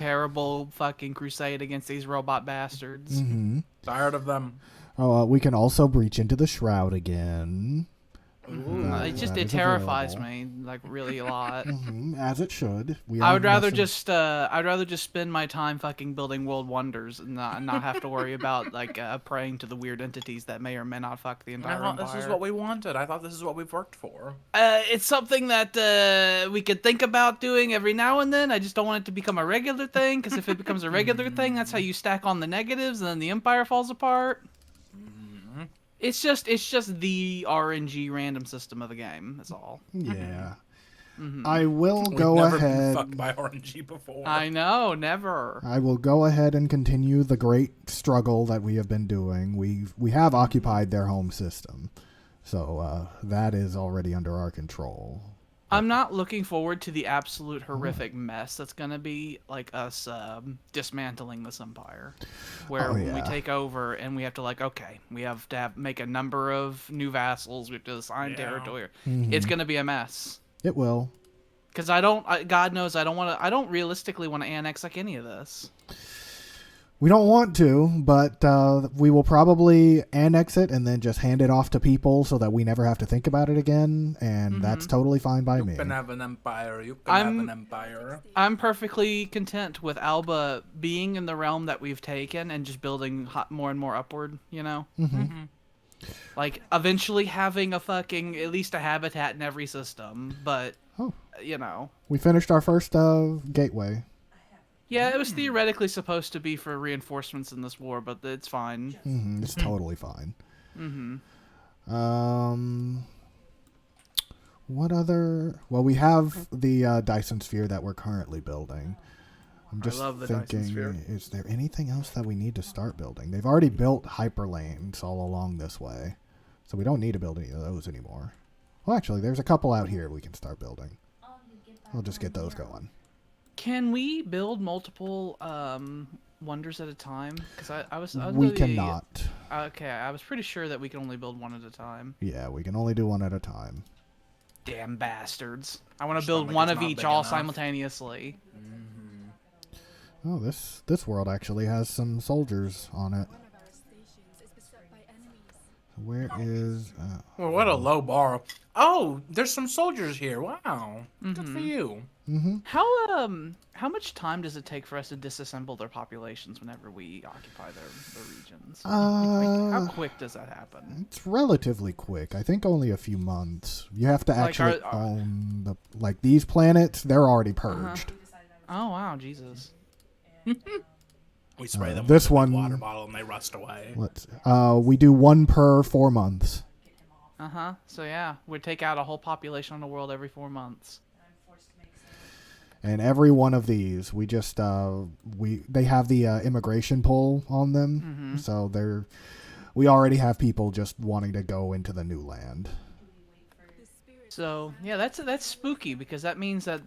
terrible fucking crusade against these robot bastards. Mm-hmm. Tired of them. Oh, we can also breach into the shroud again. It That is terrifies available. me like really a lot. As it should. We I are would rather messing- I'd rather just spend my time fucking building world wonders and not have to worry about like praying to the weird entities that may or may not fuck the I entire thought empire. this is what we wanted. I thought this is what we've worked for. It's something that we could think about doing every now and then. I just don't want it to become a regular thing, because if it becomes a regular thing, that's how you stack on the negatives, and then the empire falls apart. It's just the RNG random system of the game. That's all. Yeah. I will go We've never ahead. been fucked by RNG before. I know, never. I will go ahead and continue the great struggle that we have been doing. We have occupied their home system, so that is already under our control. I'm not looking forward to the absolute horrific mess that's gonna be like us dismantling this empire, where we take over and we have to we have to make a number of new vassals. We have to assign territory. It's gonna be a mess. It will. Because God knows I don't realistically want to annex like any of this. We don't want to, but we will probably annex it and then just hand it off to people so that we never have to think about it again, and that's totally fine by me. You can have an empire. You can have an empire. I'm perfectly content with Alba being in the realm that we've taken and just building more and more upward, you know? Like, eventually having at least a habitat in every system, but, you know. We finished our first gateway. Yeah, it was theoretically supposed to be for reinforcements in this war, but it's fine. It's totally fine. What other... Well, we have the Dyson Sphere that we're currently building. I'm just thinking, is there anything else that we need to start building? They've already built hyperlanes all along this way, so we don't need to build any of those anymore. Well, actually, there's a couple out here we can start building. We'll just get those going. Can we build multiple wonders at a time? Because I was we cannot. Okay, I was pretty sure that we can only build one at a time. Yeah, we can only do one at a time. Damn bastards! I want to build one of each all simultaneously. Oh, this world actually has some soldiers on it. Where is... well, what a low bar. Oh, there's some soldiers here. Wow. Good for you. How much time does it take for us to disassemble their populations whenever we occupy their regions? How quick does that happen? It's relatively quick. I think only a few months. You have to actually own the... Like, these planets, they're already purged. Oh, wow, Jesus. We spray them this with a one, water bottle and they rust away. We do one per 4 months. So yeah, we'd take out a whole population on the world every 4 months. And every one of these, we just they have the immigration pull on them, so we already have people just wanting to go into the new land. So yeah, that's spooky, because that means that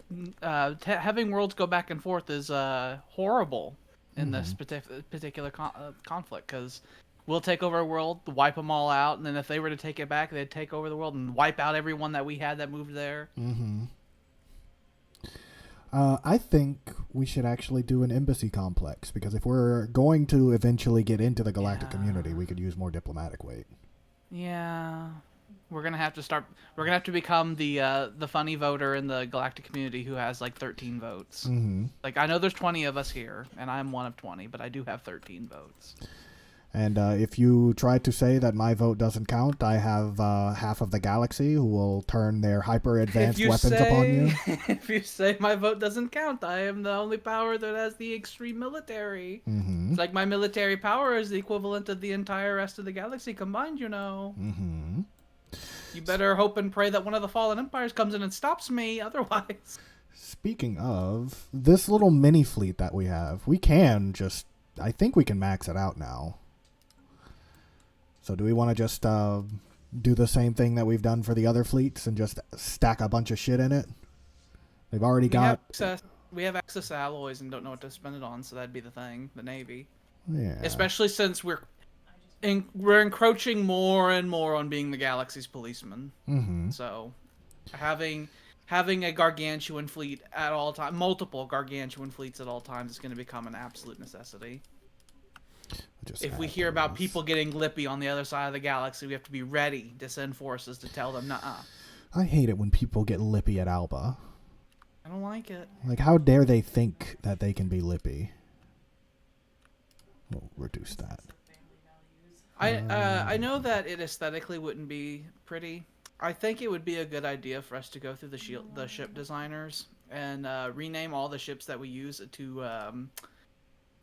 having worlds go back and forth is horrible in this particular conflict, because we'll take over a world, wipe them all out, and then if they were to take it back, they'd take over the world and wipe out everyone that we had that moved there. I think we should actually do an embassy complex, because if we're going to eventually get into the galactic community, we could use more diplomatic weight. Yeah. We're gonna have to become the funny voter in the galactic community who has like 13 votes. Like, I know there's 20 of us here, and I'm one of 20, but I do have 13 votes. And if you try to say that my vote doesn't count, I have half of the galaxy who will turn their hyper-advanced weapons upon you. If you say my vote doesn't count, I am the only power that has the extreme military. It's like my military power is the equivalent of the entire rest of the galaxy combined, you know. You better hope and pray that one of the fallen empires comes in and stops me, otherwise. Speaking of, this little mini fleet that we have, I think we can max it out now. So do we want to just do the same thing that we've done for the other fleets and just stack a bunch of shit in it? They've already got... We have access to alloys and don't know what to spend it on, so that'd be the thing, the Navy. Yeah. Especially since we're encroaching more and more on being the galaxy's policeman. So having having a gargantuan fleet at all times, multiple gargantuan fleets at all times, is going to become an absolute necessity. If we hear about people getting lippy on the other side of the galaxy, we have to be ready to send forces to tell them, nuh-uh. I hate it when people get lippy at Alba. I don't like it. Like, how dare they think that they can be lippy? We'll reduce that. I know that it aesthetically wouldn't be pretty. I think it would be a good idea for us to go through the ship designers and rename all the ships that we use to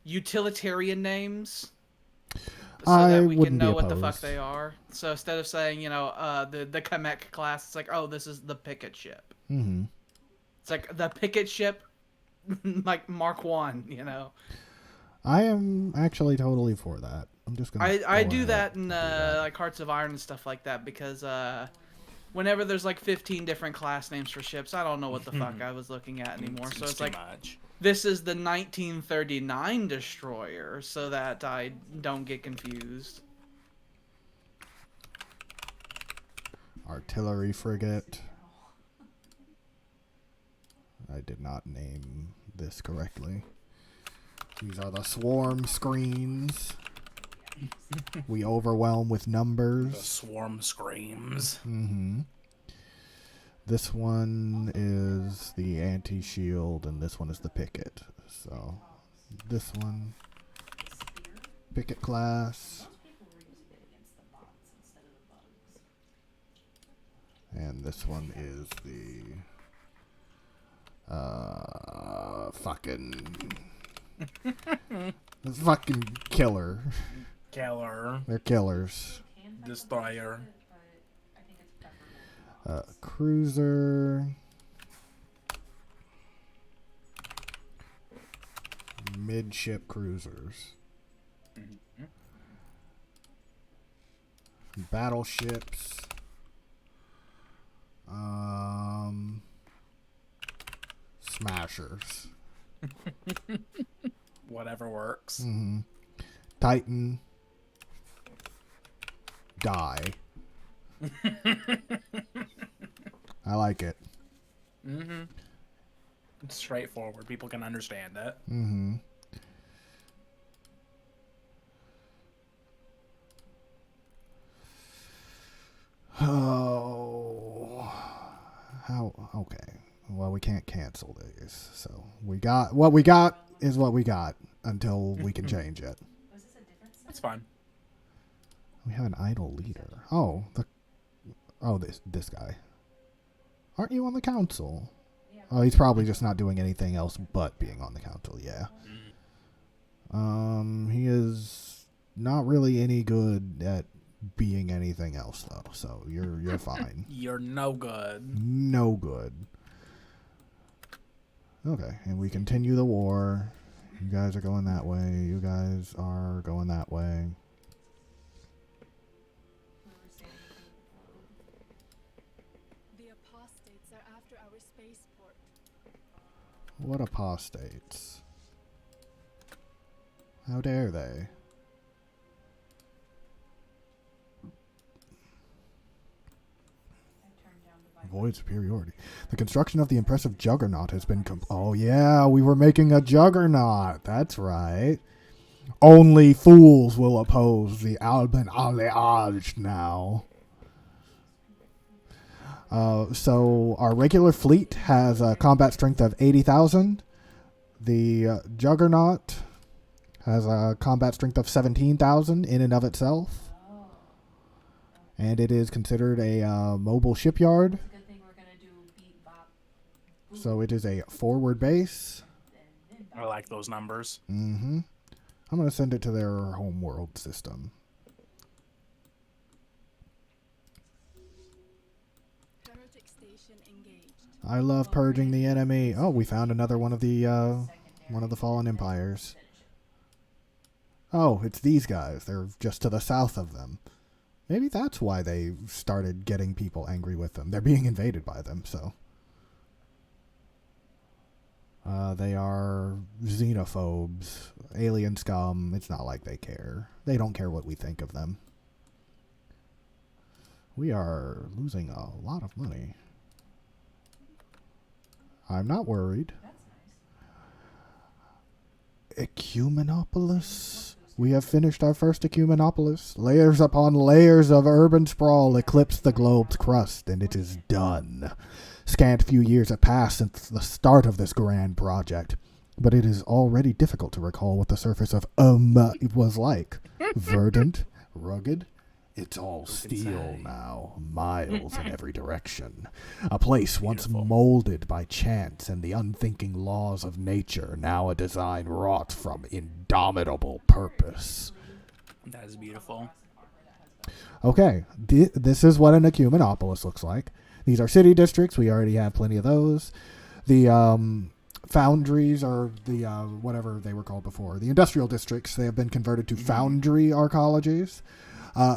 utilitarian names, so that we can know what the fuck they are. So instead of saying, the Kamek class, it's like, oh, this is the Picket ship. Mm-hmm. It's like the Picket ship, like Mark 1, I am actually totally for that. I'm just gonna. I do that in like Hearts of Iron and stuff like that, because whenever there's like 15 different class names for ships, I don't know what the fuck I was looking at anymore. So it's like, this is the 1939 destroyer, so that I don't get confused. Artillery frigate. I did not name this correctly. These are the swarm screens. We overwhelm with numbers. The swarm screams. Mm-hmm. This one is the anti-shield, and this one is the picket. So, this one, picket class. And this one is the fucking killer. They're killers. Destroyer. Cruiser. Midship cruisers. Mm-hmm. Battleships. Smashers. Whatever works. Mm-hmm. Titan. Die. I like it. Mm-hmm. It's straightforward. People can understand it. Mm-hmm. Oh. How? Okay. Well, we can't cancel these. So what we got is what we got until we can change it. That's fine. We have an idle leader. Oh, this guy. Aren't you on the council? Oh, he's probably just not doing anything else but being on the council. Yeah. He is not really any good at being anything else though. So you're fine. You're no good. No good. Okay, and we continue the war. You guys are going that way. You guys are going that way. What apostates? How dare they? Void superiority. The construction of the impressive juggernaut has been oh yeah, we were making a juggernaut. That's right. Only fools will oppose the Alban Alliage now. So our regular fleet has a combat strength of 80,000. The Juggernaut has a combat strength of 17,000 in and of itself. And it is considered a mobile shipyard. So it is a forward base. I like those numbers. Mm-hmm. I'm going to send it to their home world system. I love purging the enemy. Oh, we found another one of the fallen empires. Oh, it's these guys. They're just to the south of them. Maybe that's why they started getting people angry with them. They're being invaded by them, so. They are xenophobes, alien scum. It's not like they care. They don't care what we think of them. We are losing a lot of money. I'm not worried. Ecumenopolis. We have finished our first Ecumenopolis. Layers upon layers of urban sprawl eclipse the globe's crust, and it is done. Scant few years have passed since the start of this grand project, but it is already difficult to recall what the surface of it was like. Verdant, rugged. It's all steel now, miles in every direction. A place once molded by chance and the unthinking laws of nature, now a design wrought from indomitable purpose. That is beautiful. Okay, this is what an ecumenopolis looks like. These are city districts. We already have plenty of those. The foundries, or the whatever they were called before, the industrial districts, they have been converted to foundry arcologies.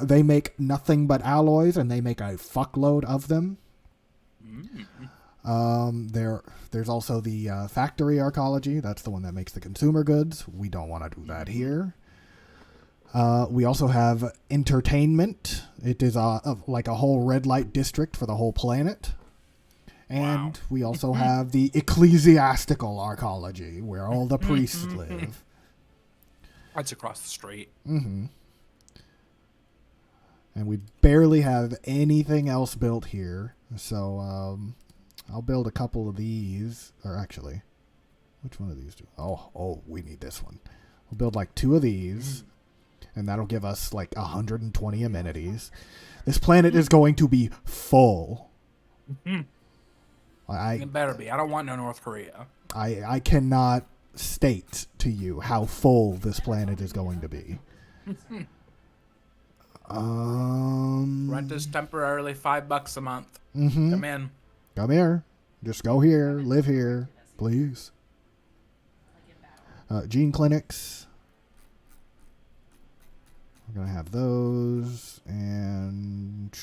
They make nothing but alloys, and they make a fuckload of them. There's also the factory arcology. That's the one that makes the consumer goods. We don't want to do that here. We also have entertainment. It is like a whole red light district for the whole planet. And we also have the ecclesiastical arcology, where all the priests live. That's across the street. Mm-hmm. And we barely have anything else built here. So I'll build a couple of these. Or actually, which one of these do? Oh, we need this one. We'll build like 2 of these. And that'll give us like 120 amenities. This planet is going to be full. It better be. I don't want no North Korea. I cannot state to you how full this planet is going to be. Rent is temporarily $5 a month. Come in. Come here. Just go here. Live here, please. Gene clinics. We're going to have those. And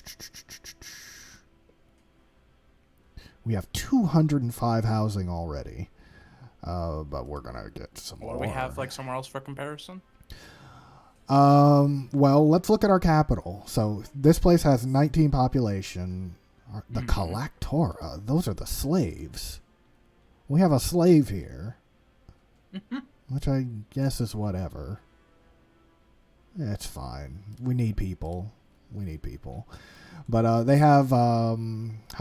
we have 205 housing already. But we're going to get some more. What do we have like somewhere else for comparison? Well, let's look at our capital. So this place has 19 population. The Collectora, those are the slaves. We have a slave here, which I guess is whatever. It's fine. We need people. But they have how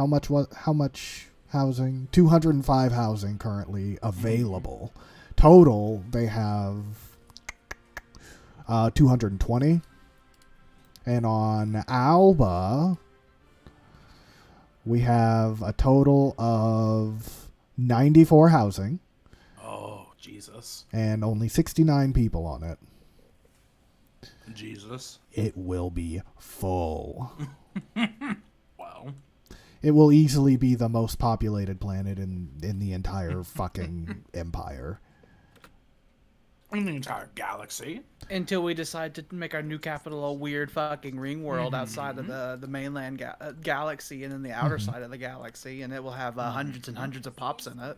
much housing? 205 housing currently available. Total, they have 220. And on Alba, we have a total of 94 housing. Oh, Jesus. And only 69 people on it. Jesus. It will be full. Wow. It will easily be the most populated planet in the entire fucking empire. In the entire galaxy. Until we decide to make our new capital a weird fucking ring world outside of the mainland galaxy and then the outer side of the galaxy, and it will have hundreds and hundreds of pops in it.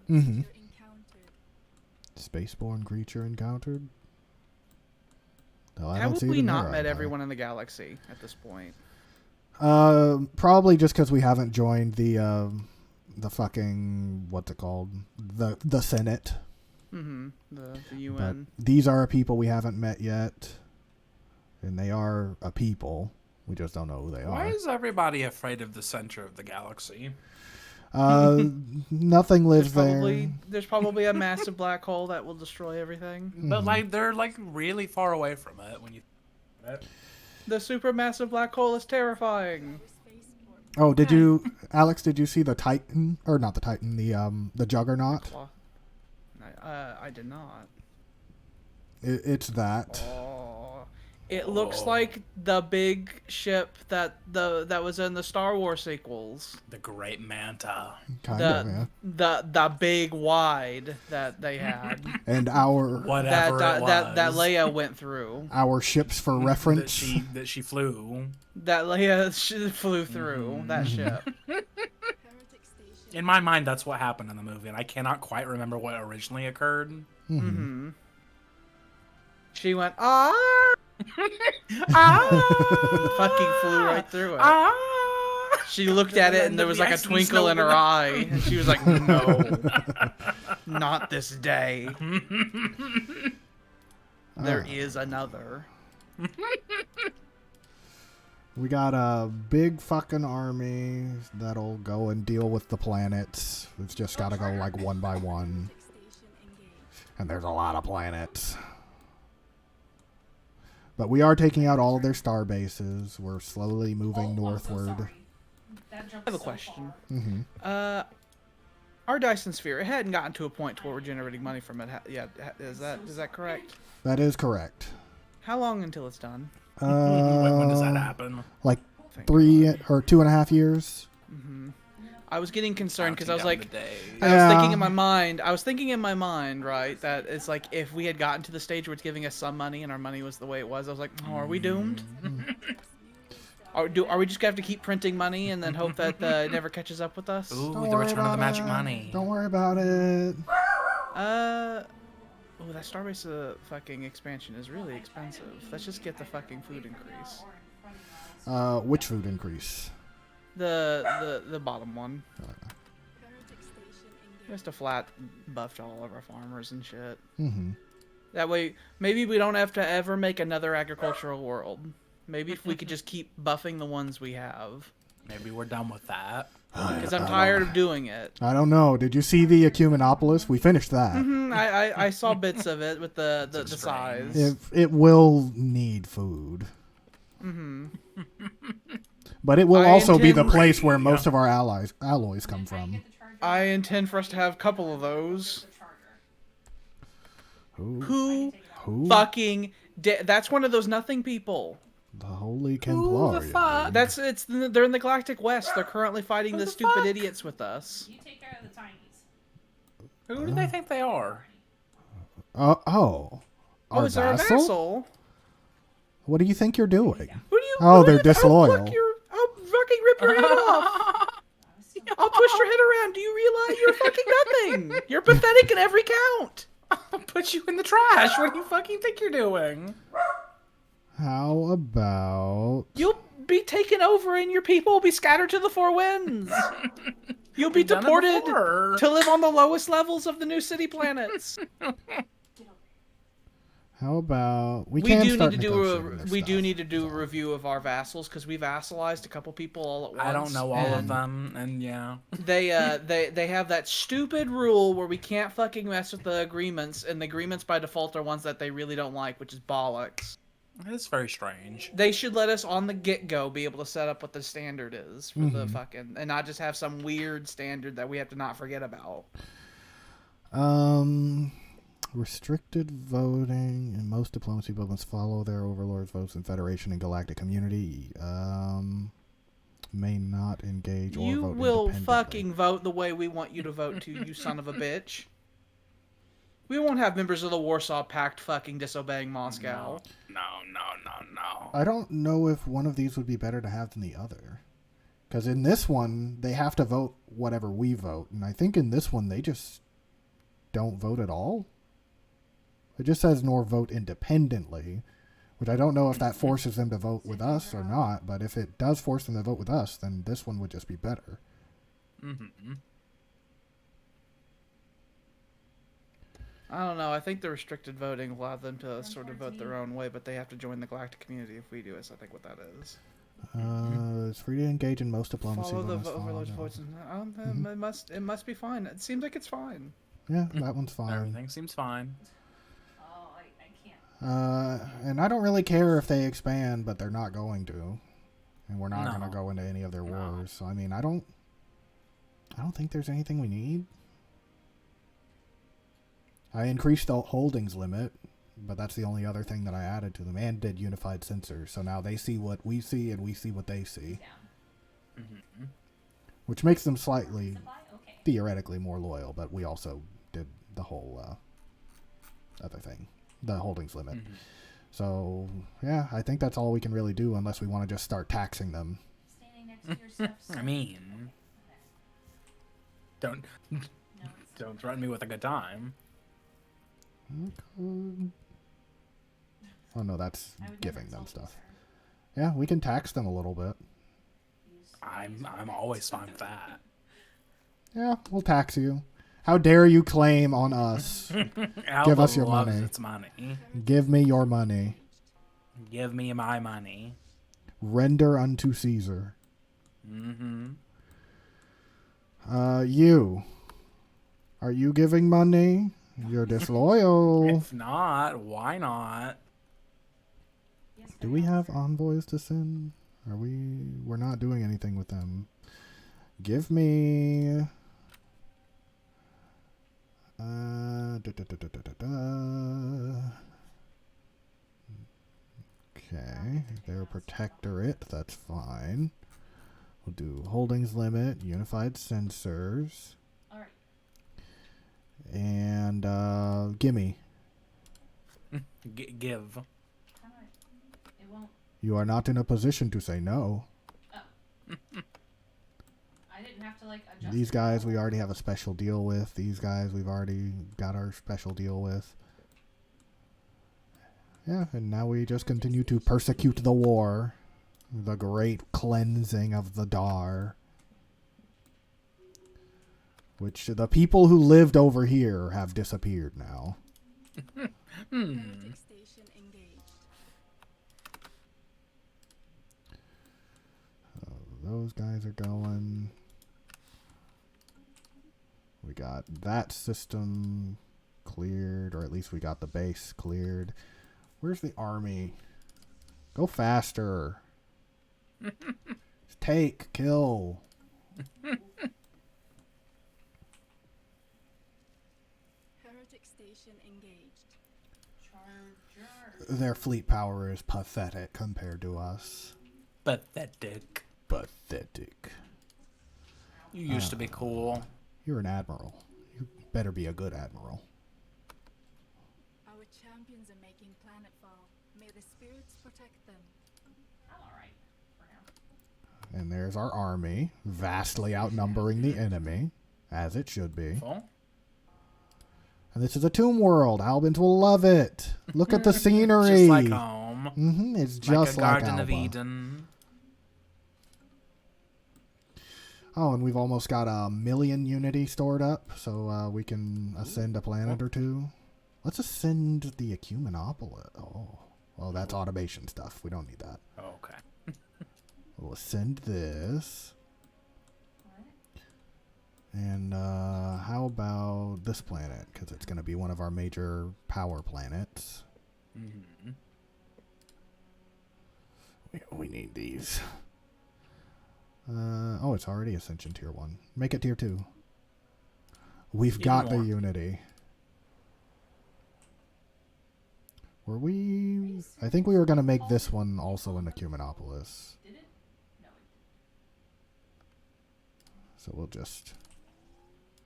Spaceborne creature encountered? No, I How don't would see we it in not there, met everyone in the galaxy at this point? Probably just because we haven't joined the fucking, what's it called? The Senate. The UN. But these are people we haven't met yet, and they are a people. We just don't know who they are. Why is everybody afraid of the center of the galaxy? Nothing lives there. There's probably a massive black hole that will destroy everything. But like they're like really far away from it when you. The supermassive black hole is terrifying. Oh, Alex? Did you see the Titan, or not the Titan? The Juggernaut. I did not. It's that. It looks like the big ship that was in the Star Wars sequels. The Great Manta. Kind of, yeah. The big wide that they had. And our whatever that Leia went through. Our ships for reference. That she flew. That Leia flew through that ship. In my mind, that's what happened in the movie, and I cannot quite remember what originally occurred. She went, Fucking flew right through it. She looked at it and there was like a twinkle in her eye, and she was like, "No, not this day. There is another." We got a big fucking army that'll go and deal with the planets. It's just got to go like one by one. And there's a lot of planets. But we are taking out all of their star bases. We're slowly moving northward. I have a question. Mm-hmm. Our Dyson Sphere, it hadn't gotten to a point to where we're generating money from it yet. Is that correct? That is correct. How long until it's done? When does that happen? Like 3 or 2.5 years. I was getting concerned because I was like, Yeah. I was thinking in my mind, right, that it's like if we had gotten to the stage where it's giving us some money and our money was the way it was, I was like, oh, are we doomed? Are we just gonna have to keep printing money and then hope that it never catches up with us? Ooh, the return of the magic money. Don't worry about it. Oh, that Starbase fucking expansion is really expensive. Let's just get the fucking food increase. Which food increase? The bottom one. Just a flat buff to all of our farmers and shit. Mm-hmm. That way, maybe we don't have to ever make another agricultural world. Maybe if we could just keep buffing the ones we have. Maybe we're done with that. Because I'm tired of doing it. I don't know. Did you see the Ecumenopolis? We finished that. I saw bits of it with the size. It will need food. But it will also be the place where most of our alloys come from. I intend for us to have a couple of those. Who? Fucking... That's one of those nothing people. The Holy Templarians. Who the fuck? They're in the Galactic West. They're currently fighting the stupid idiots with us. You take care of the tinies. Who do they think they are? Our it's our vassal? What do you think you're doing? Who do you? Oh, they're disloyal. I'll fucking rip your head off. I'll twist your head around. Do you realize you're fucking nothing? You're pathetic in every count. I'll put you in the trash. What do you fucking think you're doing? How about... You'll be taken over and your people will be scattered to the four winds. You'll be deported to live on the lowest levels of the new city planets. How about... We do need to do a review of our vassals because we vassalized a couple people all at once. I don't know all of them, and yeah. They have that stupid rule where we can't fucking mess with the agreements, and the agreements by default are ones that they really don't like, which is bollocks. It's very strange. They should let us on the get-go be able to set up what the standard is for the fucking, and not just have some weird standard that we have to not forget about. Restricted voting in most diplomacy but must follow their overlords' votes in Federation and Galactic Community. May not engage or vote You will independently. fucking vote the way we want you to vote to, you son of a bitch. We won't have members of the Warsaw Pact fucking disobeying Moscow. No. I don't know if one of these would be better to have than the other. Because in this one, they have to vote whatever we vote. And I think in this one, they just don't vote at all. It just says nor vote independently, which I don't know if that forces them to vote with us or not. But if it does force them to vote with us, then this one would just be better. I don't know. I think the restricted voting allow them to sort of vote their own way, but they have to join the galactic community if we do. Is I think what that is. It's free to engage in most diplomacy. Follow the overlord's votes. It must be fine. It seems like it's fine. Yeah, that one's fine. Everything seems fine. Oh, I can't. And I don't really care if they expand, but they're not going to, and we're not going to go into any of their wars. So I mean, I don't think there's anything we need. I increased the holdings limit, but that's the only other thing that I added to them, and did unified sensors. So now they see what we see, and we see what they see, which makes them slightly, theoretically, more loyal. But we also did the whole other thing, the holdings limit. So yeah, I think that's all we can really do, unless we want to just start taxing them. Standing next to your stuff. I mean, don't threaten me with a good time. Oh no, that's giving them stuff. Yeah, we can tax them a little bit. I'm always fine with that. Yeah, we'll tax you. How dare you claim on us? Give us your loves money. its money. Give me your money. Give me my money. Render unto Caesar. Mm-hmm. You. Are you giving money? You're disloyal. If not, why not? Do we have envoys to send? We're not doing anything with them. Give me... Okay, they're a protectorate, that's fine. We'll do holdings limit, unified sensors. Alright. And, gimme. Give. It won't. You are not in a position to say no. Oh. I didn't have to, like, adjust These it. guys we already have a special deal with. These guys we've already got our special deal with. Yeah, and now we just continue to persecute the war. The great cleansing of the Dar. Which the people who lived over here have disappeared now. Station engaged. Those guys are going. We got that system cleared, or at least we got the base cleared. Where's the army? Go faster. Take, kill. Heretic station engaged. Charger. Their fleet power is pathetic compared to us. Pathetic. Pathetic. You used to be cool. You're an admiral. You better be a good admiral. Our champions are making planetfall. May the spirits protect them. I'm alright for now. And there's our army, vastly outnumbering the enemy, as it should be. Full? And this is a tomb world. Albans will love it. Look at the scenery. Just like home. It's just like a like Garden Alba. of Eden. Oh, and we've almost got 1 million Unity stored up, so we can ascend a planet or two. Let's ascend the Ecumenopolis. Oh, well, that's automation stuff. We don't need that. Okay. We'll ascend this. What? And how about this planet? Because it's going to be one of our major power planets. Mm-hmm. We need these. Oh, it's already Ascension Tier 1. Make it Tier 2. We've Even got the more. Unity. Were we... I think we were going to make this one also in Ecumenopolis. Did it? No, it So we'll just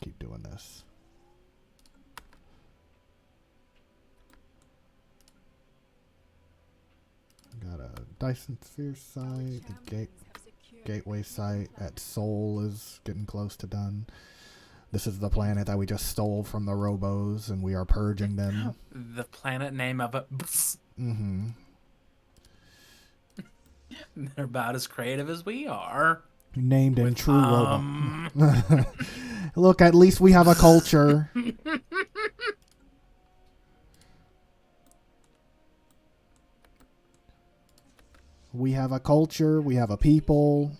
keep doing this. Got a Dyson Sphere site. The gateway site at Sol is getting close to done. This is the planet that we just stole from the Robos, and we are purging them. The planet name of it. Mm-hmm. They're about as creative as we are. Named in true Robo. Look, at least we have a culture. We have a culture. We have a people.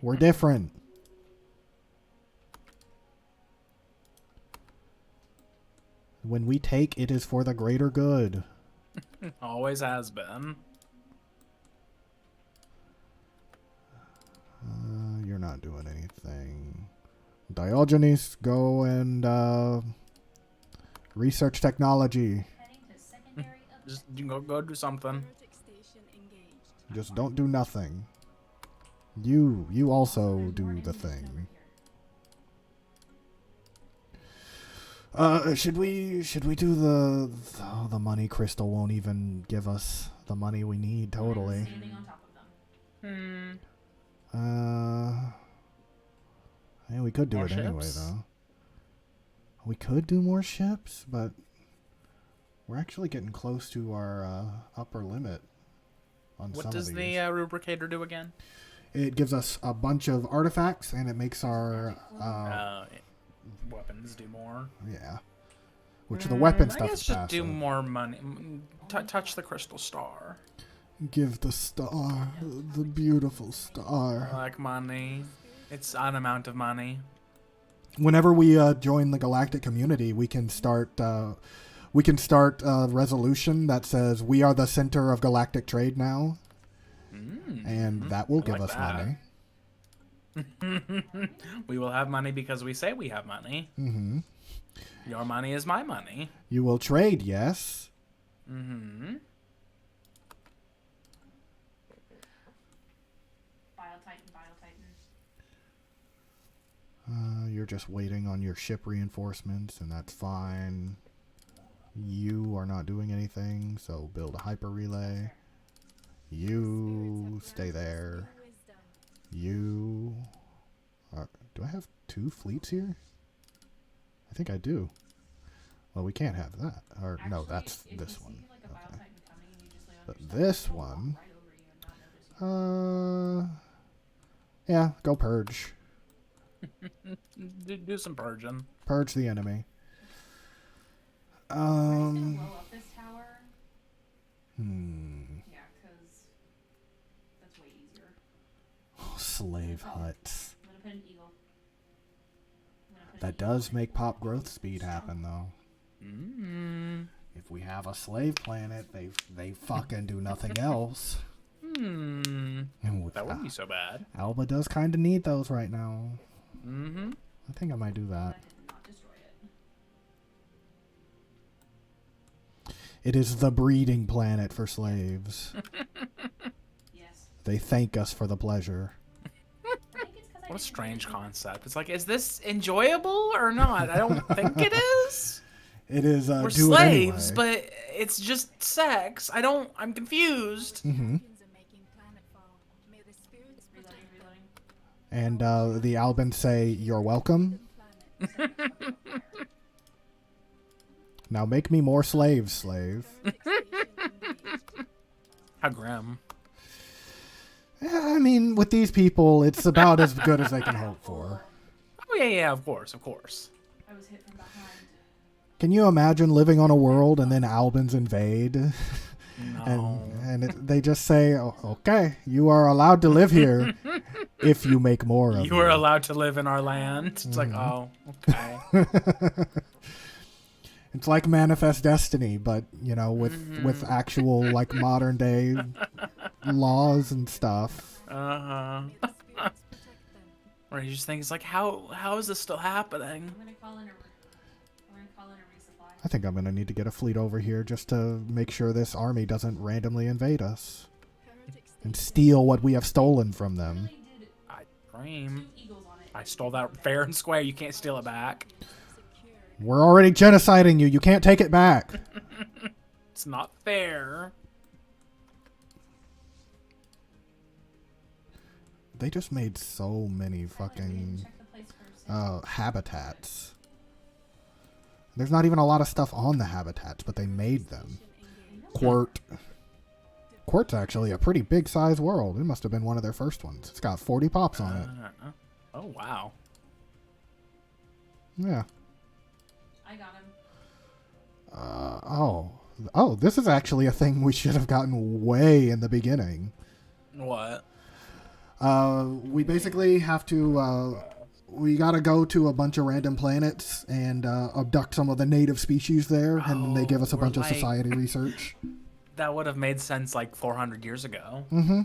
We're different. When we take, it is for the greater good. Always has been. You're not doing anything. Diogenes, go and research technology. heading to secondary Just you go do something. Heretic station engaged. Just don't do nothing. You also do the thing. Should we do the money crystal won't even give us the money we need totally. Standing on top of them. Yeah, we could do More it anyway ships? though. We could do more ships, but we're actually getting close to our upper limit on What some does of the these. rubricator do again? It gives us a bunch of artifacts, and it makes our weapons do more. Yeah. Which the weapon I stuff guess is just passive. do more money. Touch the crystal star. Give the star, the beautiful star. I like money. It's an amount of money. Whenever we join the galactic community, we can start a resolution that says we are the center of galactic trade now, and that will give us money. We will have money because we say we have money. Mm-hmm. Your money is my money. You will trade, yes. Mm-hmm. You're just waiting on your ship reinforcements, and that's fine. You are not doing anything, so build a hyper relay. You stay there. You... do I have 2 fleets here? I think I do. Well, we can't have that. Or no, that's this one. Okay. But this one... yeah, go purge. Do some purging. Purge the enemy. Are you gonna blow up this tower? Yeah, because that's way easier. Oh, slave huts. I'm gonna put an eagle. That does make pop growth speed happen, though. If we have a slave planet, they fucking do nothing else. And That wouldn't be so bad. Alba does kind of need those right now. Mm-hmm. I think I might do that. Not destroy it. It is the breeding planet for slaves. Yes. They thank us for the pleasure. What a strange concept. It's like, is this enjoyable or not? I don't think it is. It is. We're do slaves, it anyway. but it's just sex. I'm confused. Mm-hmm. Champions are making planetfall. May the spirits protect them. And the Albans say, "You're welcome." Now make me more slaves, slave. How grim. I mean, with these people, it's about as good as they can hope for. Oh, yeah, of course. I was hit from behind. Can you imagine living on a world and then Albans invade? No. And they just say, oh, okay, you are allowed to live here if you make more of You are allowed to live in our land. It's like, oh, okay. It's like Manifest Destiny, but, you know, with actual, like, modern day laws and stuff. Uh-huh. Or you just think, it's like, how is this still happening? I'm gonna call in a resupply. I think I'm going to need to get a fleet over here just to make sure this army doesn't randomly invade us and steal what we have stolen from them. I dream. I stole that fair and square. You can't steal it back. We're already genociding you. You can't take it back. It's not fair. They just made so many fucking habitats. There's not even a lot of stuff on the habitats, but they made them. Quart's actually a pretty big size world. It must have been one of their first ones. It's got 40 pops on it. Oh, wow. Yeah. I got him. Oh, this is actually a thing we should have gotten way in the beginning. What? We basically have to, we gotta go to a bunch of random planets and abduct some of the native species there, and then they give us a bunch of society research. That would have made sense like 400 years ago. Mm-hmm.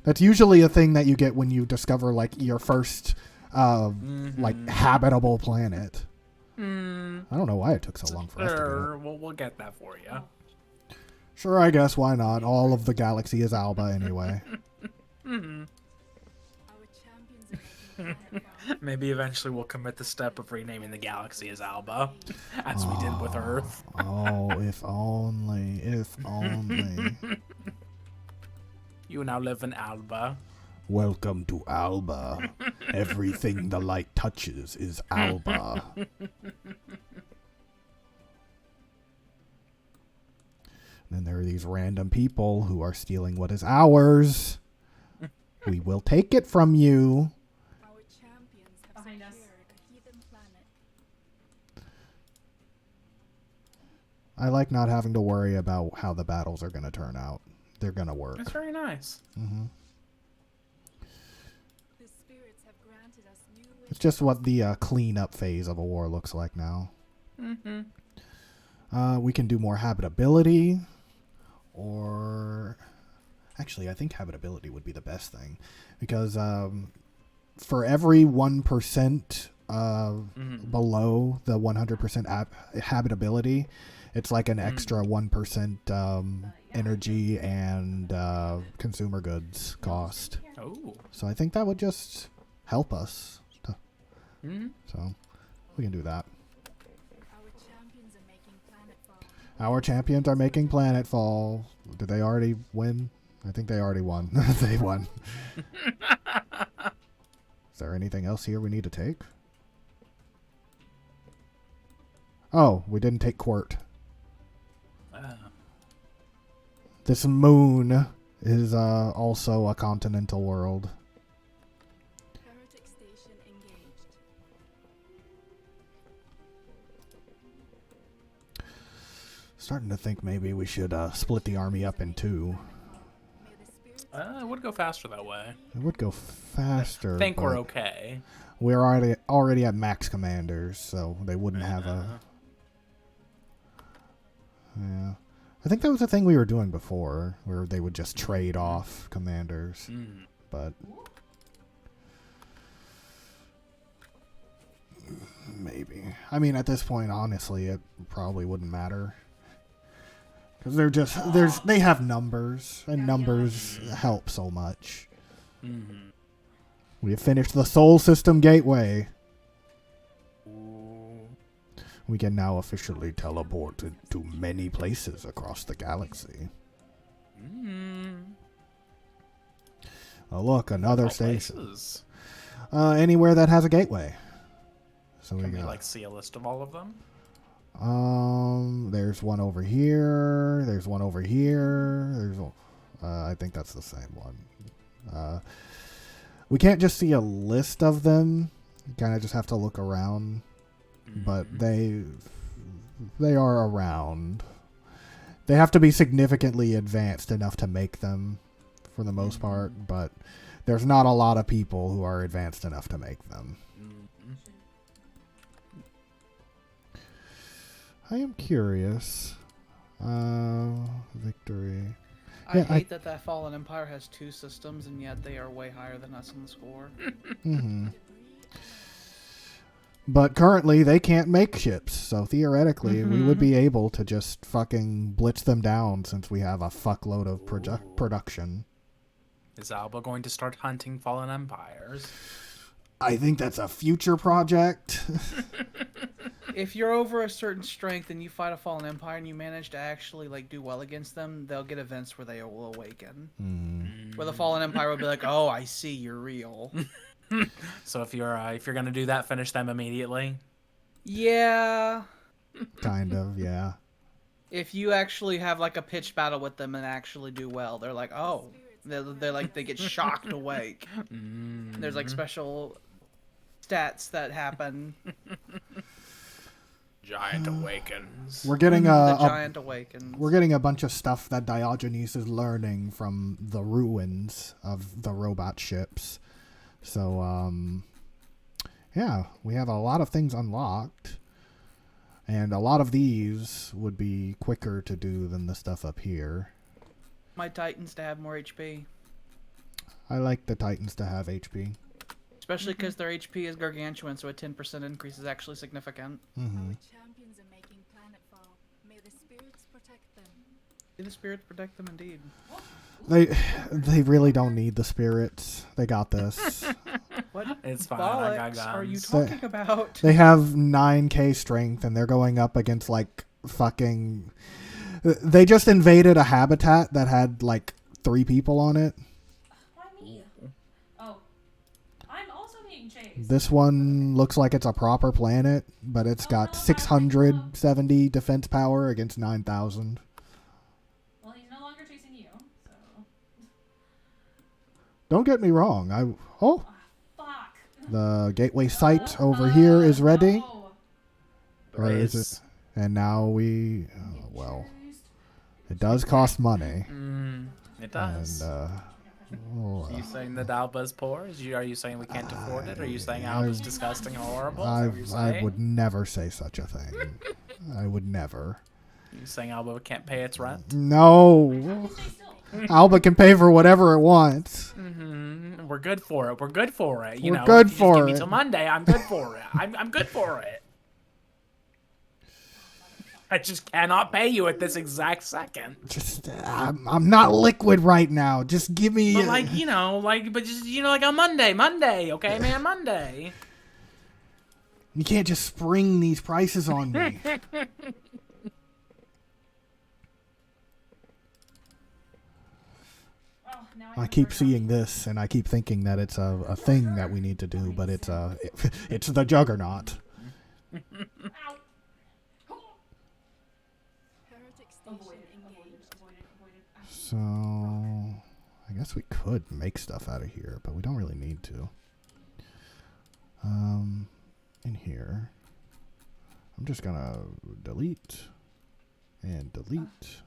That's usually a thing that you get when you discover, like, your first, like, habitable planet. I don't know why it took so long for us to do it. We'll get that for you. Sure, I guess, why not? All of the galaxy is Alba anyway. Maybe eventually we'll commit the step of renaming the galaxy as Alba, as we did with Earth. Oh, if only, if only. You now live in Alba. Welcome to Alba. Everything the light touches is Alba. Then there are these random people who are stealing what is ours. We will take it from you. Our champions have Behind us. secured a heathen planet. I like not having to worry about how the battles are going to turn out. They're going to work. That's very nice. Mm-hmm. The spirits have granted us new It's just what the cleanup phase of a war looks like now. Mm-hmm. We can do more habitability, or actually, I think habitability would be the best thing, because for every 1% below the 100% habitability, it's like an extra 1% energy and consumer goods cost. Oh. So I think that would just help us. Mm-hmm. So we can do that. Our champions are making planetfall. Our champions are making planetfall. Did they already win? I think they already won. They won. Is there anything else here we need to take? Oh, we didn't take Court. This moon is also a continental world. Heretic station engaged. Starting to think maybe we should split the army up in two. May the spirits It would go faster that way. It would go faster. I think we're but okay. We're already at max commanders, so they wouldn't have a... Yeah. I think that was the thing we were doing before, where they would just trade off commanders. But maybe. I mean, at this point, honestly, it probably wouldn't matter. Because they have numbers, and numbers help so much. Mm-hmm. We have finished the Sol System Gateway. We can now officially teleport to many places across the galaxy. Oh, look, another station. Anywhere that has a gateway. So Can we we got, like see a list of all of them? there's one over here. There's one over here. There's, I think that's the same one. We can't just see a list of them. You kind of just have to look around. But they are around. They have to be significantly advanced enough to make them, for the most part. But there's not a lot of people who are advanced enough to make them. I am curious. Victory. I hate that Fallen Empire has two systems, and yet they are way higher than us in the score. Mm-hmm. But currently, they can't make ships, so theoretically, we would be able to just fucking blitz them down since we have a fuckload of production. Is Alba going to start hunting fallen empires? I think that's a future project. If you're over a certain strength and you fight a Fallen Empire and you manage to actually like do well against them, they'll get events where they will awaken. Where the Fallen Empire will be like, "Oh, I see, you're real." So if you're gonna do that, finish them immediately. Yeah. Kind of, yeah. If you actually have like a pitched battle with them and actually do well, they're like, "Oh," they're like they get shocked awake. There's like special stats that happen. Giant awakens. We're getting The giant awakens. We're getting a bunch of stuff that Diogenes is learning from the ruins of the robot ships. So, yeah, we have a lot of things unlocked. And a lot of these would be quicker to do than the stuff up here. My Titans to have more HP. I like the Titans to have HP. Especially because their HP is gargantuan, so a 10% increase is actually significant. Our champions are making planetfall. May the spirits protect them. May the spirits protect them indeed. They really don't need the spirits. They got this. What It's fine. I got bollocks guns. are you talking about? They have 9k strength, and they're going up against, like, fucking... They just invaded a habitat that had, like, 3 people on it. Why me? Oh. I'm also being chased. This one looks like it's a proper planet, but it's got 670 defense power against 9,000. Well, he's no longer chasing you, so... Don't get me wrong. Fuck. The gateway site over here is ready. No. Or is it? And now we, well, it does cost money. It does. And, Are you saying that Alba's poor? Are you saying we can't afford it? Are you saying Alba's disgusting and horrible? Is that what you're I saying? would never say such a thing. I would never. Are you saying Alba can't pay its rent? No. Alba can pay for whatever it wants. We're good for it. We're good for it. We're good for Give me it. till Monday. I'm good for it. I'm good for it. I just cannot pay you at this exact second. Just, I'm not liquid right now. Just give me. But like on Monday, okay, man, Monday. You can't just spring these prices on me. I keep seeing this, and I keep thinking that it's a thing that we need to do, but it's the Juggernaut. Heretic station engaged. So, I guess we could make stuff out of here, but we don't really need to. In here, I'm just gonna delete and delete.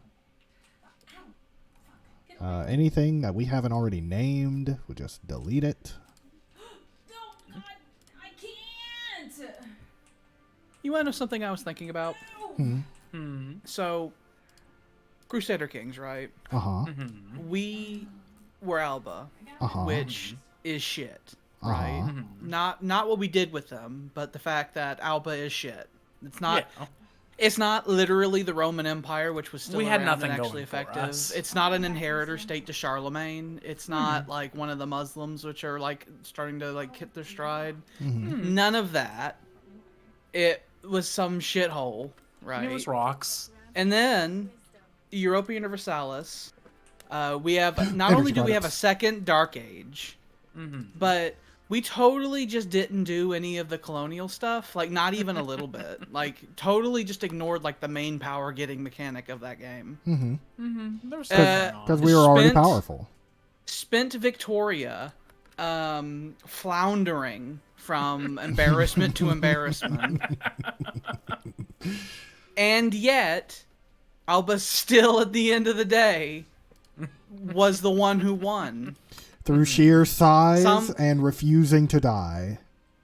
Anything that we haven't already named, we'll just delete it. No, I can't. You want to know something I was thinking about? So, Crusader Kings, right? Uh-huh. We were Alba, Uh-huh. which is shit, right? Not what we did with them, but the fact that Alba is shit. It's not. Yeah. It's not literally the Roman Empire, which was still We had around nothing and actually going for effective. us. It's not an inheritor state to Charlemagne. It's not like one of the Muslims, which are like starting to like hit their stride. None of that. It was some shithole, right? It was rocks. And then Europa Universalis. We have not only do we have a second Dark Age, but we totally just didn't do any of the colonial stuff, like not even a little bit. Like totally just ignored like the main power getting mechanic of that game. There was something going on. Because we were already Spent- powerful. Spent Victoria floundering from embarrassment to embarrassment. And yet, Alba still at the end of the day was the one who won. Through sheer size Some- and refusing to die.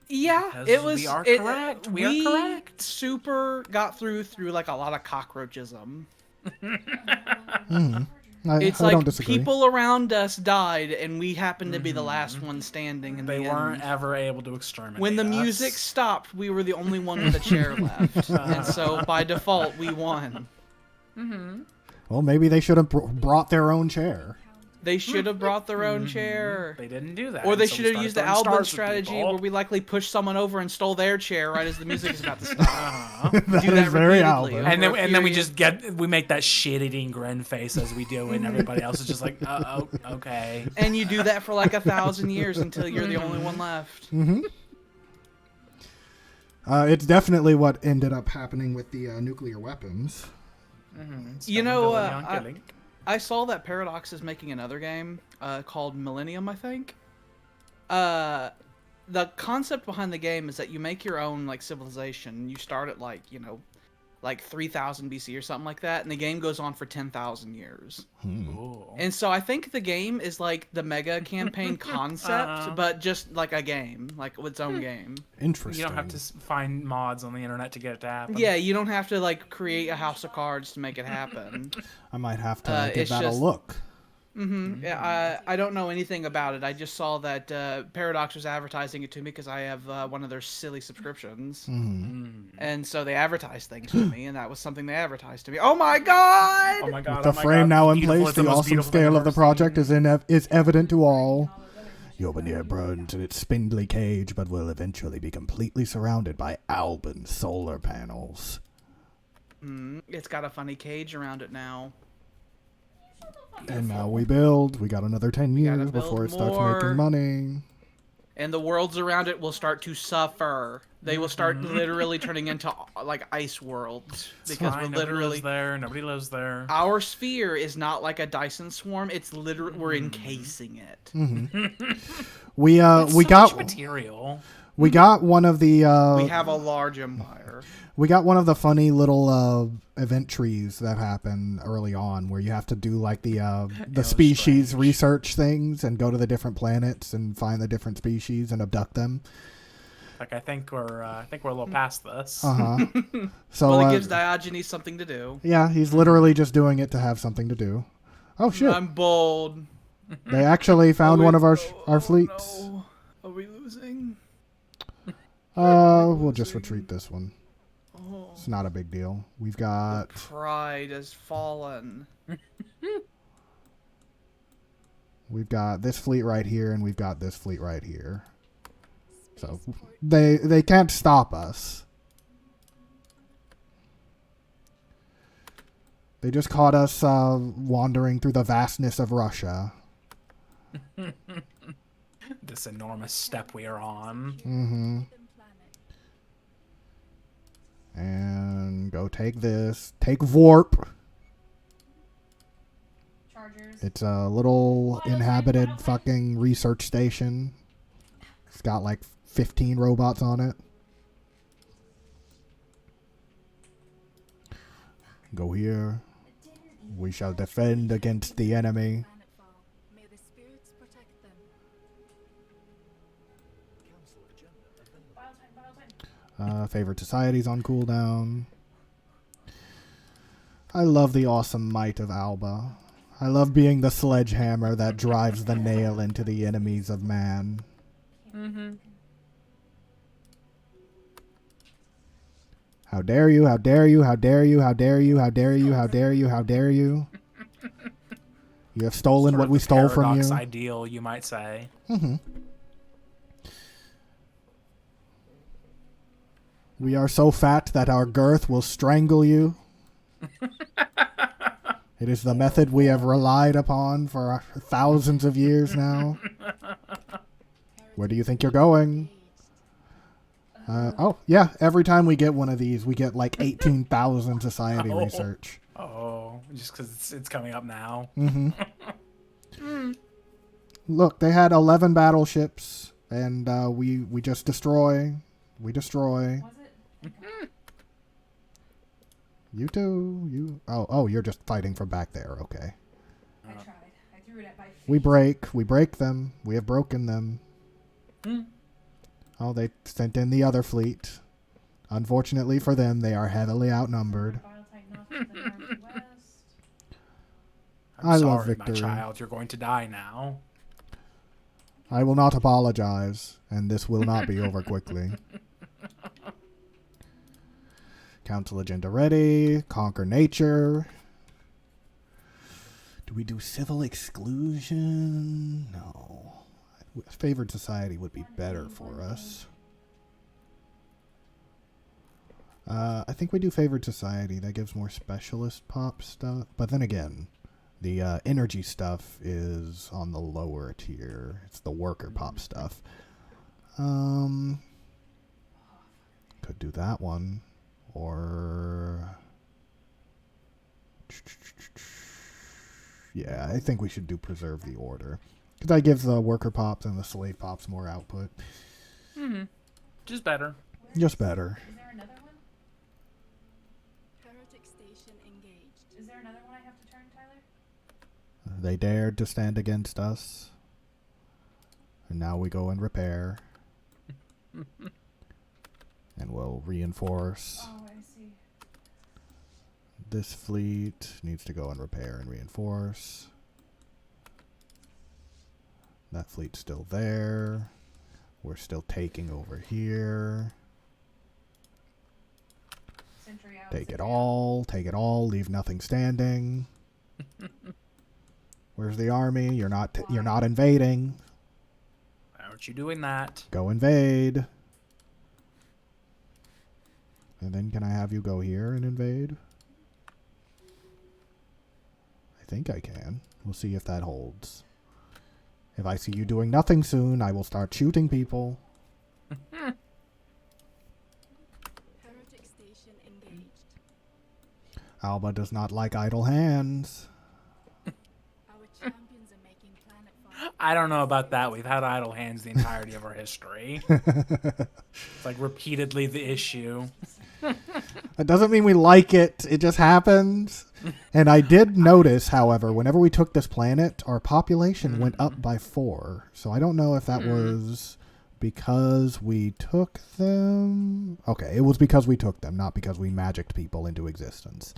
Yeah, Because it was. we are it- correct. We are correct. Super got through like a lot of cockroachism. It's I like don't disagree. people around us died, and we happened to be the last one standing. In They the weren't end. ever able to exterminate When the us. music stopped, we were the only one with a chair left, and so by default, we won. Well, maybe they should have brought their own chair. They should have brought their own chair. They didn't do that. Or they so we should have started used the throwing Alban stars at strategy people. where we likely pushed someone over and stole their chair right as the music is about to stop. That Do is that very repeatedly Alban. over And a then we period. just make that shit-eating grin face as we do, and everybody else is just like, oh, okay. And you do that for like 1,000 years until you're the only one left. It's definitely what ended up happening with the nuclear weapons. You know, Spend a billion on killing. I saw that Paradox is making another game called Millennium, I think. The concept behind the game is that you make your own like civilization. You start at like 3000 BC or something like that, and the game goes on for 10,000 years. Ooh. And so I think the game is like the mega campaign concept, but just like a game, like its own game. Interesting. You don't have to find mods on the internet to get it to happen. Yeah, you don't have to like create a house of cards to make it happen. I might have to give it's that just- a look. Yeah, I don't know anything about it. I just saw that Paradox was advertising it to me because I have one of their silly subscriptions. And so they advertised things to me, and that was something they advertised to me. Oh my god! Oh my god. With the oh my frame god. now in Beautiful. place, It's the most awesome beautiful thing scale I've of the ever project seen. is evident to all. Yobanier burns in its spindly cage, but will eventually be completely surrounded by Alban solar panels. It's got a funny cage around it now. And now we build. We got another 10 gotta years build before it starts more. making money. and the worlds around it will start to suffer. They will start literally turning into like ice worlds because we're literally there. Nobody lives there. Our sphere is not like a Dyson swarm. It's literally we're encasing it. We That's got much material. We got one of the. We have a large empire. We got one of the funny little event trees that happen early on, where you have to do like the species research things and go to the different planets and find the different species and abduct them. Like I think we're a little past this. So well, it gives Diogenes something to do. Yeah, he's literally just doing it to have something to do. Oh shit! I'm bold. They actually found one of our fleets. No. Are we losing? We'll just retreat this one. It's not a big deal. We've got... Pride has fallen. We've got this fleet right here, and we've got this fleet right here. So they can't stop us. They just caught us wandering through the vastness of Russia. This enormous step we are on. Mm-hmm. And go take this. Take Vorp. Chargers. It's a little inhabited fucking research station. It's got like 15 robots on it. Go here. We shall defend against the enemy. May the spirits protect them. Favorite societies on cooldown. I love the awesome might of Alba. I love being the sledgehammer that drives the nail into the enemies of man. How dare you, how dare you, how dare you, how dare you, how dare you, how dare you, how dare you. You have stolen Sort what of we the stole from you. paradox ideal, you might say. We are so fat that our girth will strangle you. It is the method we have relied upon for thousands of years now. Where do you think you're going? Oh, yeah. Every time we get one of these, we get like 18,000 society research. Oh, just because it's coming up now. Look, they had 11 battleships, and we just destroy. We destroy. Was it? You too. You. Oh, you're just fighting from back there. Okay. I tried. I threw it at my feet. We break them. We have broken them. Oh, they sent in the other fleet. Unfortunately for them, they are heavily outnumbered. I love victory. My child, you're going to die now. I will not apologize, and this will not be over quickly. Council agenda ready. Conquer nature. Do we do civil exclusion? No. Favored society would be better for us. I think we do favored society. That gives more specialist pop stuff. But then again, the energy stuff is on the lower tier. It's the worker pop stuff. Could do that one. Or... Yeah, I think we should do preserve the order. Because that gives the worker pops and the slave pops more output. Just better. Just better. Is there another one? Heretic station engaged. Is there another one I have to turn, Tyler? They dared to stand against us. And now we go and repair. And we'll reinforce. Oh, I see. This fleet needs to go and repair and reinforce. That fleet's still there. We're still taking over here. Sentry out. Take it all, leave nothing standing. Where's the army? You're not invading. Why aren't you doing that? Go invade. And then can I have you go here and invade? I think I can. We'll see if that holds. If I see you doing nothing soon, I will start shooting people. Heretic station engaged. Alba does not like idle hands. Our champions are making planetfall. I don't know about that. We've had idle hands the entirety of our history. It's like repeatedly the issue. That doesn't mean we like it. It just happens. And I did notice, however, whenever we took this planet, our population went up by 4. So I don't know if that was because we took them. Okay, it was because we took them, not because we magicked people into existence.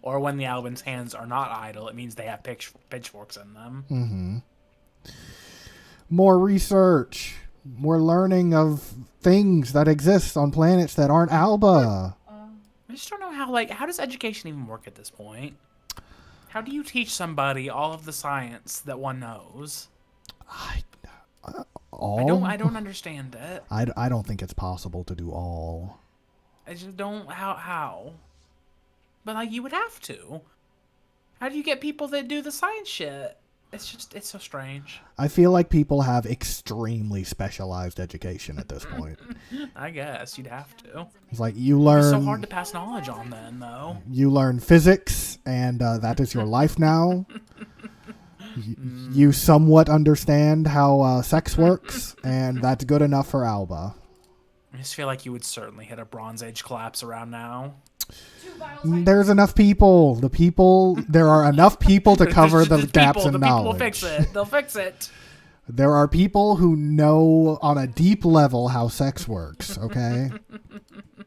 Or when the Albans' hands are not idle, it means they have pitchforks in them. Mm-hmm. More research. More learning of things that exist on planets that aren't Alba. I just don't know how does education even work at this point? How do you teach somebody all of the science that one knows? I don't understand it. I don't think it's possible to do all. I just don't how. But like you would have to. How do you get people that do the science shit? It's so strange. I feel like people have extremely specialized education at this point. I guess you'd have to. It's like you learn. It's so hard to pass knowledge on then, though. You learn physics, and that is your life now. You somewhat understand how sex works, and that's good enough for Alba. I just feel like you would certainly hit a Bronze Age collapse around now. There's enough people. There are enough people to cover the gaps in knowledge. The people will fix it. They'll fix it. There are people who know on a deep level how sex works, okay?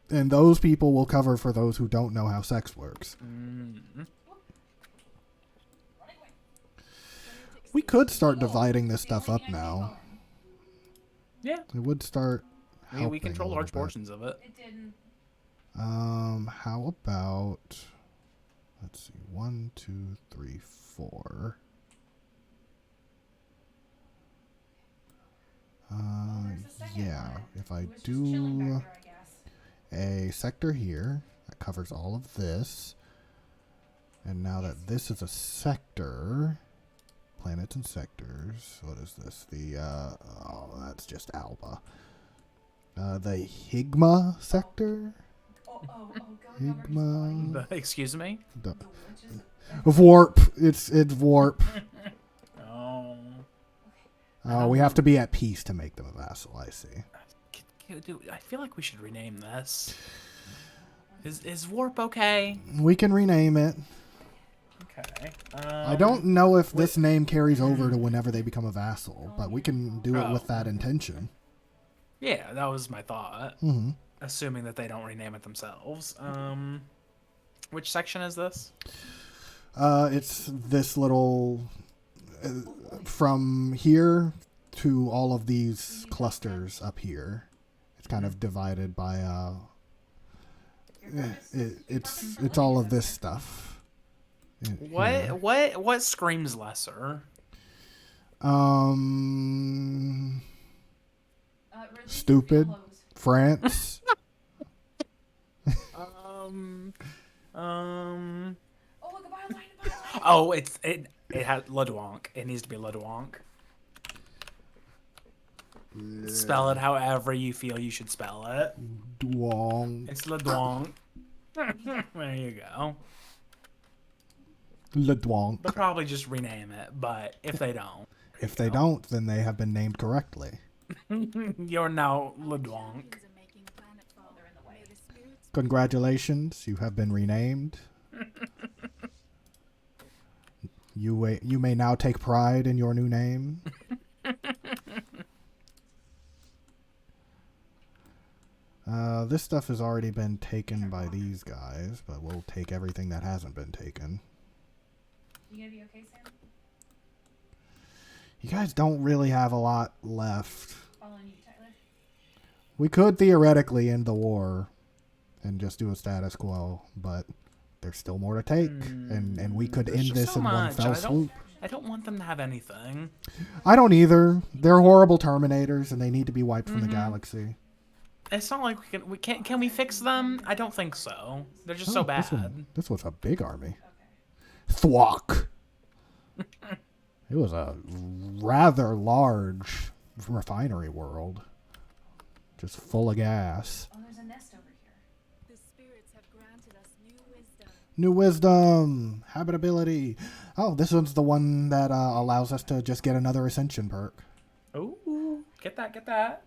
And those people will cover for those who don't know how sex works. We could start dividing this stuff up now. Yeah. It would start we control large portions of it. It didn't. How about, let's see, 1, 2, 3, 4. Yeah, if I do a sector here, that covers all of this. And now that this is a sector, planets and sectors, what is this? That's just Alba. The Higma sector? Higma. Excuse me? Warp. It's warp. Oh. We have to be at peace to make them a vassal, I see. Dude, I feel like we should rename this. Is warp okay? We can rename it. Okay. I don't know if this name carries over to whenever they become a vassal, but we can do it with that intention. Yeah, that was my thought. Mm-hmm. Assuming that they don't rename it themselves. Which section is this? It's this little... from here to all of these clusters up here. It's kind of divided by... it's all of this stuff. What screams lesser? Stupid. France. Oh, it had Ledouanc. It needs to be Ledouanc. Spell it however you feel you should spell it. Duong. It's Ledouanc. There you go. Ledouanc. They'll probably just rename it, but if they don't. If they don't, then they have been named correctly. You're now Ledouanc. Congratulations, you have been renamed. You may now take pride in your new name. This stuff has already been taken by these guys, but we'll take everything that hasn't been taken. You gonna be okay, Sam? You guys don't really have a lot left. Following you, Tyler. We could theoretically end the war and just do a status quo, but there's still more to take, and we could end this in one fell swoop. I don't want them to have anything. I don't either. They're horrible Terminators, and they need to be wiped from the galaxy. It's not like can we fix them? I don't think so. They're just so bad. This was a big army. Okay. Thwack. It was a rather large refinery world. Just full of gas. Oh, there's a nest over here. The spirits have granted us new wisdom. New wisdom. Habitability. Oh, this one's the one that allows us to just get another ascension perk. Ooh, get that. That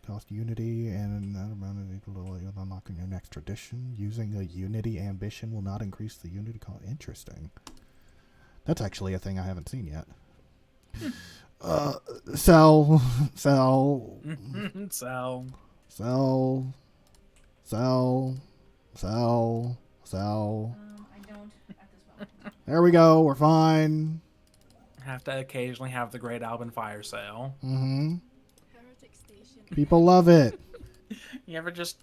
cost unity and that amount of equal to unlocking your next tradition. Using a unity ambition will not increase the unity cost. Interesting. That's actually a thing I haven't seen yet. Sell. Sell. I don't at this moment. There we go. We're fine. Have to occasionally have the Great Alban Fire Sale. Mm-hmm. Heretic Station. People love it. You ever just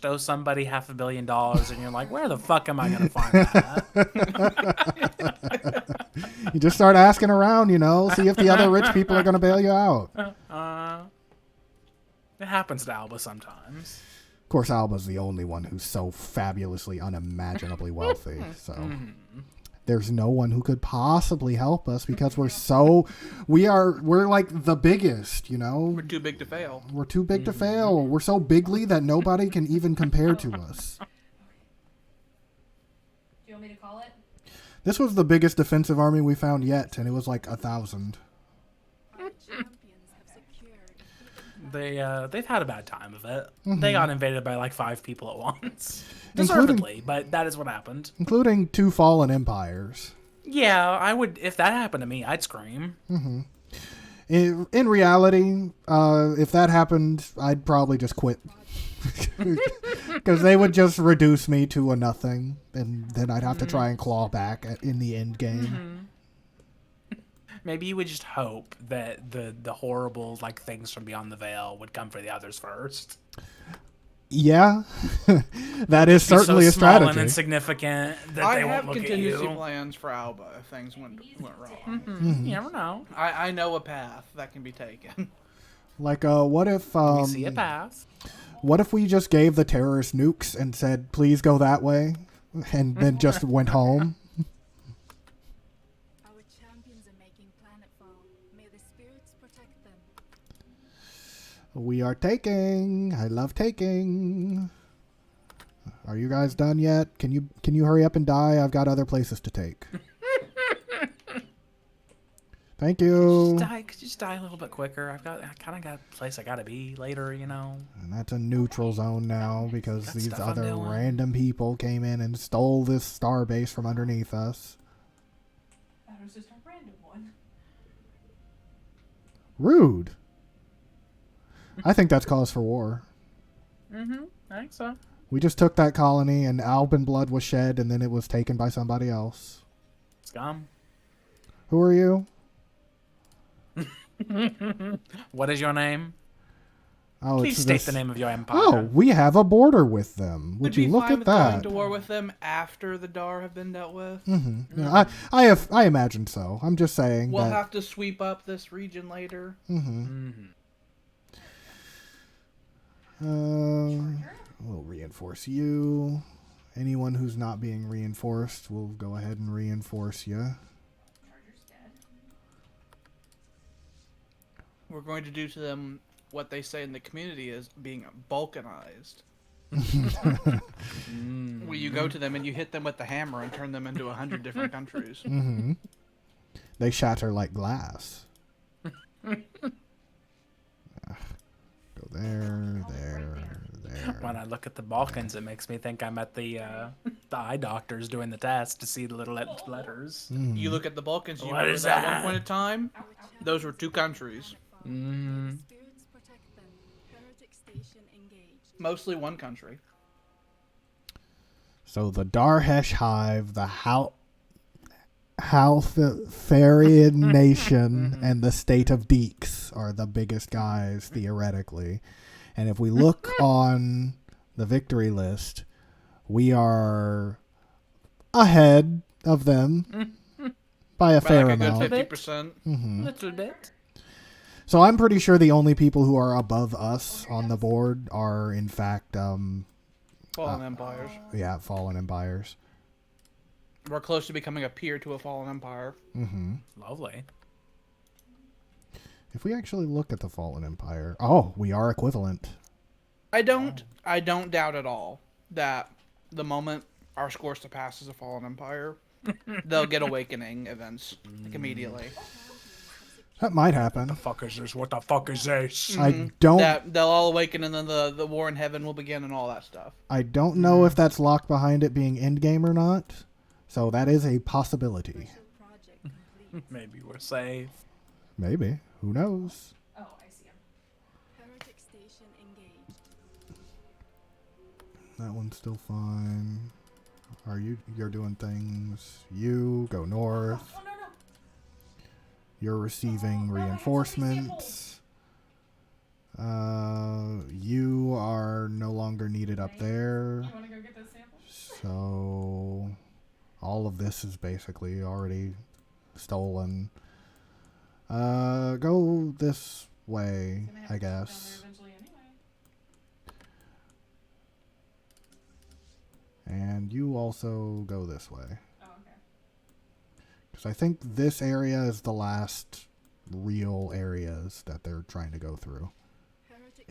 owe somebody $500 million and you're like, where the fuck am I gonna find that? You just start asking around, see if the other rich people are going to bail you out. It happens to Alba sometimes. Of course, Alba's the only one who's so fabulously, unimaginably wealthy. So there's no one who could possibly help us because we're like the biggest, We're too big to fail. We're too big to fail. We're so bigly that nobody can even compare to us. Do you want me to call it? This was the biggest defensive army we found yet, and it was like 1,000. Our champions have secured. They've had a bad time of it. Mm-hmm. They got invaded by like 5 people at once. Including- Deservedly, but that is what happened. Including 2 fallen empires. Yeah, I would. If that happened to me, I'd scream. Mm-hmm. In reality, if that happened, I'd probably just quit. Because they would just reduce me to a nothing, and then I'd have to try and claw back in the end game. Maybe you would just hope that the horrible like things from beyond the veil would come for the others first. Yeah, that is certainly so a small strategy. and insignificant that I they have won't look at contingency you. plans for Alba if things went wrong. You never know. I know a path that can be taken. Like, what if We see a path. what if we just gave the terrorists nukes and said, "Please go that way," and then just went home? Our champions are making planetfall. May the spirits protect them. We are taking. I love taking. Are you guys done yet? Can you hurry up and die? I've got other places to take. Thank you. Could you just die a little bit quicker? I kind of got a place I gotta be later, And that's a neutral zone now because Got these stuff I'm other doing. random people came in and stole this star base from underneath us. That was just a random one. Rude. I think that's cause for war. I think so. We just took that colony and Alban blood was shed and then it was taken by somebody else. Scum. Who are you? What is your name? Oh, Please it's state this- the name of your empire. Oh, we have a border with them. Would you be look fine at with going that? to war with them after the Dar have been dealt with. Mm-hmm. Yeah, I imagine so. I'm just saying We'll that. have to sweep up this region later. We'll reinforce you. Anyone who's not being reinforced, we'll go ahead and reinforce you. Charger's dead. We're going to do to them what they say in the community is being balkanized. Where you go to them and you hit them with the hammer and turn them into 100 different countries. Mm-hmm. They shatter like glass. Go there. When I look at the Balkans, it makes me think I'm at the eye doctors doing the test to see the little letters. You look at the Balkans, you What remember is that that? one point in time? Those were 2 countries. May the spirits protect them. Heretic Station engaged. Mostly 1 country. So the Darhesh Hive, the Haltharian Nation, and the State of Deeks are the biggest guys, theoretically. And if we look on the victory list, we are ahead of them by a By fair like a good amount. 50%. Little bit. So I'm pretty sure the only people who are above us on the board are, in fact, Fallen empires. fallen empires. We're close to becoming a peer to a fallen empire. Mm-hmm. Lovely. If we actually look at the fallen empire, oh, we are equivalent. I don't doubt at all that the moment our score surpasses a fallen empire, they'll get awakening events like immediately. That might happen. What the fuck is this? What the fuck is this? I don't. That they'll all awaken, and then the war in heaven will begin, and all that stuff. I don't know if that's locked behind it being endgame or not. So that is a possibility. Maybe we're safe. Maybe. Who knows? Oh, I see him. Heretic station engaged. That one's still fine. You're doing things. You go north. Oh, no. You're receiving Oh, no, I have reinforcements. You are no longer needed up there. You want to go get those samples? So all of this is basically already stolen. Go this way, I guess. And you also go this way. Oh, okay. Because I think this area is the last real areas that they're trying to go through.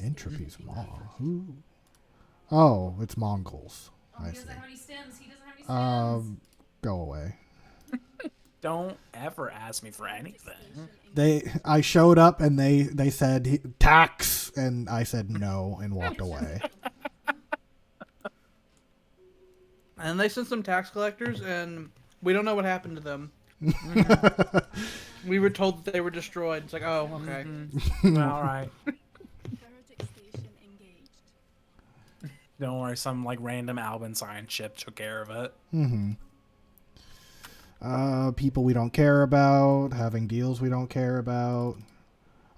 Entropy's Maw. Who? Oh, it's Mongols. Oh, I he see. doesn't have any stems. He doesn't have any stems. Go away. Don't ever ask me for anything. I showed up and they said tax, and I said no and walked away. And they sent some tax collectors, and we don't know what happened to them. We were told that they were destroyed. It's like, oh, okay. All right. Heretic station engaged. Don't worry, some like random Alban science ship took care of it. Mm-hmm. People we don't care about, having deals we don't care about.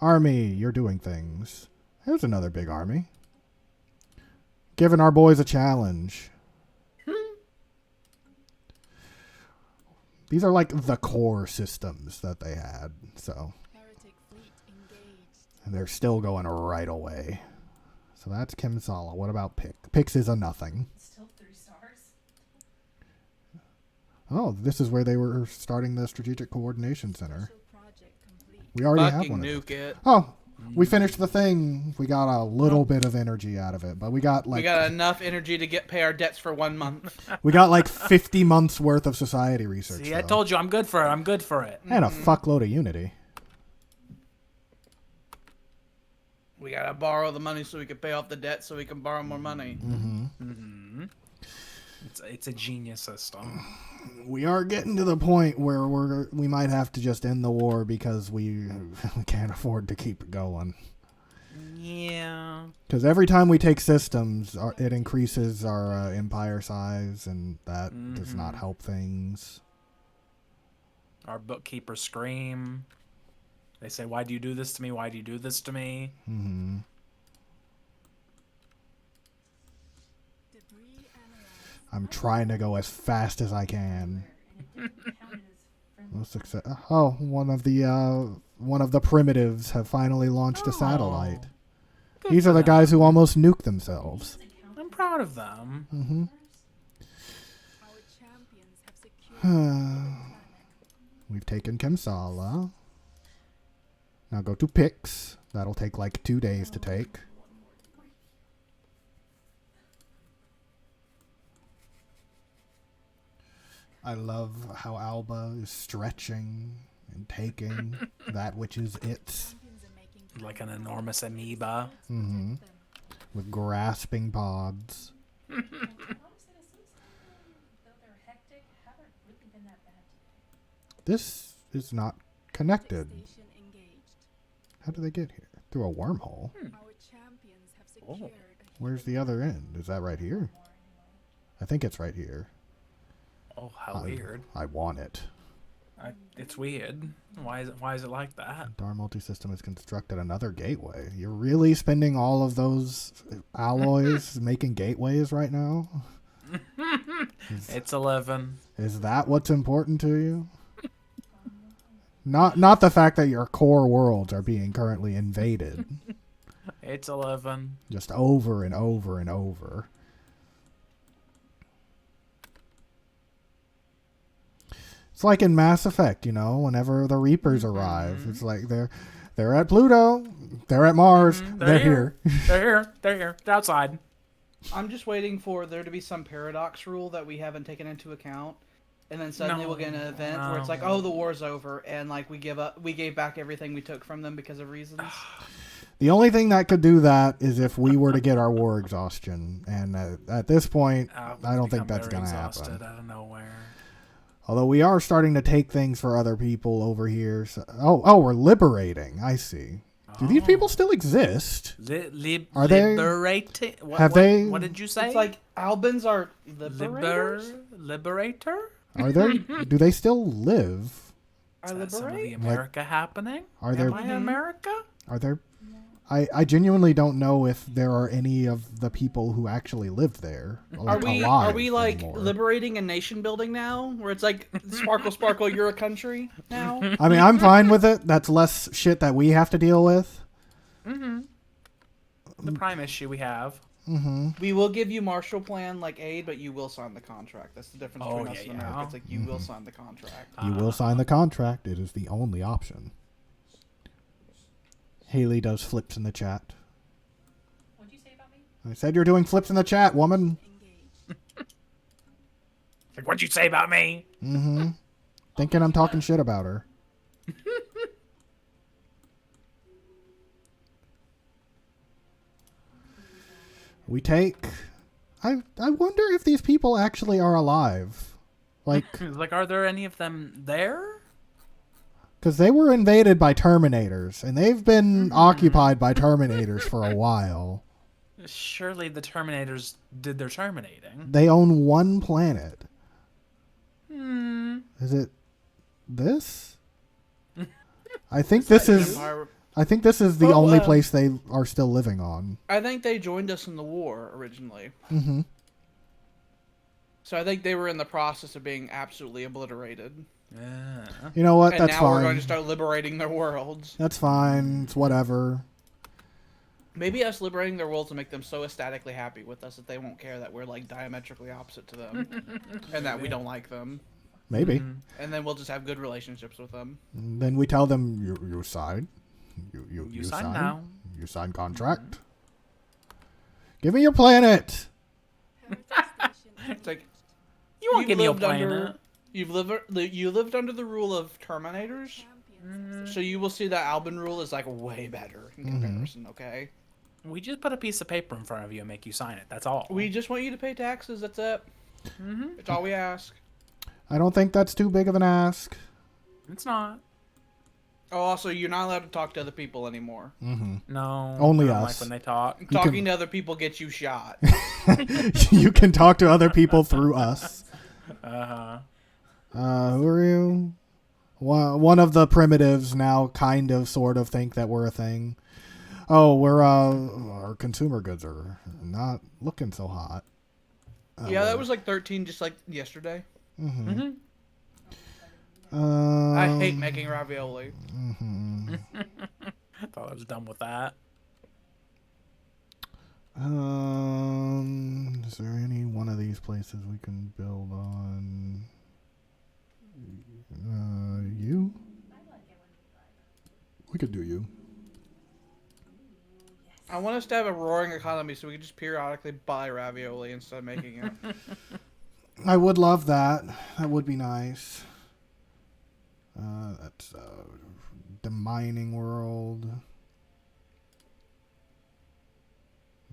Army, you're doing things. Here's another big army. Giving our boys a challenge. These are like the core systems that they had, so. Heretic fleet engaged. And they're still going right away. So that's Kimsala. What about Pix? Pix is a nothing. Still 3 stars. Oh, this is where they were starting the Strategic Coordination Center. Special project complete. We already have Fucking one of nuke those. it. Oh, we finished the thing. We got a little bit of energy out of it, but we got like We got enough energy to pay our debts for 1 month. we got like 50 months worth of society research. See, I though. told you, I'm good for it. I'm good for it. And a fuckload of unity. We gotta borrow the money so we can pay off the debt, so we can borrow more money. It's a genius system. We are getting to the point where we might have to just end the war because we can't afford to keep it going. Yeah. Because every time we take systems, it increases our empire size, and that does not help things. Our bookkeepers scream. They say, "Why do you do this to me? Why do you do this to me?" Mm-hmm. Debris analyzed. I'm trying to go as fast as I can. No success. Oh, one of the primitives have finally launched a satellite. Good These for are the them. guys who almost nuked themselves. I'm proud of them. Mm-hmm. Our champions have secured. We've taken Kemsala. Now go to Pix. That'll take like 2 days to take. I love how Alba is stretching and taking that which is its. Champions are making Like an enormous amoeba. Mm-hmm. With grasping pods. Though they're hectic, haven't really been that bad today. This is not connected. station engaged. How do they get here? Through a wormhole? Our champions have secured. Where's the other end? Is that right here? I think it's right here. Oh, how weird. I want it. It's weird. Why is it like that? Dar Multisystem has constructed another gateway. You're really spending all of those alloys making gateways right now? It's 11. Is that what's important to you? Not the fact that your core worlds are being currently invaded. It's 11. Just over and over and over. It's like in Mass Effect, you know, whenever the Reapers arrive, it's like they're at Pluto, they're at Mars, they're here. They're here. They're outside. I'm just waiting for there to be some paradox rule that we haven't taken into account, and then suddenly we'll get an event where it's like, oh, the war's over, and like we gave back everything we took from them because of reasons. The only thing that could do that is if we were to get our war exhaustion, and at this point, I don't think that's going to happen. Out of nowhere. Although we are starting to take things for other people over here. So, we're liberating. I see. Do these people still exist? Are they liberating? What did you say? It's like Albans are liberators? Liberator? Are there? Do they still live? Is that some of the America happening? Am I America? Are there? I genuinely don't know if there are any of the people who actually lived there. Like, are we like anymore. Liberating a nation building now? Where it's like, sparkle, sparkle, you're a country now? I mean, I'm fine with it. That's less shit that we have to deal with. Mm-hmm. The prime issue we have. Mm-hmm. We will give you Marshall Plan like aid, but you will sign the contract. That's the difference between us and America. It's like you will sign the contract. You will sign the contract. It is the only option. Haley does flips in the chat. What'd you say about me? I said you're doing flips in the chat, woman. Like, what'd you say about me? Mm-hmm. Thinking I'm talking shit about her. We take... I wonder if these people actually are alive. Like, are there any of them there? Because they were invaded by Terminators, and they've been occupied by Terminators for a while. Surely the Terminators did their terminating. They own one planet. Hmm. Is it this? I think this is... I think this is the only place they are still living on. I think they joined us in the war originally. Mm-hmm. So I think they were in the process of being absolutely obliterated. Yeah. You know what? That's fine. And now we're going to start liberating their worlds. That's fine. It's whatever. Maybe us liberating their worlds will make them so ecstatically happy with us that they won't care that we're like diametrically opposite to them, and that we don't like them. Maybe. And then we'll just have good relationships with them. And then we tell them you sign. You sign now. You sign contract. Give me your planet. It's like you won't give me a planet. You lived under the rule of Terminators, so you will see that Alban rule is like way better in comparison. Okay. We just put a piece of paper in front of you and make you sign it. That's all. We just want you to pay taxes. That's it. It's all we ask. I don't think that's too big of an ask. It's not. Oh, also, you're not allowed to talk to other people anymore. No. Only I don't us. like when they talk. Talking to other people gets you shot. You can talk to other people through us. Uh-huh. Who are you? One of the primitives now kind of sort of think that we're a thing. Oh, we're our consumer goods are not looking so hot. Yeah, that was like 13 just like yesterday. I hate making ravioli. I thought I was done with that. Is there any one of these places we can build on? You? We could do you. I want us to have a roaring economy so we can just periodically buy ravioli instead of making it. I would love that. That would be nice. That's the mining world.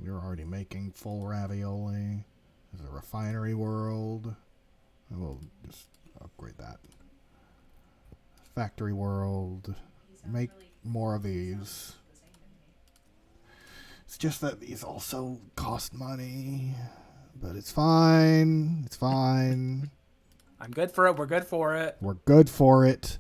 You're already making full ravioli. There's a refinery world. I will just upgrade that. Factory world. Make more of these. It's just that these also cost money. But it's fine. It's fine. I'm good for it. We're good for it. We're good for it.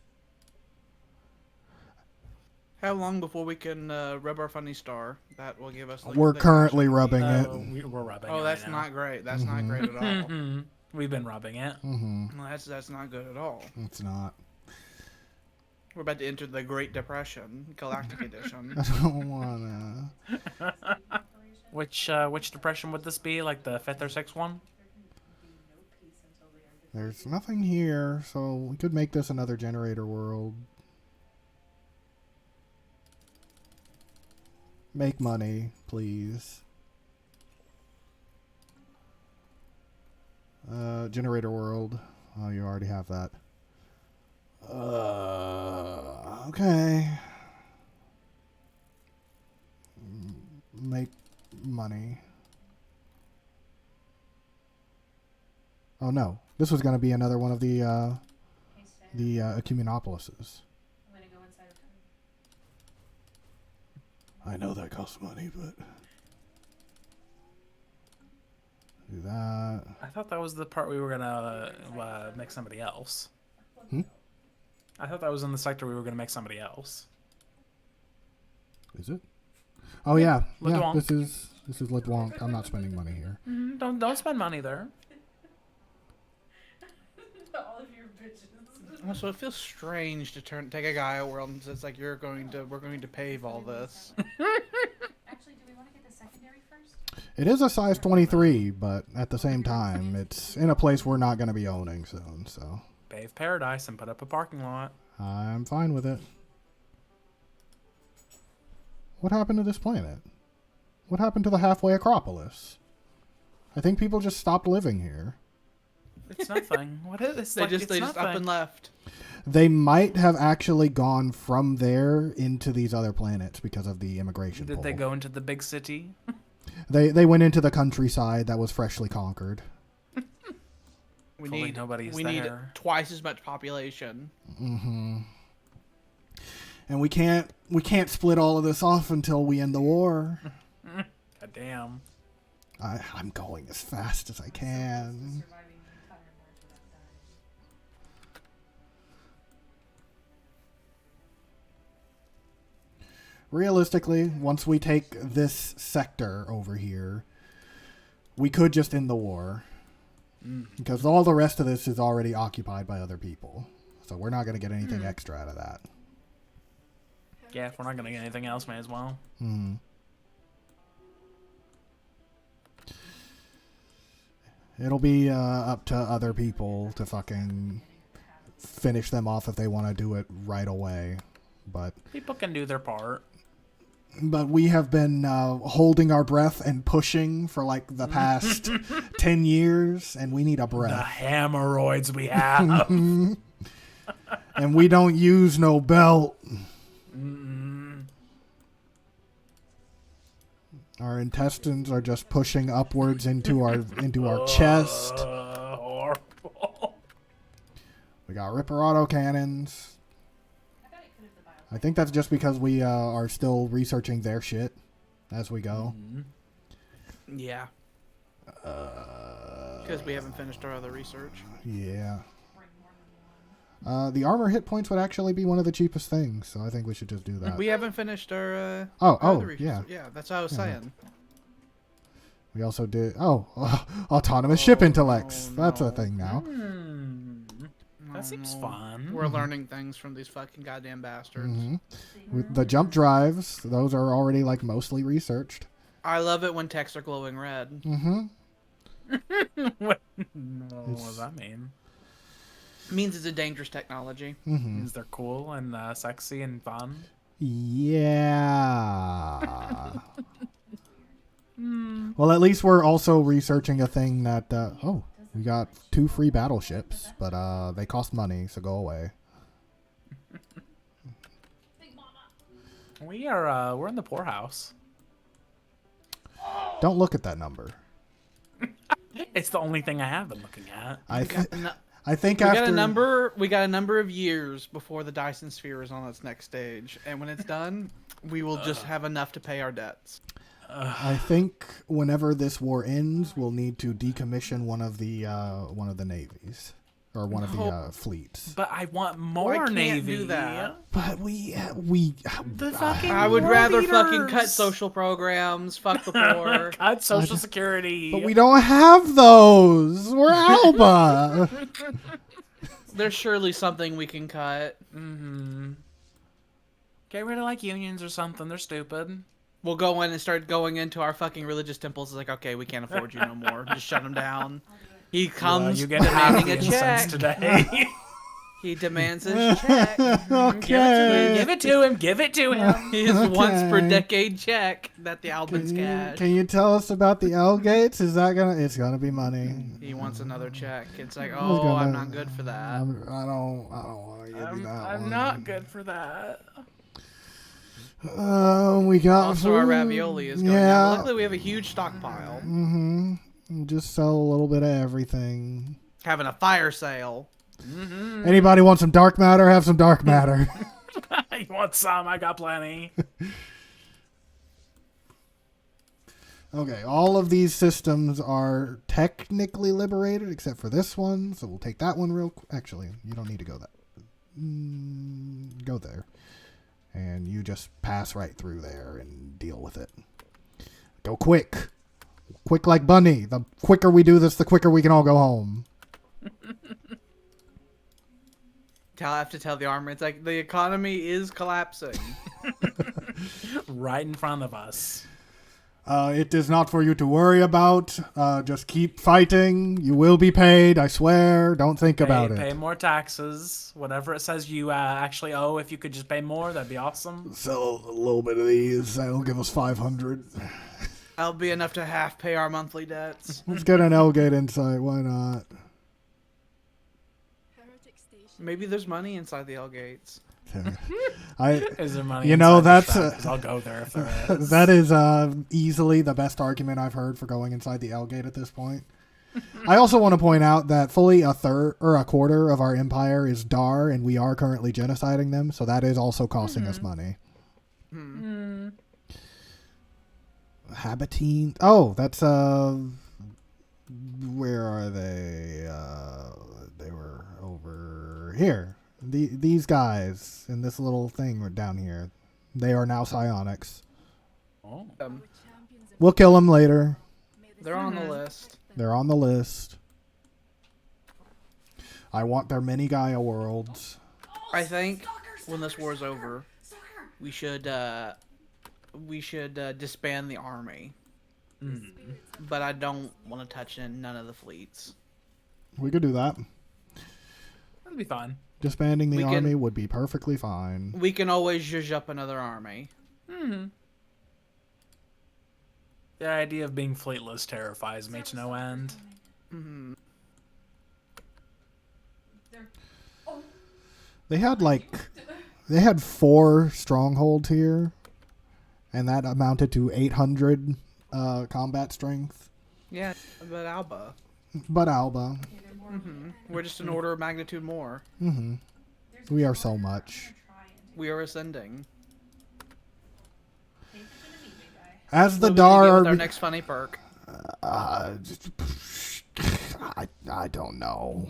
How long before we can rub our funny star? That will give us. Like, we're currently rubbing it. We're rubbing it. Oh, that's not great. That's not great at all. We've been rubbing it. Well, that's not good at all. It's not. We're about to enter the Great Depression, Galactic Edition. I don't wanna. Which depression would this be? Like the 5th or 6th one? There's nothing here, so we could make this another generator world. Make money, please. Generator world. Oh, you already have that. Okay. Make money. Oh no, this was going to be another one of the Ecumenopolises. I'm gonna go inside of her. I know that costs money, but do that. I thought that was the part we were gonna make somebody else. I thought that was in the sector we were gonna make somebody else. Is it? Oh yeah, Ledwonk. This is Ledwonk. I'm not spending money here. Don't spend money there. All of your bitches. Also, it feels strange to take a Gaia world and it's like we're going to pave all this. Actually, do we want to get the secondary first? It is a size 23, but at the same time, it's in a place we're not going to be owning soon, so Pave paradise and put up a parking lot. I'm fine with it. What happened to this planet? What happened to the halfway Acropolis? I think people just stopped living here. It's nothing. What is this? They just up and left. They might have actually gone from there into these other planets because of the immigration Did pull. they go into the big city? They went into the countryside that was freshly conquered. We Fully need nobody's we need there. twice as much population. Mm-hmm. And we can't split all of this off until we end the war. God damn. I'm going as fast as I can. Surviving the entire march without dying. Realistically, once we take this sector over here, we could just end the war. Because all the rest of this is already occupied by other people. So we're not going to get anything extra out of that. Yeah, if we're not gonna get anything else, may as well. It'll be up to other people to fucking finish them off if they want to do it right away. But People can do their part. we have been holding our breath and pushing for like the past 10 years, and we need a The breath. hemorrhoids we have. And we don't use no belt. Our intestines are just pushing upwards into our chest. Horrible. We got Ripper autocannons. I bet it could have the bio. I think that's just because we are still researching their shit as we go. Yeah. Because we haven't finished our other research. Yeah. Bring more than one. The armor hit points would actually be one of the cheapest things, so I think we should just do that. We haven't finished our Oh, research. yeah. Yeah, that's what I was saying. We also did... autonomous ship intellects. That's a thing now. That seems fun. We're learning things from these fucking goddamn bastards. With the jump drives, those are already like mostly researched. I love it when texts are glowing red. What does that mean? It means it's a dangerous technology. Means they're cool and sexy and fun. Yeah. Well, at least we're also researching a thing that... we got 2 free battleships, but they cost money, so go away. Big Mama. We're in the poorhouse. Don't look at that number. It's the only thing I have been looking at. I think We after... got a number of years before the Dyson Sphere is on its next stage, and when it's done, we will just have enough to pay our debts. I think whenever this war ends, we'll need to decommission one of the navies or one of the fleets. But I want more I can't Navy. do that. But we The fucking I would war rather leaders. fucking cut social programs, fuck the poor. Cut Social Security. But we don't have those. We're Alba. There's surely something we can cut. Get rid of like unions or something. They're stupid. We'll go in and start going into our fucking religious temples. It's like, okay, we can't afford you no more. Just shut them down. I'll do it. He comes you get demanding a incense check. today. He demands his check. Okay. Give it to him. Give it to him. His once per decade check that the Albans cash. Can you tell us about the L gates? Is that gonna? It's gonna be money. He wants another check. It's like, Who's oh, gonna- I'm not good for that. I don't want to give you that I'm one. not good for that. We got Also, our food. ravioli is going Yeah. down. But luckily, we have a huge stockpile. Just sell a little bit of everything. Having a fire sale. Anybody want some dark matter? Have some dark matter. You want some? I got plenty. Okay, all of these systems are technically liberated except for this one, so we'll take that one real quick. Actually, you don't need to go that. Go there. And you just pass right through there and deal with it. Go quick. Quick like Bunny. The quicker we do this, the quicker we can all go home. I have to tell the armor. It's like the economy is collapsing. Right in front of us. It is not for you to worry about. Just keep fighting. You will be paid, I swear. Don't think about Pay it. more taxes. Whatever it says you actually owe, if you could just pay more, that'd be awesome. Sell a little bit of these. That'll give us 500. That'll be enough to half pay our monthly debts. Let's get an L-gate insight. Why not? Heretic Station. Maybe there's money inside the L gates. Is there money? You know, inside the that's shop? 'Cause I'll go there if there is. that is easily the best argument I've heard for going inside the L-gate at this point. I also want to point out that fully a third or a quarter of our empire is Dar, and we are currently genociding them, so that is also costing us money. Habitine. Oh, that's where are they? They were over here. These guys in this little thing down here. They are now psionics. Oh. Our champions We'll kill them later. may the They're on the spirit list. protect them. They're on the list. I want their mini Gaia worlds. I think when this war's over, we should disband the army. But I don't want to touch in none of the fleets. We could do that. That'd be fun. Disbanding the We can- army would be perfectly fine. We can always zhuzh up another army. The idea of being fleetless terrifies me to no end. They had 4 strongholds here, and that amounted to 800 combat strength. Yeah, but Alba. But Alba, We're just an order of magnitude more. we are so much. We are ascending. As the What are we gonna get Dar, with our next funny perk? I don't know.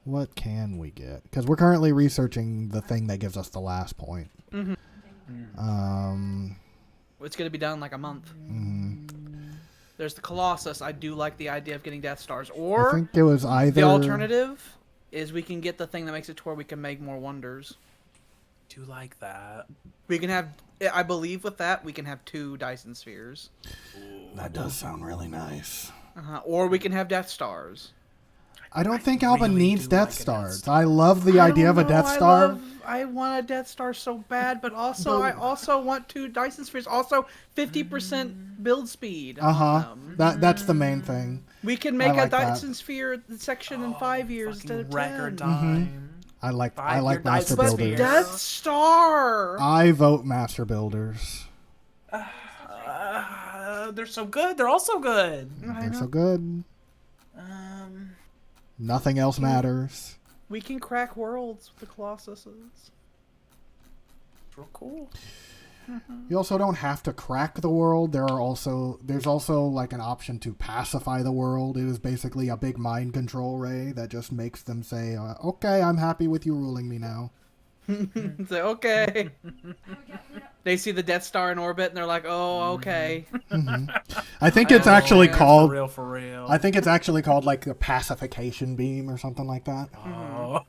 What can we get? Because we're currently researching the thing that gives us the last point. It's gonna be done in like a month. There's the Colossus. I do like the idea of getting Death Stars. I Or think it was either the alternative is we can get the thing that makes it to where we can make more wonders. Do like that. We can have, I believe with that, we can have 2 Dyson Spheres. That does sound really nice. Or we can have Death Stars. I don't think Alba really needs do Death like a Death Stars. Star. I love the idea of a Death Star. I want a Death Star so bad, but also I also want 2 Dyson Spheres. Also, 50% build speed. That's the main thing. We can make like a Dyson Sphere section in 5 years instead of 10. Record time. I like Your Master Dyson But Builders. Sphere. Death Star. I vote Master Builders. They're so good. They're also good. They're so good. Nothing else matters. We can crack worlds with the Colossuses. Real cool. You also don't have to crack the world. There's also like an option to pacify the world. It is basically a big mind control ray that just makes them say, "Okay, I'm happy with you ruling me now." It's like, okay. They see the Death Star in orbit and they're like, oh, okay. I think it's actually called. For real. I think it's actually called like the pacification beam or something like that. Oh.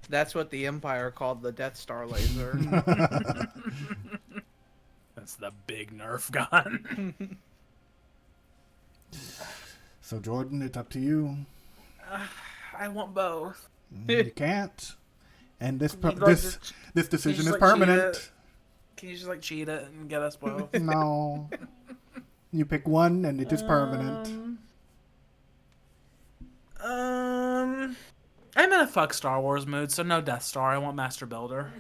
That's what the Empire called the Death Star laser. That's the big Nerf gun. So Jordan, it's up to you. I want both. You can't. And this decision is like, permanent. Can you just like cheat it and get us both? No. You pick one and it is permanent. I'm in a fuck Star Wars mood, so no Death Star. I want Master Builder.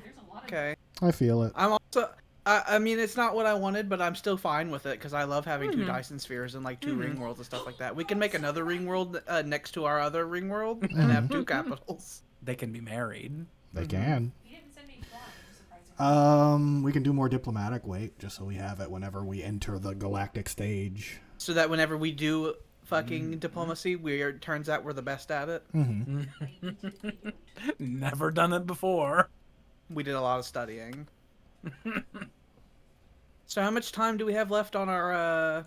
Okay. I feel it. I'm also. I mean, it's not what I wanted, but I'm still fine with it because I love having 2 Dyson spheres and like 2 ring worlds and stuff like that. We can make another ring world next to our other ring world and have 2 capitals. They can be married. They can. He didn't send me flying, surprisingly. We can do more diplomatic weight just so we have it whenever we enter the galactic stage. So that whenever we do fucking diplomacy, it turns out we're the best at it. Never done it before. We did a lot of studying. So how much time do we have left on our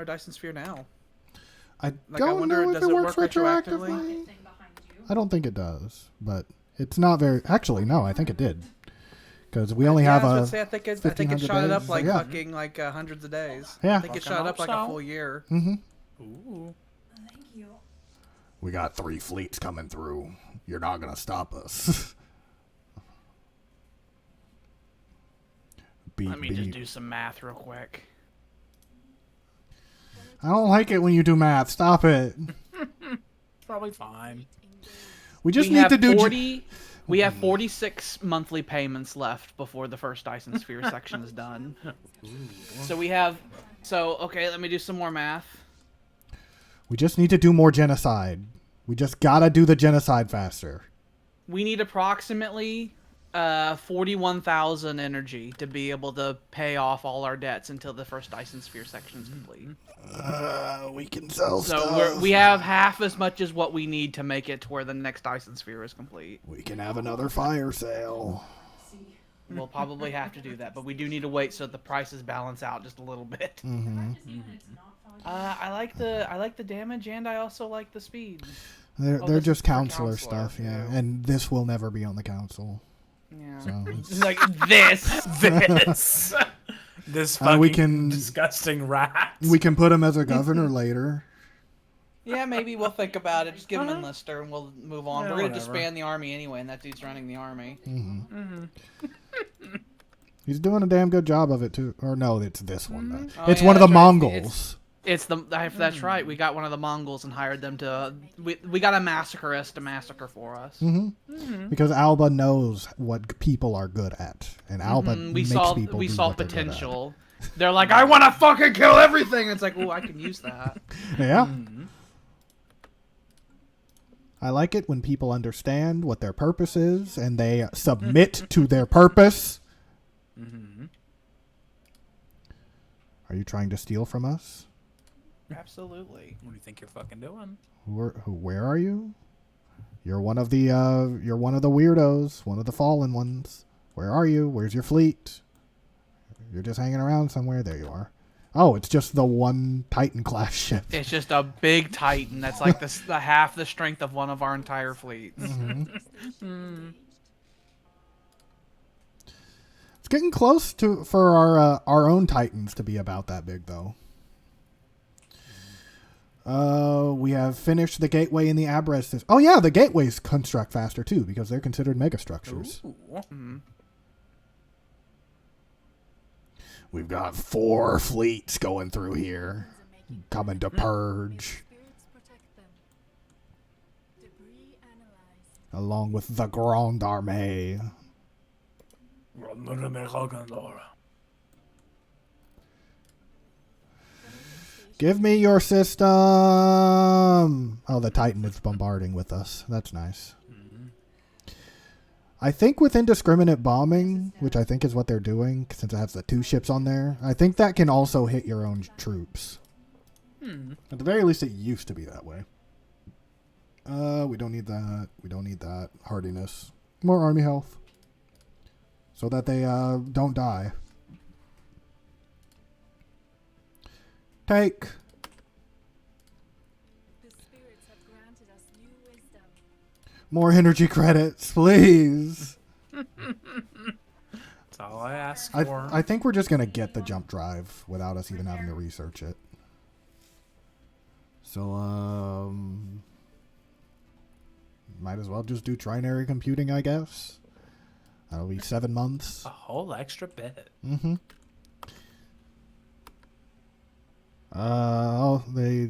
Dyson sphere now? I don't know if it works retroactively. Thing behind you. I don't think it does, but it's not very. Actually, no, I think it did, because we only have I a. was gonna say, I think it shot it up like yeah. fucking like hundreds of days. Yeah. I think it shot up like a full year. Mm-hmm. Ooh. Thank you. We got 3 fleets coming through. You're not gonna stop us. Let me just do some math real quick. I don't like it when you do math. Stop it. It's probably fine. We just need to do 40. We have 46 monthly payments left before the first Dyson Sphere section is done. So we have. So okay, let me do some more math. We just need to do more genocide. We just gotta do the genocide faster. We need approximately 41,000 energy to be able to pay off all our debts until the first Dyson Sphere section is complete. We can sell So stuff. we have half as much as what we need to make it to where the next Dyson Sphere is complete. We can have another fire sale. We'll probably have to do that, but we do need to wait so the prices balance out just a little bit. I like the damage and I also like the speed. They're this just is for counselor counselor, stuff, yeah. yeah. And this will never be on the council. Yeah. So It's like this. This fucking we can- disgusting rat. we can put him as a governor later. Yeah, maybe we'll think about it. Just give him enlister and we'll move on. Yeah, We're gonna whatever. disband the army anyway, and that dude's running the army. He's doing a damn good job of it too. Or no, it's this one. Then. Oh, It's yeah, one of the that's right. Mongols. It's the that's right. We got one of the Mongols and hired them to. We got a massacreist to massacre for us. Because Alba knows what people are good at, and Alba makes people we do saw what they're good at. potential. They're like, I want to fucking kill everything. It's like, oh, I can use that. Yeah. I like it when people understand what their purpose is and they submit to their purpose. Are you trying to steal from us? Absolutely. What do you think you're fucking doing? Where are you? You're one of the weirdos, one of the fallen ones. Where are you? Where's your fleet? You're just hanging around somewhere. There you are. Oh, it's just the one Titan class ship. It's just a big Titan that's like the half the strength of one of our entire fleets. It's getting close for our own Titans to be about that big, though. We have finished the gateway in the Abres system. Oh yeah, the gateways construct faster too because they're considered megastructures. We've got 4 fleets going through here, coming to purge, Spirits protect them. Debris analyzed. along with the Grande Armée. Give me your system. Oh, the Titan is bombarding with us. That's nice. I think with indiscriminate bombing, which I think is what they're doing, since it has the 2 ships on there, I think that can also hit your own troops. At the very least, it used to be that way. We don't need that. We don't need that. Hardiness. More army health. So that they don't die. Take. The spirits have granted us new wisdom. More energy credits, please. That's all I ask for. I think we're just going to get the jump drive without us even having to research it. So, might as well just do trinary computing, I guess. That'll be 7 months. A whole extra bit. Mm-hmm.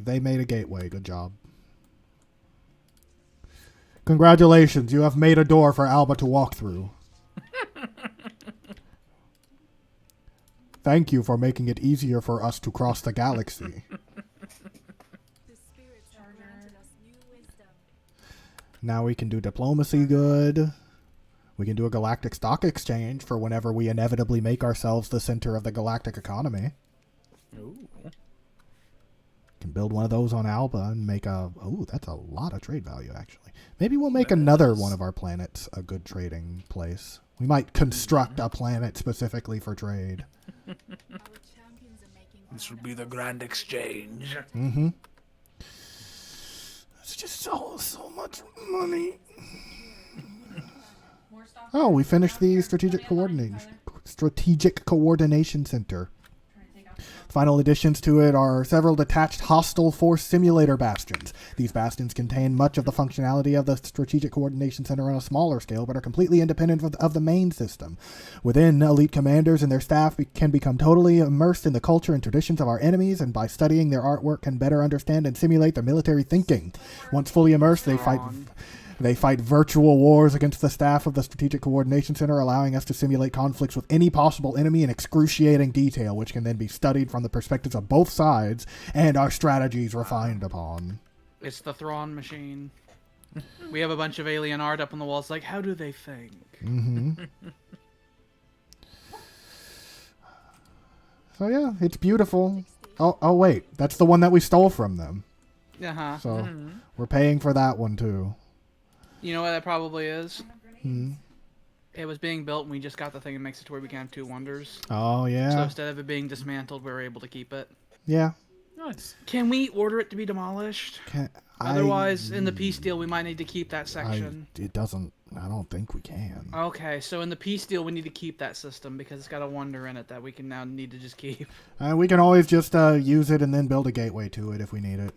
They made a gateway. Good job. Congratulations, you have made a door for Alba to walk through. Thank you for making it easier for us to cross the galaxy. The spirits have granted us new wisdom. Now we can do diplomacy good. We can do a galactic stock exchange for whenever we inevitably make ourselves the center of the galactic economy. Ooh. Can build one of those on Alba and make a... Oh, that's a lot of trade value, actually. Maybe we'll make another one of our planets a good trading place. We might construct a planet specifically for trade. Our champions are making This would be the grand exchange. Mm-hmm. It's just so much money. More stuff. Oh, we finished the strategic coordination center. Trying to take out the Final additions to it are several detached hostile force simulator bastions. These bastions contain much of the functionality of the Strategic Coordination Center on a smaller scale, but are completely independent of the main system. Within, elite commanders and their staff can become totally immersed in the culture and traditions of our enemies, and by studying their artwork can better understand and simulate their military thinking. Once fully immersed, they fight virtual wars against the staff of the Strategic Coordination Center, allowing us to simulate conflicts with any possible enemy in excruciating detail, which can then be studied from the perspectives of both sides and our strategies refined upon. It's the Thrawn machine. We have a bunch of alien art up on the walls. Like, how do they think? Mm-hmm. So yeah, it's beautiful. Oh wait, that's the one that we stole from them. Uh-huh. So we're paying for that one too. You know what that probably is? Hmm. It was being built and we just got the thing that makes it to where we can have two wonders. Oh So yeah, instead of it being dismantled, we were able to keep it. yeah. Nice. Can we order it to be demolished? Otherwise, in the peace deal, we might need to keep that section. It doesn't. I don't think we can. Okay, so in the peace deal, we need to keep that system because it's got a wonder in it that we can now need to just keep. We can always just use it and then build a gateway to it if we need it.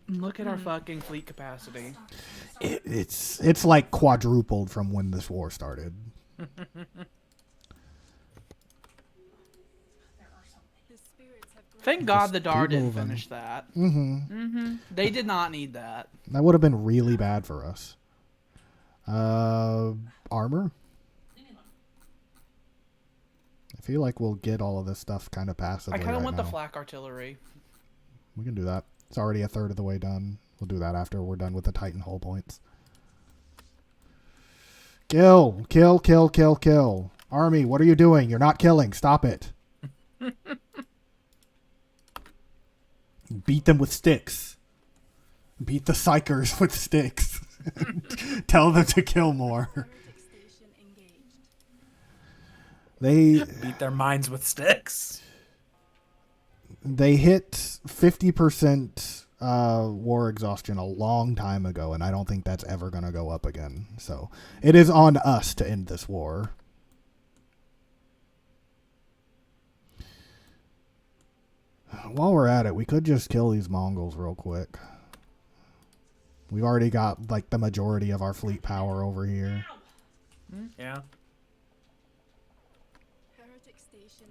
Look at our fucking fleet capacity. It's like quadrupled from when this war started. The spirits have granted Thank God the Dar keep didn't moving. finish that. Mm-hmm. They did not need that. That would have been really bad for us. Armor? I feel like we'll get all of this stuff kind of passively I kind of right want now. the flak artillery. We can do that. It's already a third of the way done. We'll do that after we're done with the Titan hull points. Kill! Kill, kill, kill, kill. Army, what are you doing? You're not killing. Stop it. Beat them with sticks. Beat the psychers with sticks. Tell them to kill more. heretic station engaged. They Beat their minds with sticks. hit 50% war exhaustion a long time ago, and I don't think that's ever going to go up again. So it is on us to end this war. While we're at it, we could just kill these Mongols real quick. We've already got like the majority of our fleet power over here. Yeah. Heretic station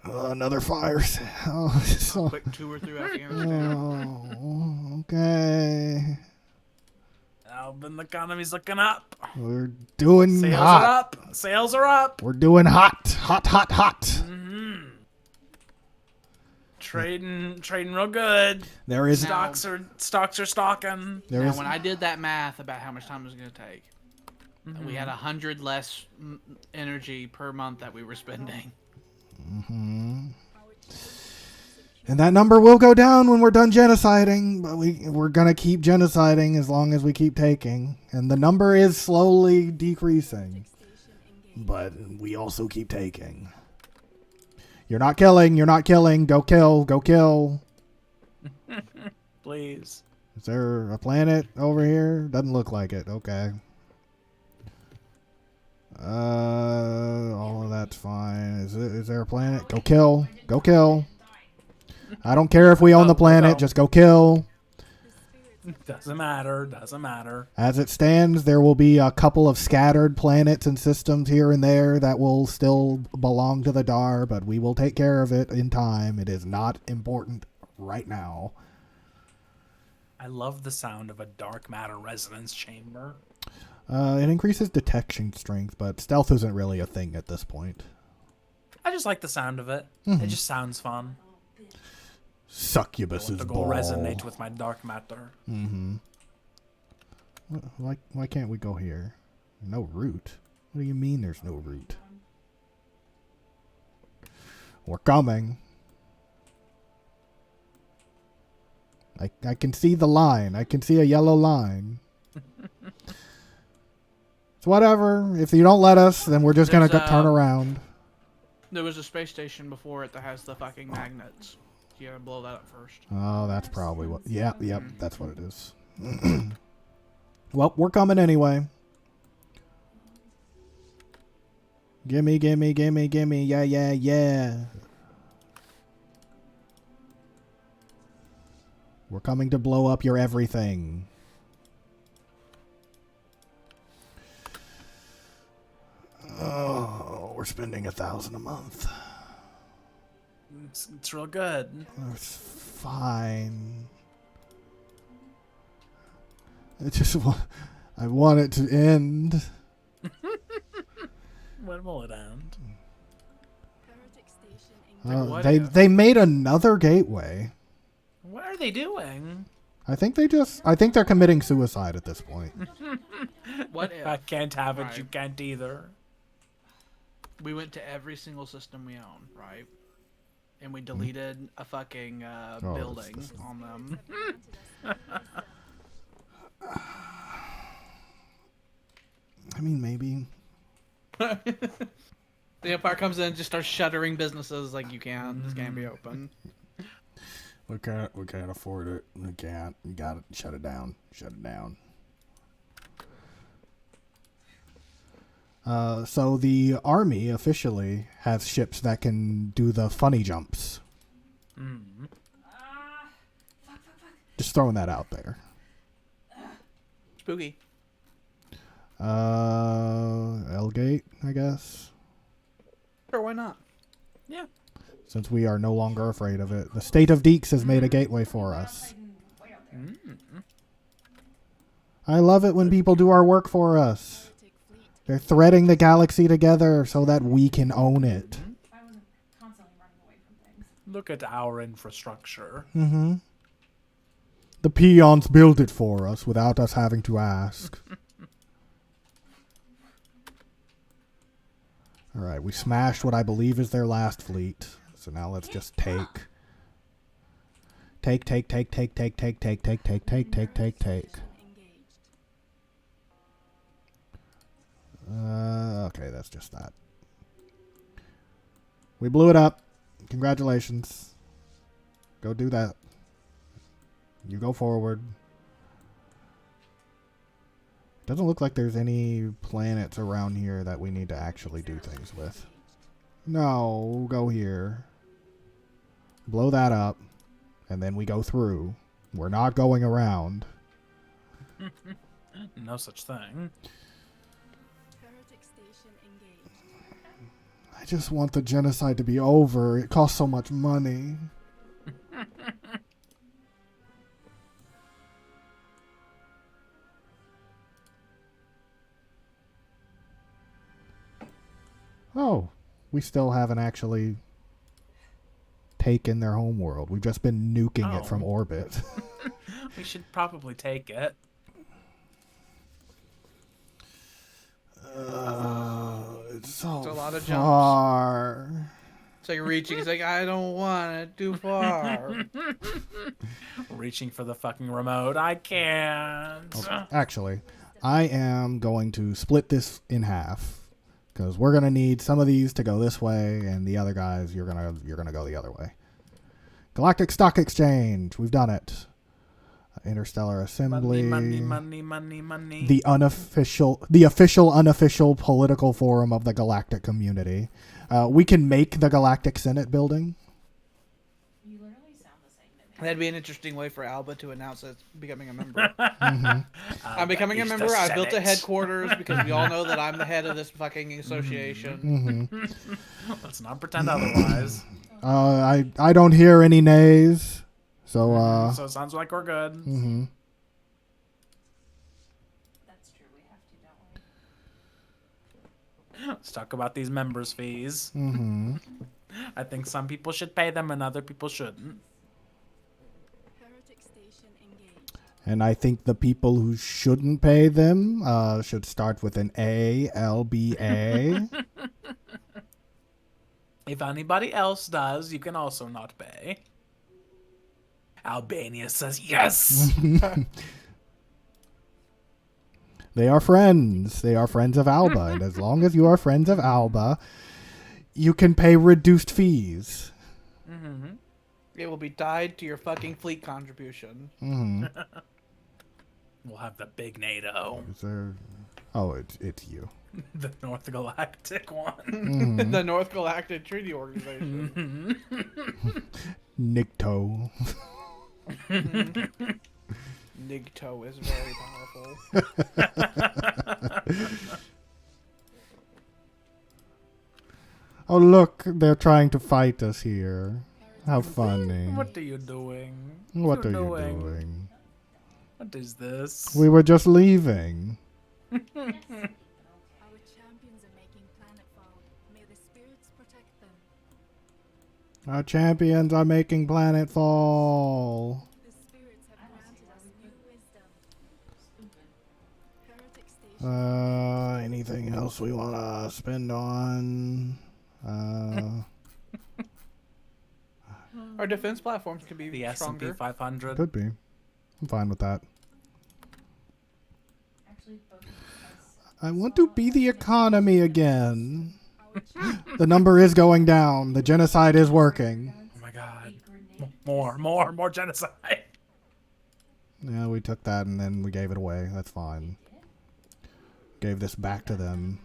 engaged. Another fire. Oh, so, Quick tour through Afghanistan. oh, okay. Alban economy's looking up. We're doing Sales hot. are up. Sales are up. We're doing hot. Hot, hot, hot. Trading real good. There is Stocks are stocking. there Now, is when I did that math about how much time it was going to take, we had 100 less energy per month that we were spending. and that number will go down when we're done genociding, but we're gonna keep genociding as long as we keep taking, and the number is slowly decreasing, but we also keep taking. You're not killing. Go kill. Go kill. Please. Is there a planet over here? Doesn't look like it. Okay. All of that's fine. Is there a planet? Go kill. Go kill. I don't care if we own the planet. Just go kill. Doesn't matter. Doesn't matter. As it stands, there will be a couple of scattered planets and systems here and there that will still belong to the Dar, but we will take care of it in time. It is not important right now. I love the sound of a dark matter resonance chamber. It increases detection strength, but stealth isn't really a thing at this point. I just like the sound of it. It just sounds fun. Succubus's to go ball. resonate with my dark matter. Mm-hmm. Why can't we go here? No route? What do you mean there's no route? We're coming. I can see the line. I can see a yellow line. It's whatever. If you don't let us, then we're just going to turn around. There was a space station before it that has the fucking magnets. You gotta blow that up first. Oh, that's probably what... Yep, that's what it is. Well, we're coming anyway. Gimme, gimme, gimme, gimme. Yeah, yeah, yeah. We're coming to blow up your everything. Oh, we're spending 1,000 a month. It's real good. It's fine. I want it to end. When will it end? They made another gateway. What are they doing? I think they're committing suicide at this point. What if I can't have it, you can't either. we went to every single system we own, right? And we deleted a fucking building on them. I mean, maybe. The Empire comes in and just starts shuttering businesses like you can't. This can't be open. We can't afford it. We can't. You gotta shut it down. Shut it down. So the army officially has ships that can do the funny jumps. Just throwing that out there. Spooky. L-Gate, I guess. Sure, why not? Yeah. Since we are no longer afraid of it. The State of Deeks has made a gateway for us. I love it when people do our work for us. They're threading the galaxy together so that we can own it. Look at our infrastructure. Mm-hmm. The peons build it for us without us having to ask. Alright, we smashed what I believe is their last fleet. So now let's just take. Take. Okay, that's just that. We blew it up. Congratulations. Go do that. You go forward. Doesn't look like there's any planets around here that we need to actually do things with. No, go here. Blow that up. And then we go through. We're not going around. No such thing. I just want the genocide to be over. It costs so much money. Oh, we still haven't actually taken their homeworld. We've just been nuking it from orbit. We should probably take it. It's a lot of far. jumps. It's like reaching. It's like, I don't want it too far. Reaching for the fucking remote. I can't. Okay. Actually, I am going to split this in half. Because we're going to need some of these to go this way, and the other guys, you're gonna go the other way. Galactic Stock Exchange. We've done it. Interstellar Assembly. Money. The official, unofficial political forum of the galactic community. We can make the Galactic Senate building. You literally sound the same to me. That'd be an interesting way for Alba to announce it's becoming a member. I'm becoming a member. I built a headquarters because we all know that I'm the head of this fucking association. Let's not pretend otherwise. I don't hear any nays. So so it sounds like we're good. That's true. We have to, don't we? Let's talk about these members' fees. I think some people should pay them and other people shouldn't. Heretic station engaged. And I think the people who shouldn't pay them should start with an A, L, B, A. If anybody else does, you can also not pay. Albania says yes. They are friends. They are friends of Alba. And as long as you are friends of Alba, you can pay reduced fees. It will be tied to your fucking fleet contribution. We'll have the big NATO. Is there... Oh, it's you. The North Galactic one. The North Galactic Treaty Organization. Nikto. Nigto is very powerful. Oh, look, they're trying to fight us here. How funny. What are you doing? What are you doing? What is this? We were just leaving. Our champions are making planetfall. May the spirits protect them. Our champions are making planetfall. The spirits have granted us new wisdom. Heretic station. Anything else we want to spend on? Our defense platforms could be The S&P stronger. 500. Could be. I'm fine with that. Actually, both of us. I want to be the economy again. The number is going down. The genocide is working. Oh my god. More genocide. Yeah, we took that and then we gave it away. That's fine. Gave this back to them.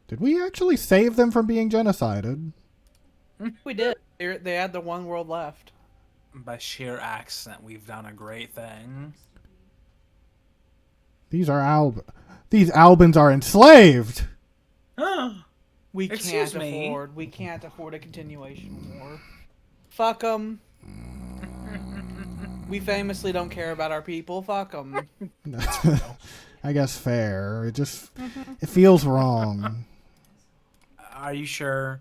Did we actually save them from being genocided? We did. They had the one world left. By sheer accident, we've done a great thing. These Albans are enslaved. We Excuse can't me? afford. We can't afford a continuation war. Fuck them. We famously don't care about our people. Fuck them. I guess fair. It just it feels wrong. Are you sure?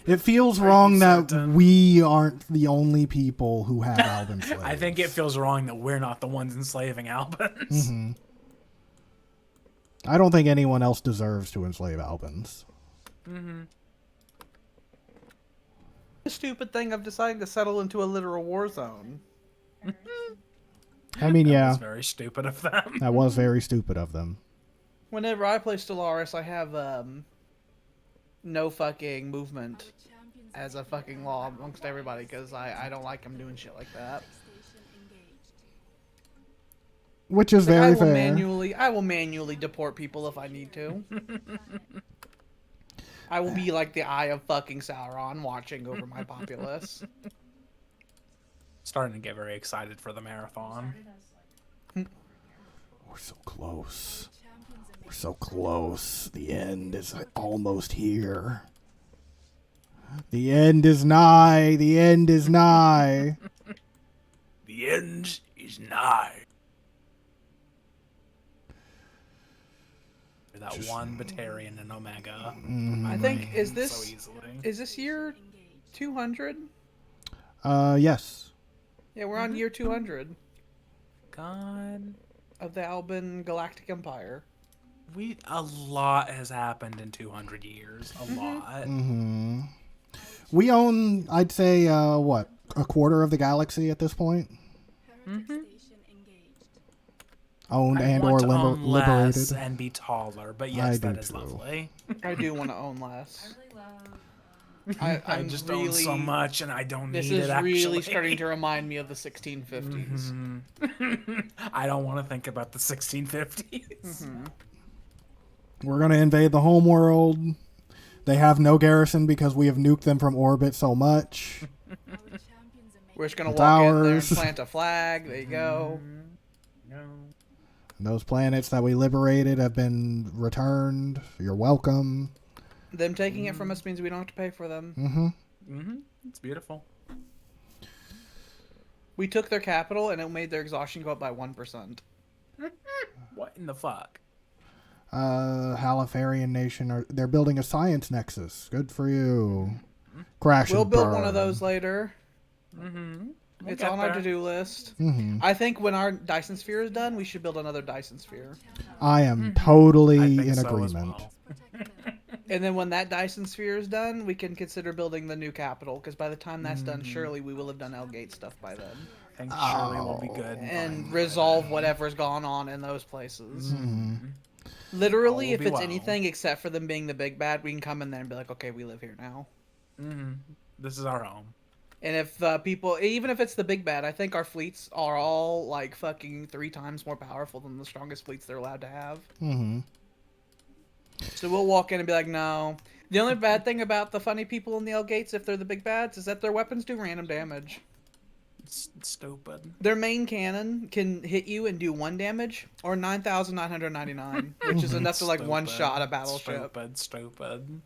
It feels wrong that we aren't the only people who have Alban slaves. I think it feels wrong that we're not the ones enslaving Albans. I don't think anyone else deserves to enslave Albans. The stupid thing of deciding to settle into a literal war zone. I mean, That yeah, was very stupid of them. that was very stupid of them. Whenever I play Stellaris, I have no fucking movement Champions as a fucking law amongst everybody because I don't like them doing shit like that. station engaged. Which is Like, very fair. I will manually deport people if I need to. I will be like the Eye of fucking Sauron watching over my populace. Starting to get very excited for the marathon. We're so close. Champions are We're so close. The end is almost here. The end is nigh. The end is nigh. The end is nigh. That one Batarian and Omega. I think is So this easily. year 200? Yes. Yeah, we're on year 200 God, of the Alban Galactic Empire. a lot has happened in 200 years. A lot. We own, I'd say, what, a quarter of the galaxy at this point? Heretic station engaged. Owned I and want or to own liberated. less and be taller, but I yes, do that is too. lovely. I do want to own less. I really love. I I'm just really, own so much, and I don't This need is it. Actually, really starting to remind me of the 1650s. I don't want to think about the 1650s. We're going to invade the homeworld. They have no garrison because we have nuked them from orbit so much. Our champions We're just gonna walk in there and Towers. plant a flag. There you go. No. Those planets that we liberated have been returned. You're welcome. Them taking it from us means we don't have to pay for them. It's beautiful. We took their capital and it made their exhaustion go up by 1%. What in the fuck? Halifarian nation they're building a science nexus. Good for you. Crash. We'll and build burn. one of those later. We'll It's get on our there. to-do list. Mm-hmm. I think when our Dyson Sphere is done, we should build another Dyson Sphere. I am totally I think in so agreement. As well. And then when that Dyson Sphere is done, we can consider building the new capital. Because by the time that's done, surely we will have done Elgate stuff by then. I think surely will be good. And resolve whatever's gone on in those places. Mm-hmm. Literally, All will if be it's well. anything except for them being the big bad, we can come in there and be like, okay, we live here now. This is our home. And if people, even if it's the big bad, I think our fleets are all like fucking 3 times more powerful than the strongest fleets they're allowed to have. Mm-hmm. So we'll walk in and be like, no. The only bad thing about the funny people in the Elgates, if they're the big bads, is that their weapons do random damage. It's stupid. Their main cannon can hit you and do 1 damage, or 9,999, which is enough to like one-shot a battleship. Stupid.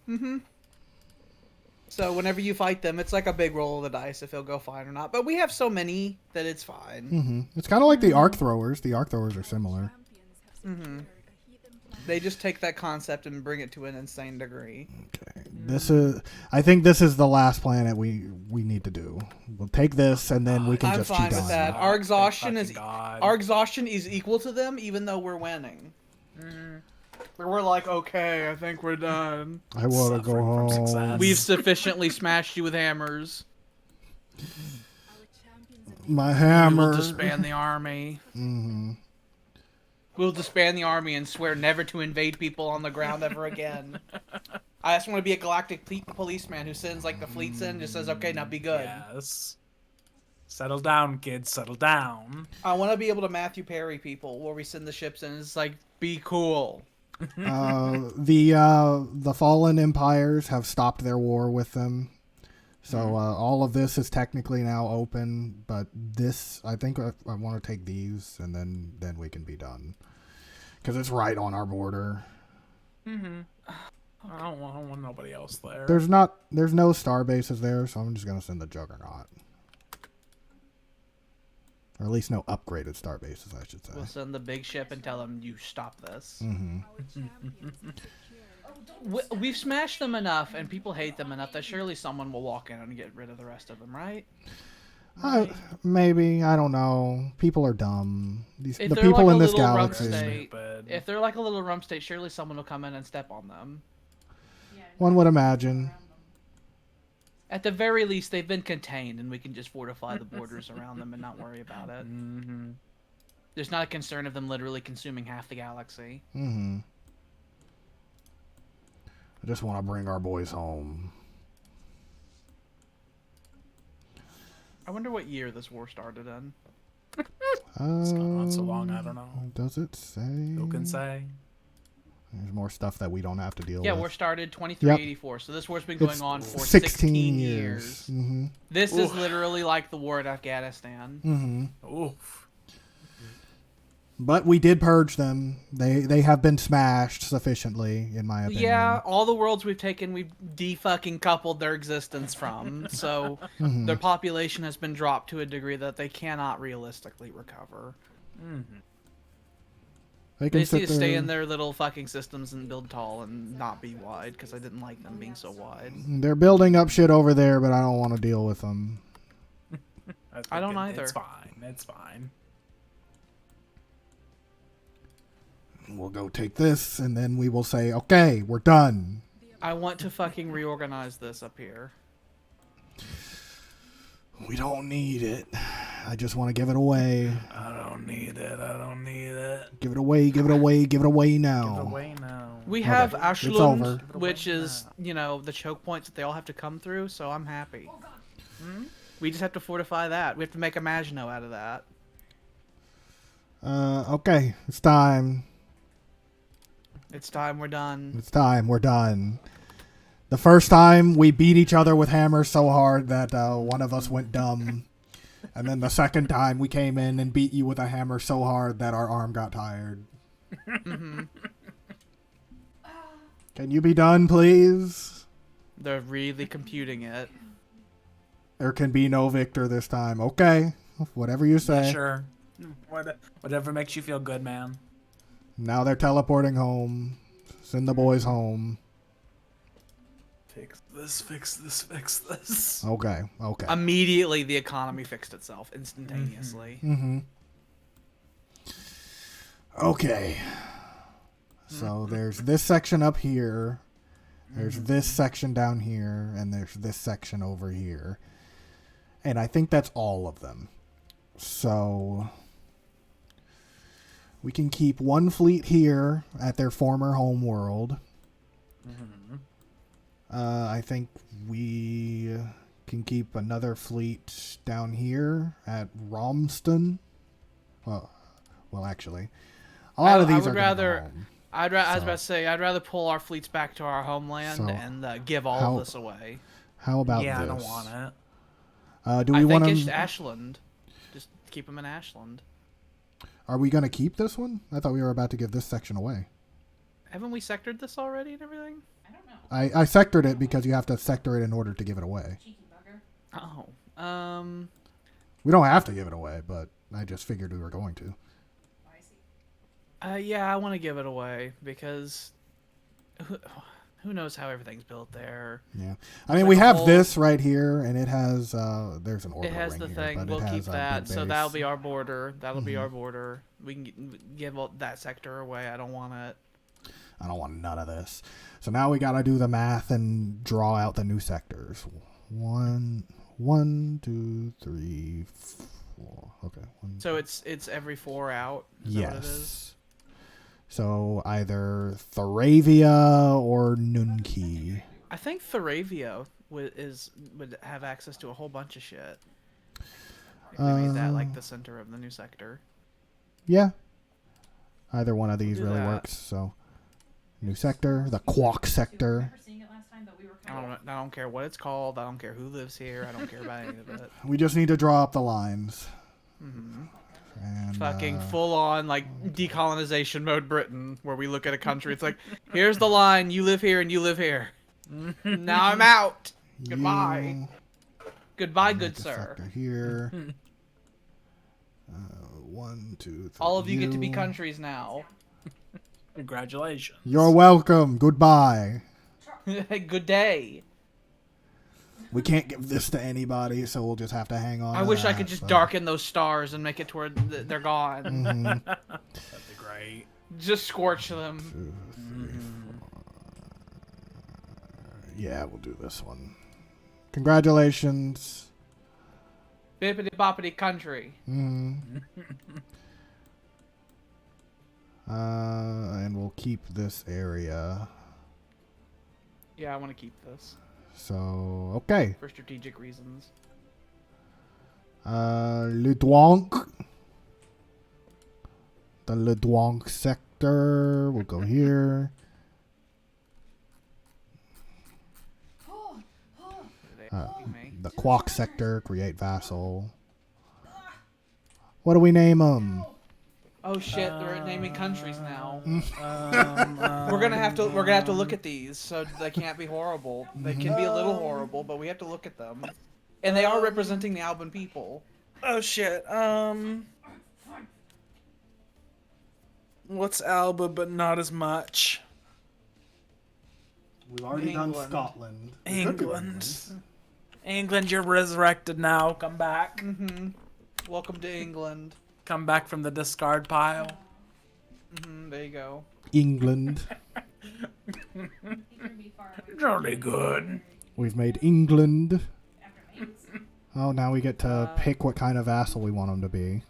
So whenever you fight them, it's like a big roll of the dice if it'll go fine or not. But we have so many that it's fine. Mm-hmm. It's kind of like the arc throwers. The arc throwers are similar. They just take that concept and bring it to an insane degree. Okay. I think this is the last planet we need to do. We'll take this and then we can I'm just fine cheat with on that. it. Our exhaustion Thank is fucking God. our exhaustion is equal to them, even though we're winning. We're like, okay, I think we're done. I want to go Suffering from home. success. We've sufficiently smashed you with hammers. My We'll hammer. disband the army. Mm-hmm. We'll disband the army and swear never to invade people on the ground ever again. I just want to be a galactic policeman who sends like the fleets in and just says, okay, now be good. Yes. Settle down, kids. Settle down. I want to be able to Matthew Perry people where we send the ships in and it's like, be cool. The fallen empires have stopped their war with them. So all of this is technically now open, but this, I think I want to take these and then we can be done. Because it's right on our border. I don't want nobody else there. There's no star bases there, so I'm just going to send the Juggernaut. Or at least no upgraded star bases, I should say. We'll send the big ship and tell them, you stop this. We've smashed them enough and people hate them enough that surely someone will walk in and get rid of the rest of them, right? Maybe, I don't know. People are dumb. The If they're people like in a this little rump galaxy. state, Stupid. if they're like a little rump state, surely someone will come in and step on them. One would imagine. At the very least, they've been contained, and we can just fortify the borders around them and not worry about it. There's not a concern of them literally consuming half the galaxy. I just want to bring our boys home. I wonder what year this war started in. It's gone on so long, I don't know. Does it say? Who can say? There's more stuff that we don't have to deal Yeah, with. war started 2384, so this war's been going It's on for 16 years. This is literally like the war in Afghanistan. Oof. But we did purge them. They have been smashed sufficiently, in my opinion. Yeah, all the worlds we've taken, we've de-fucking coupled their existence from. So their population has been dropped to a degree that they cannot realistically recover. They They can just need sit to stay there. in their little fucking systems and build tall and not be wide, because I didn't like them being so wide. They're building up shit over there, but I don't want to deal with them. I don't either. It's fine. It's fine. We'll go take this, and then we will say, okay, we're done. I want to fucking reorganize this up here. We don't need it. I just want to give it away. I don't need it. I don't need it. Give it away, give it away, give it away now. Give it away now. We have over. Ashlund, which is, you know, the choke points that they all have to come through, so I'm happy. We just have to fortify that. We have to make a Maginot out of that. Okay, it's time. It's time we're done. It's time. We're done. The first time we beat each other with hammers so hard that one of us went dumb. And then the second time we came in and beat you with a hammer so hard that our arm got tired. Mm-hmm. Can you be done, please? They're really computing it. There can be no victor this time. Okay. Whatever you say. Yeah, sure. Whatever makes you feel good, man. Now they're teleporting home. Send the boys home. Fix this. Okay. Immediately, the economy fixed itself instantaneously. Mm-hmm. Okay. So there's this section up here. There's this section down here. And there's this section over here. And I think that's all of them. So we can keep one fleet here at their former home world. I think we can keep another fleet down here at Romston. Well, actually, a lot of these are home. I was about to say, I'd rather pull our fleets back to our homeland and give all of this away. How about this? Yeah, I don't want it. Do we want to? Just Ashland. Just keep them in Ashland. Are we going to keep this one? I thought we were about to give this section away. Haven't we sectored this already and everything? I don't know. I sectored it because you have to sector it in order to give it away. Cheeky bugger. Oh. We don't have to give it away, but I just figured we were going to. I see. Yeah, I want to give it away because who knows how everything's built there. Yeah. I mean, we have this right here, and it has, there's an orbital ring. It has the thing. But We'll keep that. So that'll be our. our border. That'll be our border. We can give that sector away. I don't want it. I don't want none of this. So now we got to do the math and draw out the new sectors. 1, 2, 3, 4. Okay. So it's every 4 out? Is that what it is? So either Theravia or Nunki. I think Theravia would have access to a whole bunch of shit. If they made that like the center of the new sector. Yeah. Either one of these do really that. works. So new sector, the Quark sector. I remember seeing it last time, but we were kind of... I don't care what it's called. I don't care who lives here. I don't care about any of it. We just need to draw up the lines. Mm-hmm. And, Fucking full on like decolonization mode Britain, where we look at a country. It's like, here's the line. You live here and you live here. Now I'm out. Goodbye. Goodbye, good sir. Sector here. 1, 2, 3. All of you get to be countries now. Congratulations. You're welcome. Goodbye. Good day. We can't give this to anybody, so we'll just have to hang on. I wish I could just darken those stars and make it to where they're gone. Mm-hmm. That'd be great. Just scorch them. 2, 3, 4. Yeah, we'll do this one. Congratulations. Bippity boppity country. And we'll keep this area. Yeah, I want to keep this So, okay. for strategic reasons. Le Douanque. The Le Douanque sector will go here. The Quark sector, create vassal. What do we name them? Oh shit, they're naming countries now. We're gonna have to look at these, so they can't be horrible. They can be a little horrible, but we have to look at them. And they are representing the Alban people. Oh shit. What's Alba, but not as much? We've already done Scotland. England, you're resurrected now. Come back. Mm-hmm. Welcome to England. Come back from the discard pile. Mm-hmm. There you go. England. Jolly good. We've made England. After mates. Oh, now we get to pick what kind of vassal we want them to be.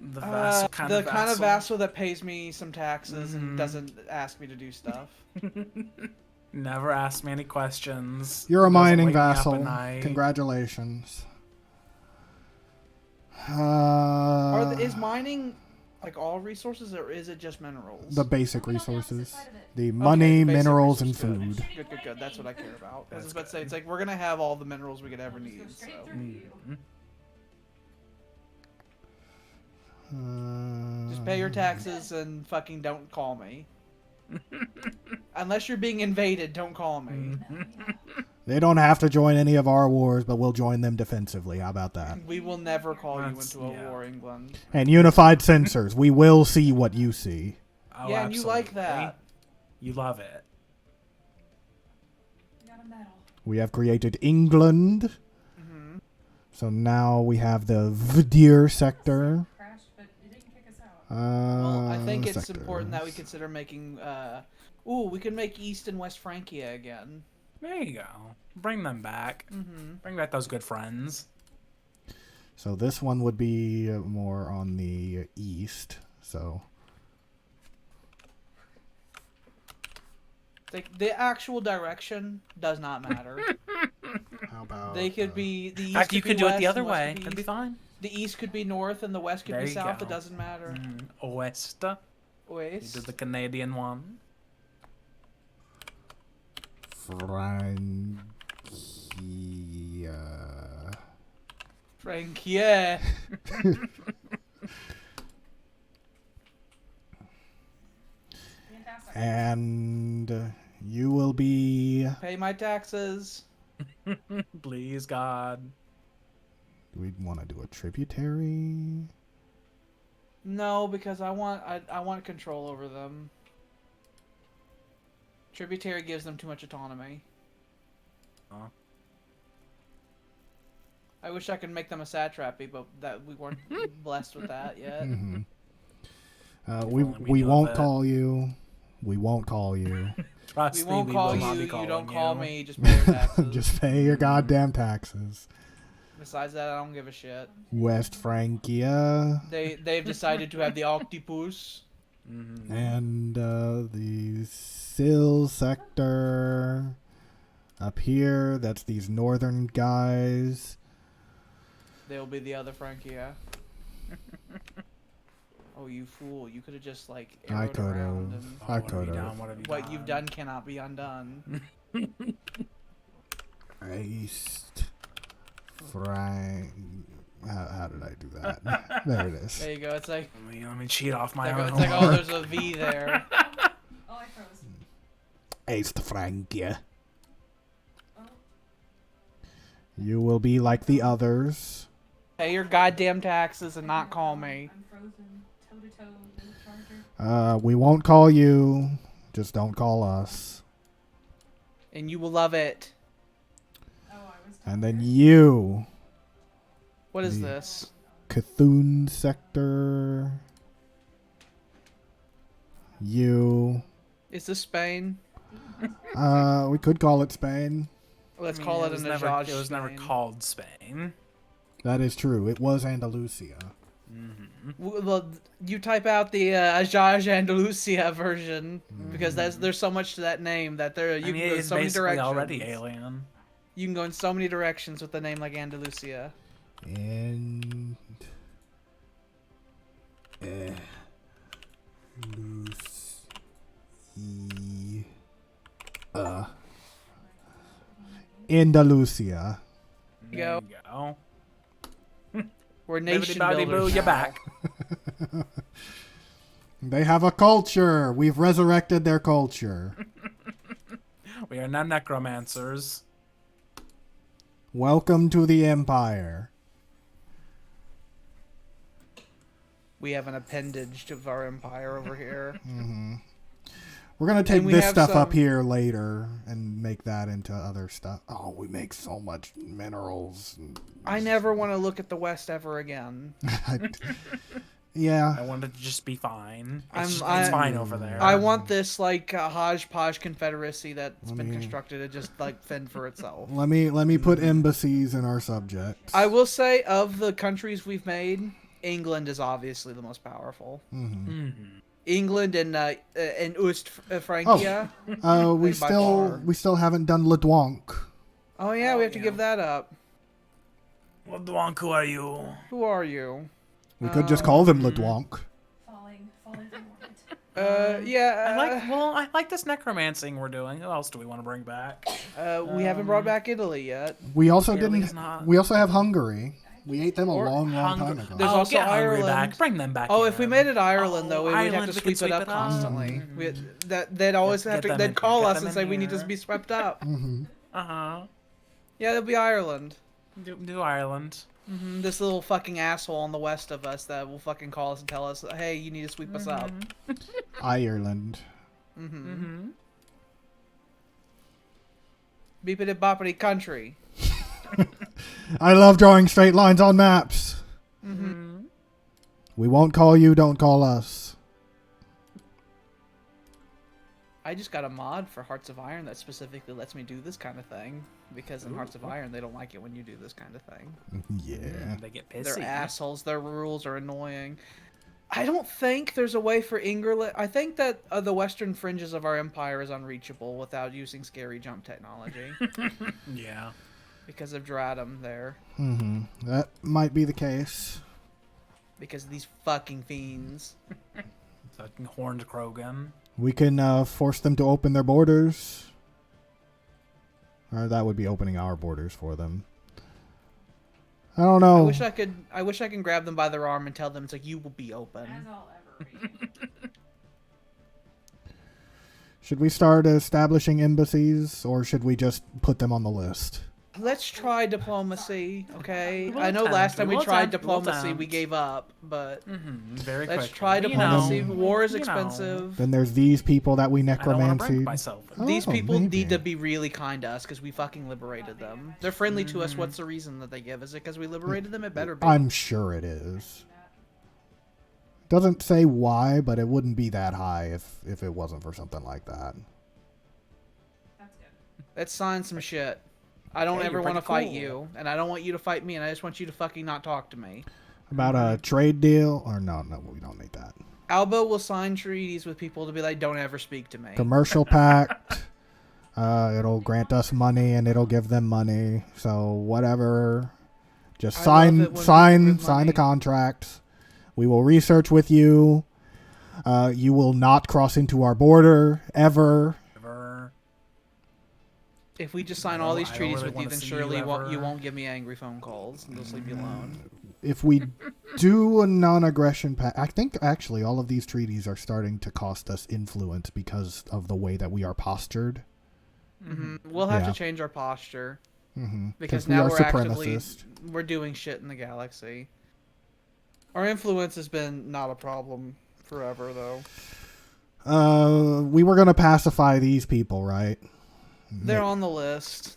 The vassal kind of vassal. kind of vassal that pays me some taxes and doesn't ask me to do stuff. Never ask me any questions. You're a Doesn't mining wake me up vassal. at night. Congratulations. Is mining like all resources, or is it just minerals? The basic resources. The Okay, money, the basic minerals, and resources. food. Good. That's what I care about. I was about to say, it's like we're gonna have all the minerals we could ever need. So. pay your taxes and fucking don't call me. Unless you're being invaded, don't call me. They don't have to join any of our wars, but we'll join them defensively. How about that? We will never call you into a war, England. And unified sensors. We will see what you see. Oh, yeah, and you like that. You love it. Got a medal. We have created England. So now we have the Vdir sector. Crashed, but it didn't kick us out. Well, I think it's sectors. important that we consider making. We can make East and West Francia again. There you go. Bring them back. Bring back those good friends. So this one would be more on the east. So the actual direction does not matter. how about They could be the east. Actually, you could do it the other and west way. could be That'd be east. fine. The east could be north and the west could There be you south. go. It doesn't matter. Oeste. You West. did the Canadian one. Francia? Francia. Fantastic. And you will be. Pay my taxes. Please, God. Do we want to do a tributary? No, because I want control over them. Tributary gives them too much autonomy. Oh. I wish I could make them a satrapy, but that we weren't blessed with that yet. We won't call you. We won't call you. Trust We me, won't we call will you. not be You calling don't call you. me. Just pay your taxes. Just pay your goddamn taxes. Besides that, I don't give a shit. West Francia They've decided to have the octopus. and the Sil sector up here. That's these northern guys. They'll be the other Francia. Oh, you fool! You could have just like I arrowed could around have. and I What have could you have. done? What have you what done? you've done cannot be undone. East Frank. How did I do that? There it is. There you go. It's like Let me cheat off my own it's like oh, homework. there's a V there. Oh, I froze. East Francia. Oh, You will be like the others. Pay your goddamn taxes and not call me. I'm frozen. Toe to toe with the charger. We won't call you. Just don't call us. And you will love it. Oh, I was. And then you, What is The- this? Cthulhu sector. You. Is this Spain? We could call it Spain. Let's I mean, call it was an never, Ajaj It was never Spain. called Spain. That is true. It was Andalusia. Well, you type out the Ajaj Andalusia version because there's so much to that name that you I can mean, go in it's so many basically directions. already alien. You can go in so many directions with a name like Andalusia. And. Andalusia. You There go. you go. We're nation Bibbidi-bobbidi-boo, builders you're now. back. They have a culture. We've resurrected their culture. We are now necromancers. Welcome to the Empire. We have an appendage of our empire over here. We're going to take we this have stuff up some- here later and make that into other stuff. Oh, we make so much minerals. I never want to look at the West ever again. Yeah. I wanted to just be fine. I'm- It's I- fine over there. I want this like hodgepodge confederacy that's been me- constructed to just like fend for itself. Let me put embassies in our subjects. I will say of the countries we've made, England is obviously the most powerful. England and Oost Francia. we by far. still haven't done Le Douanque. Oh yeah, we have to give that up. What who are you? Who are you? We could just call them Le Douanque. Falling from orbit. Yeah. I like this necromancing we're doing. Who else do we want to bring back? We haven't brought back Italy yet. We also Italy's didn't. not- We also have Hungary. We ate them a long time ago. There's also get hungry Ireland. back. Bring them back. If we made it Ireland, though, we'd have to we sweep could it up constantly. They'd always have to. They'd call us and say we need to be swept up. Yeah, it'll be Ireland. Do Ireland. This little fucking asshole on the west of us that will fucking call us and tell us, hey, you need to sweep us up. Ireland. Beepity boppity country. I love drawing straight lines on maps. We won't call you, don't call us. I just got a mod for Hearts of Iron that specifically lets me do this kind of thing. Because in Hearts of Iron, they don't like it when you do this kind of thing. Yeah. They get pissy. They're assholes. Their rules are annoying. I don't think there's a way for Ingerlet. I think that the western fringes of our empire is unreachable without using scary jump technology. Yeah. Because of Dratum there. That might be the case. Because of these fucking fiends. Fucking horned Krogan. We can force them to open their borders. Or that would be opening our borders for them. I don't know. I wish I could grab them by their arm and tell them it's like, you will be open. As I'll ever be. Should we start establishing embassies, or should we just put them on the list? Let's try diplomacy, okay? We'll I know attempt. last time we tried We'll diplomacy, attempt. we gave up, but Very let's quickly. try You diplomacy. know, War is you know. expensive. Then there's these people that we I don't want to break necromancy. myself. These people maybe. need to be really kind to us because we fucking liberated them. They're friendly to us. What's the reason that they give? Is it because we liberated them? It better be. I'm sure it is. Doesn't say why, but it wouldn't be that high if it wasn't for something like that. That's good. Let's sign some shit. I don't Hey, ever you're want to pretty fight cool. you, and I don't want you to fight me, and I just want you to fucking not talk to me. About a trade deal? Or no, we don't need that. Alba will sign treaties with people to be like, don't ever speak to me. Commercial pact. It'll grant us money and it'll give them money. So whatever. Just I love it when sign people give the money. contract. We will research with you. You will not cross into our border ever. If we just sign all No, these I don't treaties really with you, wanna then see surely you you ever. won't give me angry phone calls. And just leave me alone. If we do a non-aggression pact, I think actually all of these treaties are starting to cost us influence because of the way that we are postured. We'll have Yeah. to change our posture Because because we now are we're actively supremacist. we're doing shit in the galaxy. Our influence has been not a problem forever, though. We were going to pacify these people, right? They're on the list.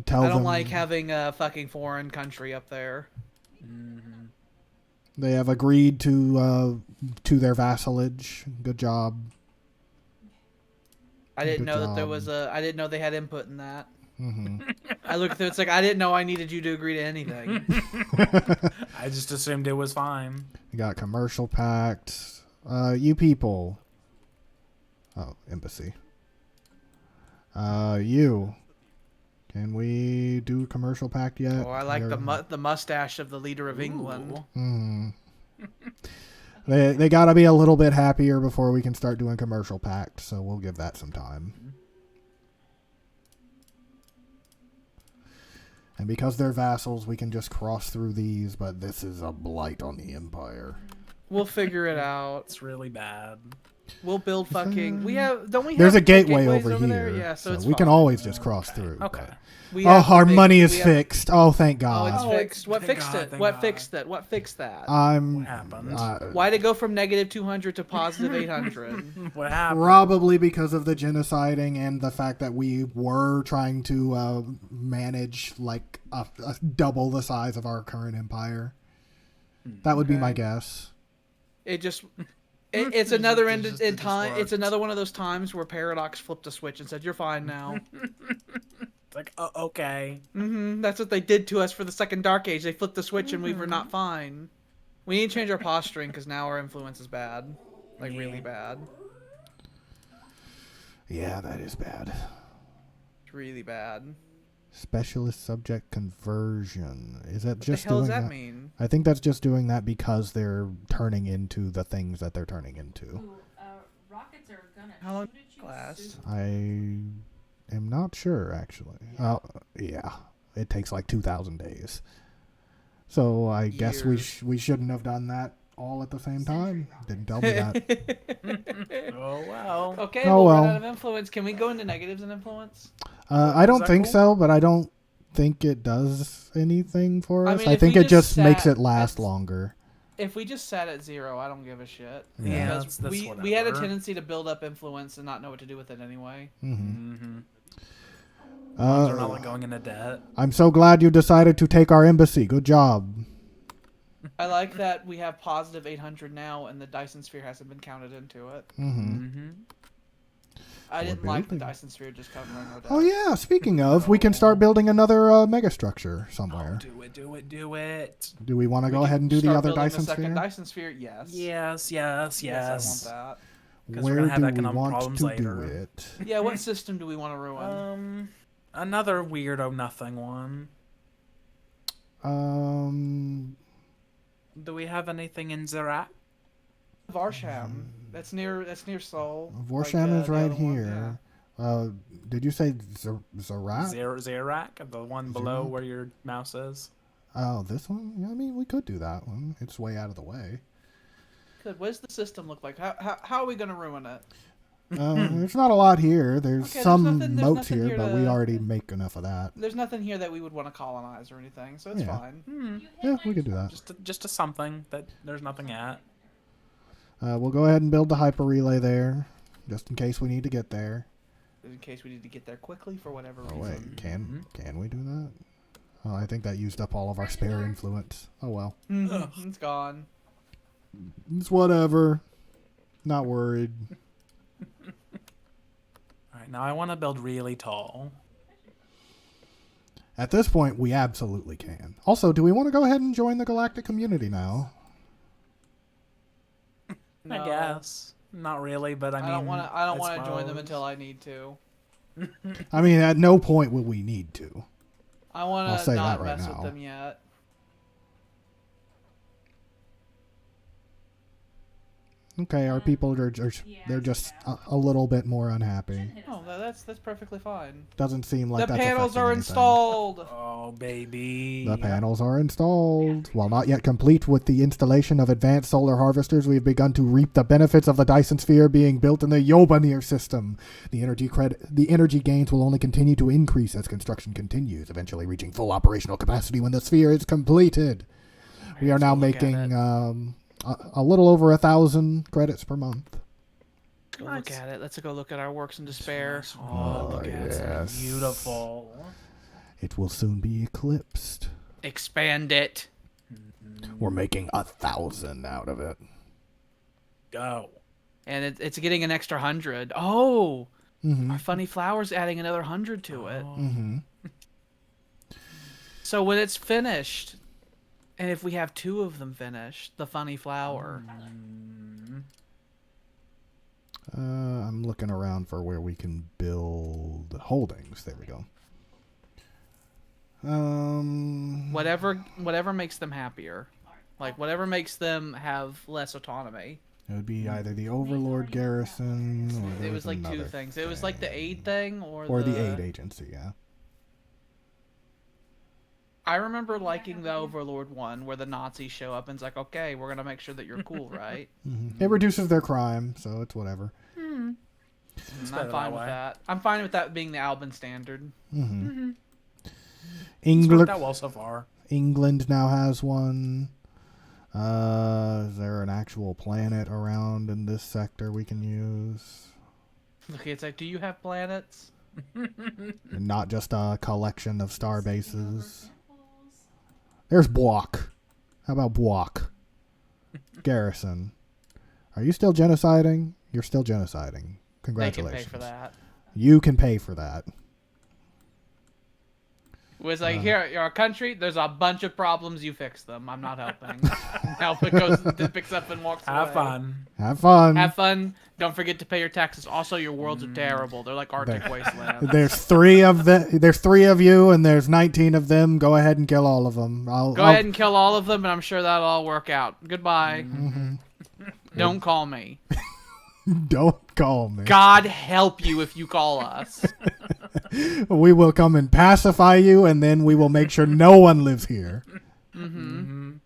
Tell I don't them like having a fucking foreign country up there. they have agreed to their vassalage. Good job. I didn't Good know that there job. was I didn't know they had input in that. hmm I looked through. It's like I didn't know I needed you to agree to anything. I just assumed it was fine. We got commercial pact. You people. Oh, embassy. You. Can we do commercial pact yet? Oh, I like the mustache of the leader of England. Hmm. They gotta be a little bit happier before we can start doing commercial pact, so we'll give that some time. And because they're vassals, we can just cross through these, but this is a blight on the Empire. We'll figure it out. It's really bad. We'll build fucking. We have. Don't we? There's have a gateway gateways over here, there? Yeah, so it's we can fine. always just cross through. Okay. but- We Oh, have the our big- money is we have- fixed. Oh, thank Oh, God. it's Oh, fixed. What thank fixed God, it? thank What God. fixed it? What fixed that? I'm What happened? Why to go from negative 200 to positive 800? What happened? probably because of the genociding and the fact that we were trying to manage like double the size of our current empire. That would be my Okay. guess. It just. It's another end just- in it just time. It's worked. another one of those times where Paradox flipped a switch and said, "You're fine now." It's like, oh, okay. That's what they did to us for the second Dark Age. They flipped the switch and we were not fine. We need to change our posturing because now our influence is bad, like really bad. Yeah, that is bad. It's really bad. Specialist subject conversion. Is that What just the hell doing does that that? mean? I think that's just doing that because they're turning into the things that they're turning into. Ooh, rockets are gonna How long shoot at you last? soon. I am not sure actually. Oh, yeah. It takes like 2,000 days. So I guess we shouldn't have done that all at the same time. Didn't tell me that. Oh, well. Okay, Oh, we'll well. run out of influence. Can we go into negatives and influence? I don't think cool? so, but I don't think it does anything for I us. mean, I if think we it just just makes sat it last at- longer. If we just sat at 0, I don't give a shit. Yeah, Because that's we had a whatever. tendency to build up influence and not know what to do with it anyway. Mm-hmm. We're not like going into debt. I'm so glad you decided to take our embassy. Good job. I like that we have positive 800 now, and the Dyson Sphere hasn't been counted into it. Mm-hmm. I didn't like the building. Dyson Sphere just covering our debt. Oh yeah, speaking of, we can start building another megastructure somewhere. Do it. Do we want to We go can ahead and do the start other building Dyson the second sphere? Dyson Sphere, yes. Yes. Yes, I want 'Cause we're gonna Where have do we economic want problems to later. do it? that. Yeah, what system do we want to ruin? Another weirdo nothing one. Do we have anything in Zerat? Varsham. That's near Seoul. Vorsham like, is the right other one, here. Did you say Zerat? Zerak, the one below where your mouse is. Oh, this one? Yeah, I mean, we could do that one. It's way out of the way. Good. What does the system look like? How are we going to ruin it? There's not a lot here. There's Okay, some there's moats nothing here, here but to- we already make enough of that. There's nothing here that we would want to colonize or anything, so it's Yeah. fine. Yeah, we could do that. Just a something that there's nothing at. We'll go ahead and build the hyper relay there, just in case we need to get there. In case we need to get there quickly for whatever Oh reason. wait, can we do that? Oh, I think that used up all of our spare influence. Oh well, It's gone. it's whatever. Not worried. All right, now I want to build really tall. At this point, we absolutely can. Also, do we want to go ahead and join the galactic community now? I guess not really, but I mean, I don't want to join them suppose. until I need to. I mean, at no point will we need to. I I'll want say to not that right mess now. with them yet. Okay, our people are they're just a little bit more unhappy. Oh, that's perfectly fine. Doesn't seem like The that's panels affecting are anything. installed. Oh baby. The panels are installed. While not yet complete with the installation of advanced solar harvesters, we have begun to reap the benefits of the Dyson Sphere being built in the Yobanir system. The energy gains will only continue to increase as construction continues, eventually reaching full operational capacity when the sphere is completed. We are now making a little over 1,000 credits per month. Go look at it. Let's go look at our works in despair. Oh, look at it. yes. It's beautiful. It will soon be eclipsed. Expand it. We're making 1,000 out of it. Go. And it's getting an extra 100. Oh, Mm-hmm. our funny flowers adding another 100 to it. Mm-hmm. So when it's finished, and if we have 2 of them finished, the funny flower. I'm looking around for where we can build holdings. There we go. Whatever makes them happier. Like whatever makes them have less autonomy. It would be either the Overlord Garrison or It was like 2 another things. It was like the aid thing or the aid agency, yeah. I remember liking the Overlord one where the Nazis show up and it's like, okay, we're gonna make sure that you're cool, right? Mm-hmm. It reduces their crime, so it's whatever. I'm better fine that with way. that. I'm fine with that being the Alban standard. Mm-hmm. It's worked out well so far. England now has one. Is there an actual planet around in this sector we can use? Okay, it's like, do you have planets? And not just a collection of star bases. There's Block. How about Block? Garrison. Are you still genociding? You're still genociding. Congratulations. They can pay for that. You can pay for that. It was like, here, you're a country, there's a bunch of problems, you fix them. I'm not helping. Alba goes, picks up and walks away. Have fun. Have fun. Have fun. Don't forget to pay your taxes. Also, your worlds are terrible. They're like Arctic wastelands. There's 3 of them. There's 3 of you, and there's 19 of them. Go ahead and kill all of them. Go ahead and kill all of them, and I'm sure that'll all work out. Goodbye. Don't call me. Don't call me. God help you if you call us. We will come and pacify you, and then we will make sure no one lives here. Mm-hmm.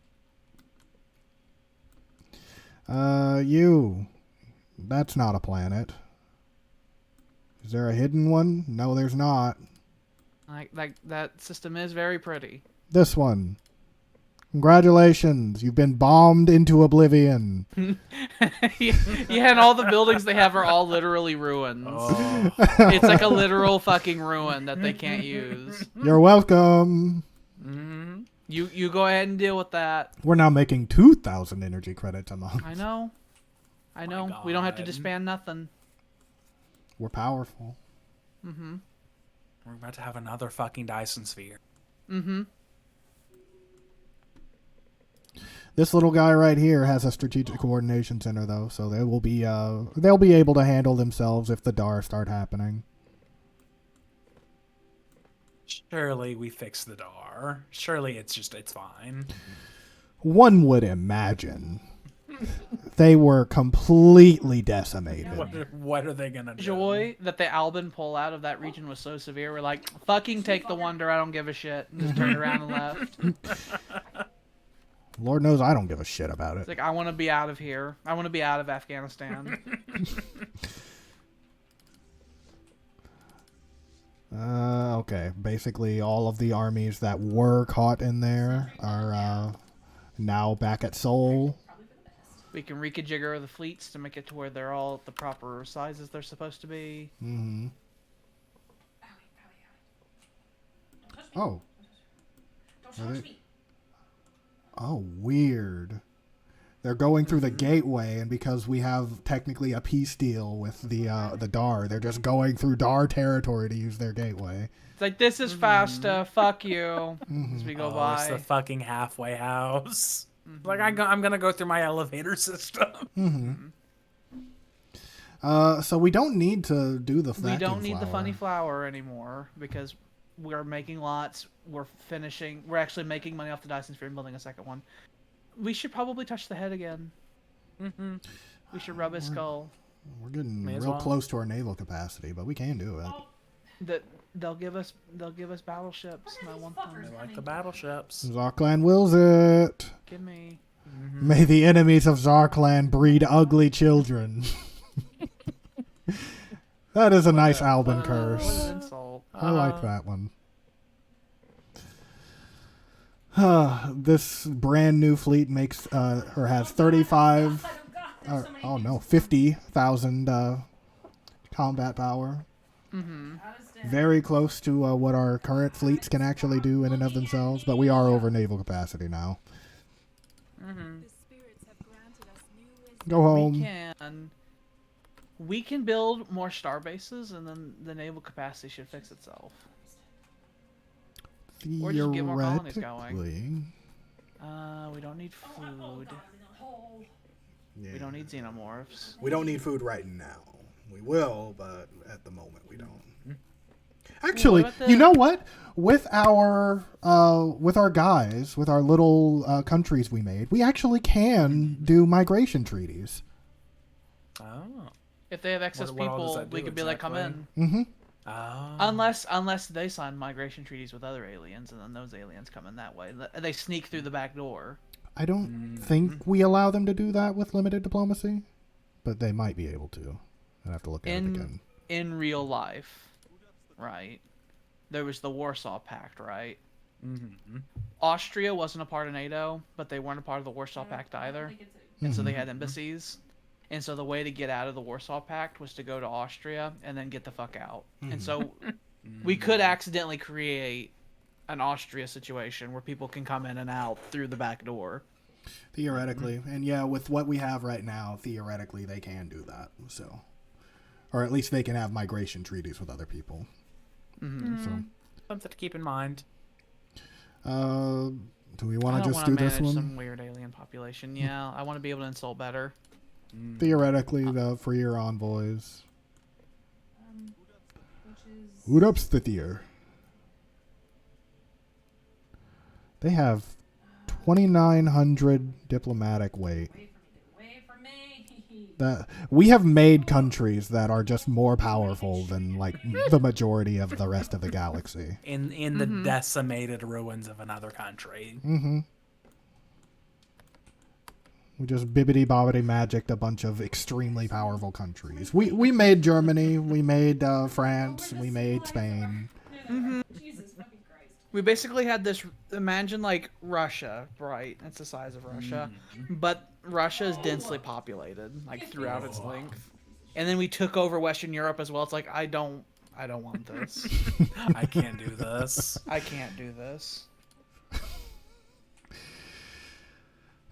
That's not a planet. Is there a hidden one? No, there's not. Like that system is very pretty. This one. Congratulations, you've been bombed into oblivion. Yeah, and all the buildings they have are all literally ruins. Oh. It's like a literal fucking ruin that they can't use. You're welcome. Mm-hmm. You go ahead and deal with that. We're now making 2,000 energy credits a month. I know. We don't have to disband nothing. We're powerful. Mm-hmm. We're about to have another fucking Dyson sphere. Mm-hmm. This little guy right here has a strategic coordination center, though, so they'll be able to handle themselves if the DAR start happening. Surely we fix the DAR. Surely it's fine. One would imagine. They were completely decimated. What are they gonna do? Joy that the Alban pullout of that region was so severe. We're like, fucking take the wonder. I don't give a shit. And just turned around and left. Lord knows I don't give a shit about it. It's like, I want to be out of here. I want to be out of Afghanistan. Okay. Basically, all of the armies that were caught in there are now back at Seoul. We can reconfigure the fleets to make it to where they're all the proper sizes they're supposed to be. Mm-hmm. Oh. Don't touch me. Oh, weird. They're going through the gateway, and because we have technically a peace deal with the DAR, they're just going through DAR territory to use their gateway. It's like, this is fast, fuck you, as we go by. It's the fucking halfway house. Like, I'm gonna go through my elevator system. So we don't need to do the We don't need the funny flower anymore, because we're making lots, we're actually making money off the Dyson Sphere and building a second one. We should probably touch the head again. Mm-hmm. We should rub his skull. We're getting real close to our naval capacity, but we can do it. They'll give us battleships, and I want them. I like the battleships. Zarklan wills it. Give me. Mm-hmm. May the enemies of Zarklan breed ugly children. That is a nice Alban curse. What an insult. I like that one. This brand new fleet makes or has 35 50,000 combat power. Mm-hmm. Very close to what our current fleets can actually do in and of themselves, but we are over naval capacity now. Mm-hmm. Go home. We can build more star bases, and then the naval capacity should fix itself. Or just get more colonies going. We don't need food. Yeah. We don't need xenomorphs. We don't need food right now. We will, but at the moment we don't. Actually, you know what? With our guys, with our little countries we made, we actually can do migration treaties. Oh. If they have excess people, we could be like, come in. Mm-hmm. Oh. Unless they sign migration treaties with other aliens, and then those aliens come in that way. They sneak through the back door. I don't think we allow them to do that with limited diplomacy, but they might be able to. I'd have to look at it again. In real life, right? There was the Warsaw Pact, right? Mm-hmm. Austria wasn't a part of NATO, but they weren't a part of the Warsaw Pact either. And so they had embassies. And so the way to get out of the Warsaw Pact was to go to Austria and then get the fuck out. And so we could accidentally create an Austria situation where people can come in and out through the back door. Theoretically. And yeah, with what we have right now, theoretically they can do that. So, or at least they can have migration treaties with other people. Mm-hmm. So, something to keep in mind. Do we want to just do this one? Some weird alien population. Yeah, I want to be able to insult better. Theoretically, the freer envoys. Which is... Udupstithir. They have 2,900 diplomatic weight. Away from me. That we have made countries that are just more powerful than like the majority of the rest of the galaxy. In the decimated ruins of another country. Mm-hmm. We just bibbity bobbity magicked a bunch of extremely powerful countries. We made Germany, we made France, we made Spain. Jesus fucking Christ. We basically had this. Imagine like Russia, right? It's the size of Russia, but Russia is densely populated, like throughout its length. And then we took over Western Europe as well. It's like I don't want this. I can't do this. I can't do this.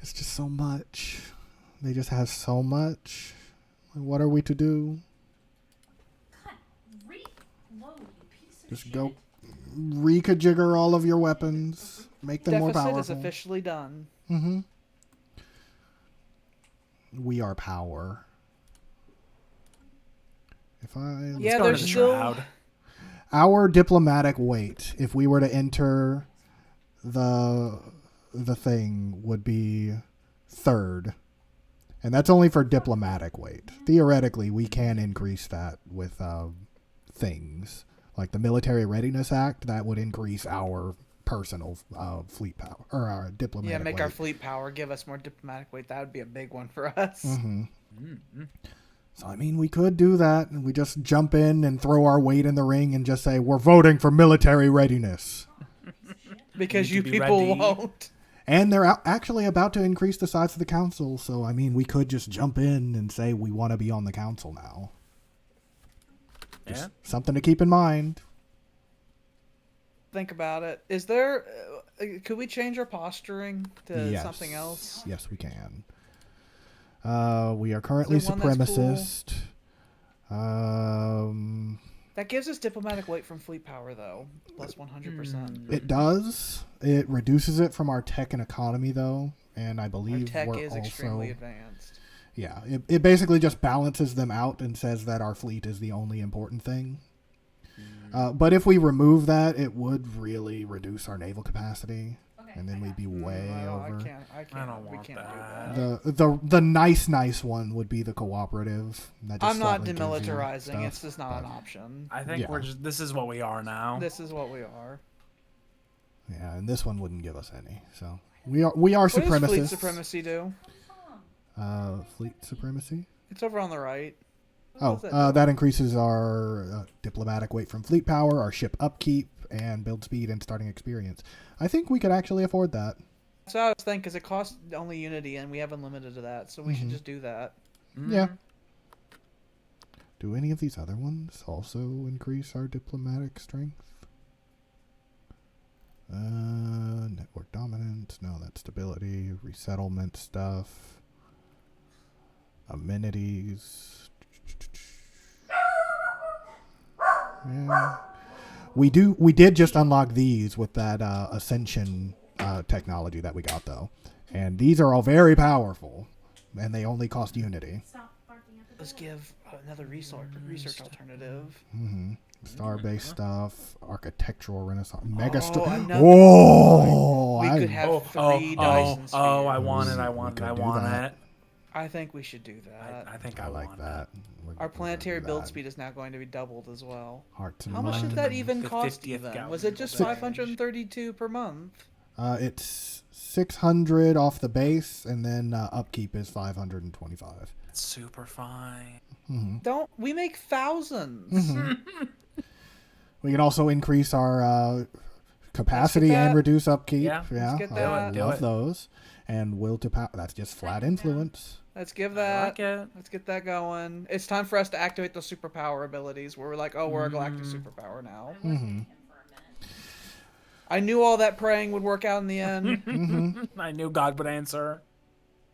It's just so much. They just have so much. What are we to do? God, reload, you piece of Just shit. go recajigger all of your weapons. Make them more Deficit powerful. is officially done. Mm-hmm. We are power. If I Yeah, Go to there's the still. shroud. our diplomatic weight, if we were to enter the thing, would be 3rd. And that's only for diplomatic weight. Theoretically, we can increase that with things. Like the Military Readiness Act, that would increase our personal fleet power, or our diplomatic Yeah, make weight. our fleet power, give us more diplomatic weight. That would be a big one for us. Mm-hmm. So, I mean, we could do that, and we just jump in and throw our weight in the ring and just say, we're voting for military readiness. Because Need you to be people ready. won't. And they're actually about to increase the size of the council, so, I mean, we could just jump in and say we want to be on the council now. Just something to keep in mind. Think about it. Is there... could we change our posturing to Yes. something else? Yes, we can. We are currently Is there one that's cool? supremacist. That gives us diplomatic weight from fleet power, though. Plus 100%. It does. It reduces it from our tech and economy, though. And I Our believe tech we're is also... extremely advanced. Yeah, it basically just balances them out and says that our fleet is the only important thing. But if we remove that, it would really reduce our naval capacity, Okay, and then I we'd got be it. way over. I can't. I don't we want can't that. do that. The nice one would be the cooperative. That just I'm not slightly gives you demilitarizing. stuff, It's just not an but- option. I think Yeah. we're just. This is what we are now. This is what we are. Yeah, and this one wouldn't give us any. So we are What does supremacists. fleet supremacy do? Fleet supremacy. It's over on the right. Oh, does that do? that increases our diplomatic weight from fleet power, our ship upkeep, and build speed and starting experience. I think we could actually afford that. That's what I was thinking, because it costs only Unity, and we have unlimited to that, so we should just do that. Yeah. Do any of these other ones also increase our diplomatic strength? Network dominance. No, that's stability. Resettlement stuff. Amenities. Yeah. We did just unlock these with that Ascension technology that we got, though. And these are all very powerful. And they only cost Unity. Stop barking at the Let's door. give another research alternative. Mm-hmm. Star-based stuff, architectural renaissance, mega another- Whoa! We I- could have Oh, three Dyson spheres. I want it. I We want it. could I do want that. it. I think we should do that. I think I like want that. We're Our gonna planetary do build that. speed is now going to be doubled as well. Hearts and How much did minds. that even The cost 50th even? gallon Was it just percentage. 532 per month? It's 600 off the base, and then upkeep is 525. It's super fine. Don't we make thousands? We can also increase our capacity Let's get and that. reduce upkeep. Yeah, let's get I that. Do love it. those. And will to power. That's just flat influence. Let's give I that. like it. Let's get that going. It's time for us to activate the superpower abilities where we're like, oh, we're a galactic superpower now. I was thinking him for a minute. I knew all that praying would work out in the end. I knew God would answer.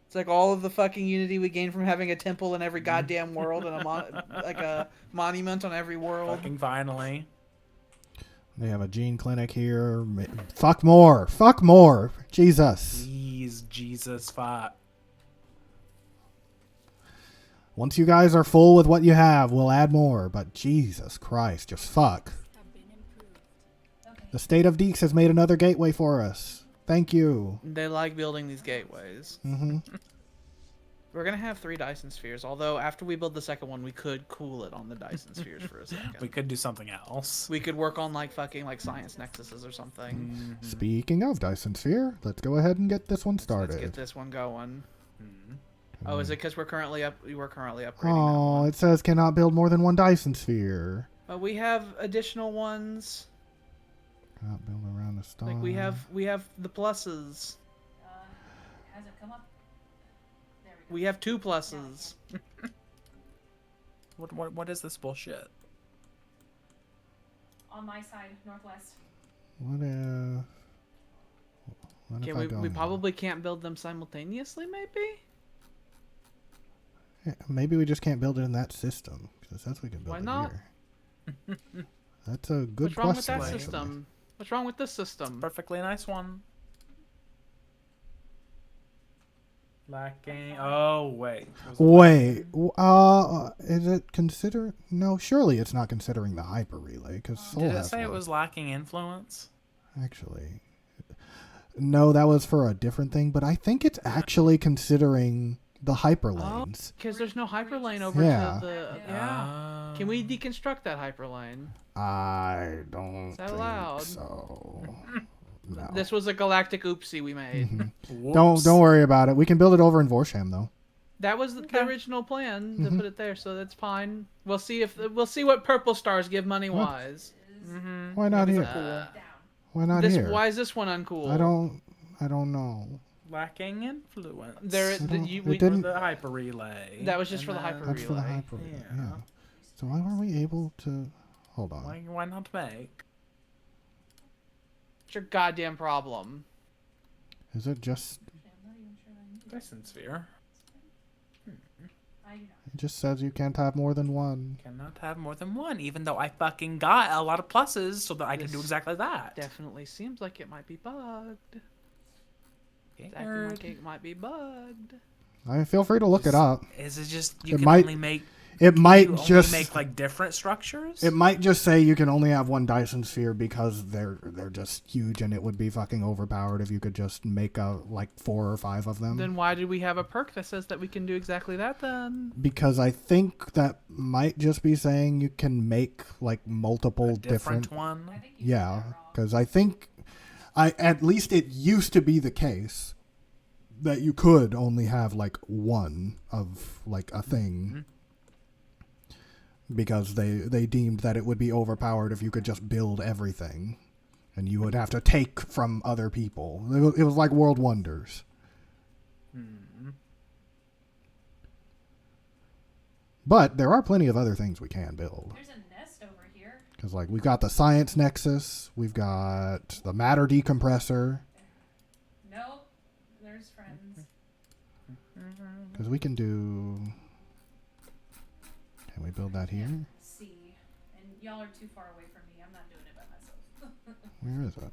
It's like all of the fucking unity we gain from having a temple in every goddamn world and like a monument on every world. Fucking finally. They have a gene clinic here. Fuck more. Fuck more. Jesus. Please, Jesus, fuck. Once you guys are full with what you have, we'll add more. But Jesus Christ, just fuck. Have been improved. The state of Deeks has made another gateway for us. Thank you. They like building these gateways. Mm-hmm. We're gonna have 3 Dyson spheres, although after we build the second one, we could cool it on the Dyson spheres for a second. We could do something else. We could work on like fucking like science nexuses or something. Speaking of Dyson Sphere, let's go ahead and get this one Let's started. get this one going. Oh, is it because we're currently upgrading that Oh, one? it says cannot build more than one Dyson sphere. But we have additional ones. Cannot build around a star. Like we have the pluses. Hasn't come up. There we go. We have 2 pluses. What is this bullshit? On my side, northwest. What if I go We probably can't build them simultaneously, maybe? Yeah, maybe we just can't build it in that system. Because that's we can build Why it not? here. That's a good What's wrong with question. that actually. system? What's wrong with this system? Perfectly nice one. Lacking. Oh wait. Wait, is it consider? No, surely it's not considering the hyper relay because Did it say it was lacking influence? actually. No, that was for a different thing, but I think it's actually considering the hyperlanes. Because there's no hyperlane over Yeah. to the... Yeah. Can we deconstruct that hyperlane? I don't Is that think allowed? so. No. This was a galactic oopsie we made. Mhm. Don't worry about it. We can build it over in Vorsham though. That was the original plan to put it there, so that's fine. We'll see what purple stars give money wise. Why not here? Down. Why not here? Why is this one uncool? I don't know. Lacking influence. it didn't. The hyper relay. That was just for the hyper That's for the relay. hyper. Yeah. Yeah. So why were we able to? Hold on. Why not make? It's your goddamn problem. Is it just? I'm not even sure I need Dyson sphere. I do not. It just says you can't have more than one. Cannot have more than one, even though I fucking got a lot of pluses so that I can do This exactly that. Definitely seems like it might be bugged. It's acting Scared. like it might be bugged. I mean, feel free to look it up. Is it just you It can might- only make It might you only just make like different structures? It might just say you can only have one Dyson sphere because they're just huge and it would be fucking overpowered if you could just make like 4 or 5 of them. Then why did we have a perk that says that we can do exactly that then? Because I think that might just be saying you can make like multiple a different one. I think you said Yeah, that wrong. because I think at least it used to be the case that you could only have like one of like a thing. Because they deemed that it would be overpowered if you could just build everything. And you would have to take from other people. It was like World Wonders. But there are plenty of other things we can build. There's a nest over here. Because like we've got the Science Nexus. We've got the Matter Decompressor. Nope. There's friends. Because we can do... Can we build that here? See. And y'all are too far away from me. I'm not doing it by myself. Where is it?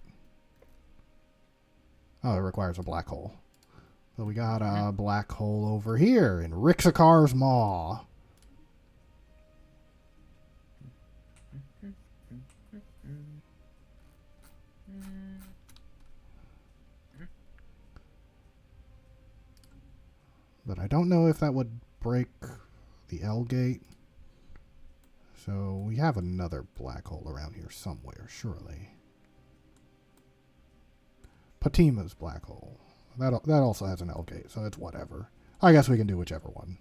Oh, it requires a black hole. So we got a black hole over here in Rixakar's Maw. But I don't know if that would break the L gate. So we have another black hole around here somewhere, surely. Patima's black hole. That also has an L gate, so it's whatever. I guess we can do whichever one.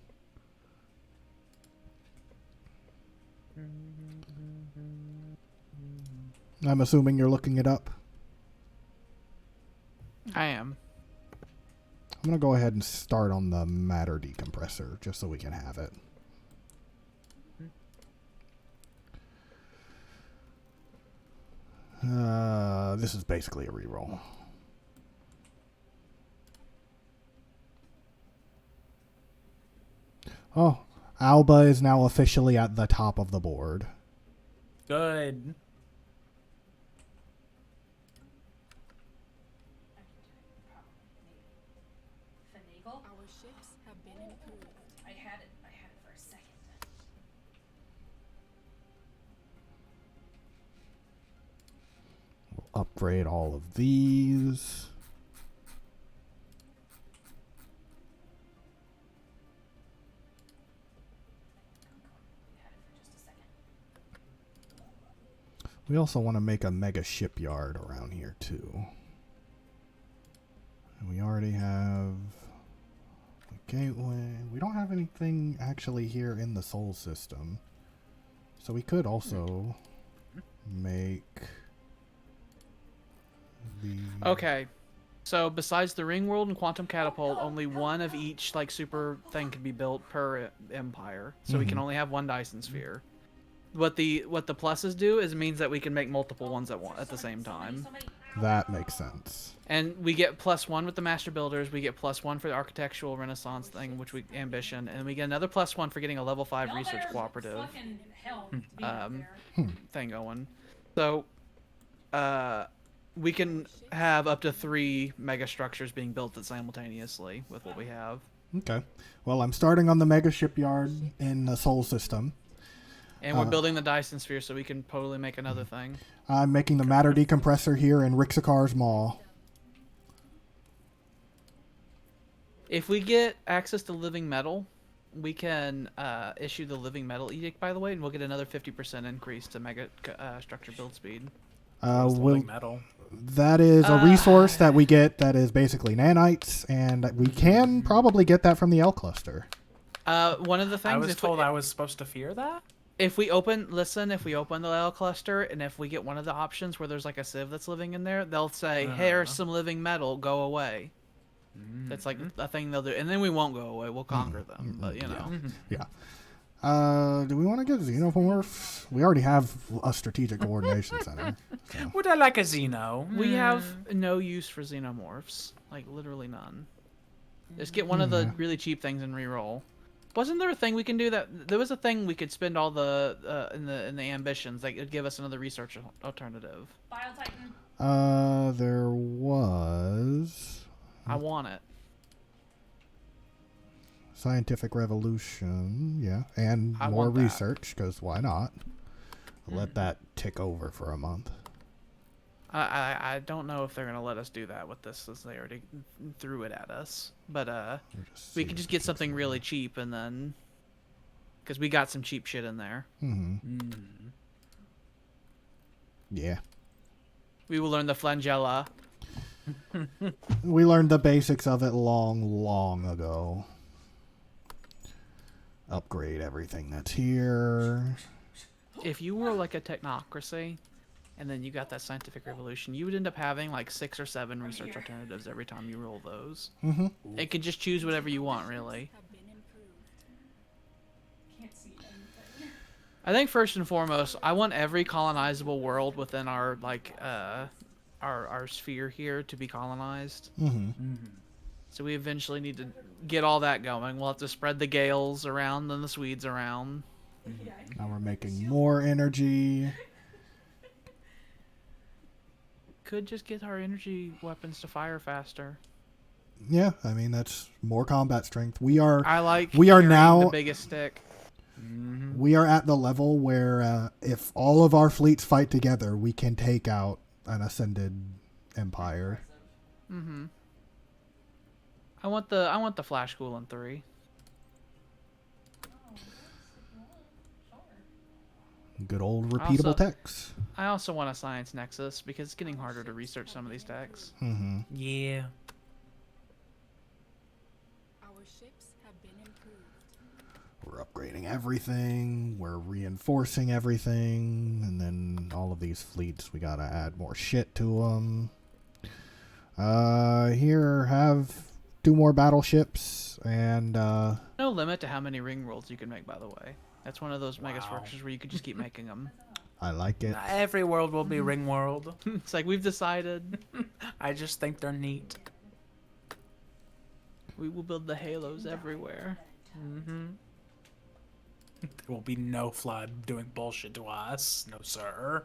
I'm assuming you're looking it up. I am. I'm going to go ahead and start on the matter decompressor, just so we can have it. This is basically a reroll. Oh, Alba is now officially at the top of the board. Good. I can do it. Probably. Maybe. Finagle? Our ships have been improved. I had it for a second. We'll upgrade all of these. We had it for just a second. We also want to make a mega shipyard around here too. And we already have like gateway. We don't have anything actually here in the Sol system. So we could also make the... Okay. So besides the ring world and quantum catapult, only one of each like super thing can be built per empire. So we can only have one Dyson sphere. What the pluses do is it means that we can make multiple ones at the same time. That makes sense. And we get +1 with the master builders. We get +1 for the architectural renaissance thing, which we ambition, and we get another +1 for getting a level 5 research cooperative thing going. So we can have up to 3 mega structures being built simultaneously with what we have. Okay. Well, I'm starting on the mega shipyard in the Sol system. And we're building the Dyson sphere so we can totally make another thing. I'm making the matter decompressor here in Rixikar's Maw. If we get access to living metal, we can issue the living metal edict, by the way, and we'll get another 50% increase to mega structure build speed. Living metal. That is a resource that we get that is basically nanites, and we can probably get that from the L cluster. One of the things I was told I was supposed to fear that. If we open the L cluster, and if we get one of the options where there's like a civ that's living in there, they'll say, "Hey, here's some living metal. Go away." That's like a thing they'll do, and then we won't go away. We'll conquer them, but you know. Yeah. Do we want to get xenomorphs? We already have a strategic coordination center. So. Would I like a Xeno? We have no use for xenomorphs, like literally none. Just get one of the really cheap things and reroll. Wasn't there a thing we can do that? There was a thing we could spend all the in the ambitions that would give us another research alternative. Biotitan. There was. I want it. Scientific revolution, yeah, and more research, because why not? Let that tick over for a month. I don't know if they're gonna let us do that with this, since they already threw it at us. But we could just get something really cheap, and then because we got some cheap shit in there. Yeah. We will learn the flangella. We learned the basics of it long ago. Upgrade everything that's here. If you were like a technocracy, and then you got that scientific revolution, you would end up having like 6 or 7 research alternatives every time you roll those. It can just choose whatever you want, really. Can't see anything. I think first and foremost, I want every colonizable world within our like our sphere here to be colonized. So we eventually need to get all that going. We'll have to spread the Gales around and the Swedes around. Now we're making more energy. Could just get our energy weapons to fire faster. Yeah, I mean that's more combat strength. We are carrying now the biggest stick. We are at the level where if all of our fleets fight together, we can take out an ascended empire. I want the flash cool in 3. Good old repeatable techs. I also want a science nexus because it's getting harder to research some of these techs. Yeah. Our ships have been improved. We're upgrading everything. We're reinforcing everything, and then all of these fleets, we gotta add more shit to them. Here, have 2 more battleships, and no limit to how many ring rolls you can make, by the way. That's one of those mega structures where you could just keep making them. I like it. Every world will be ring world. It's like we've decided. I just think they're neat. We will build the halos everywhere. There will be no flood doing bullshit to us. No, sir.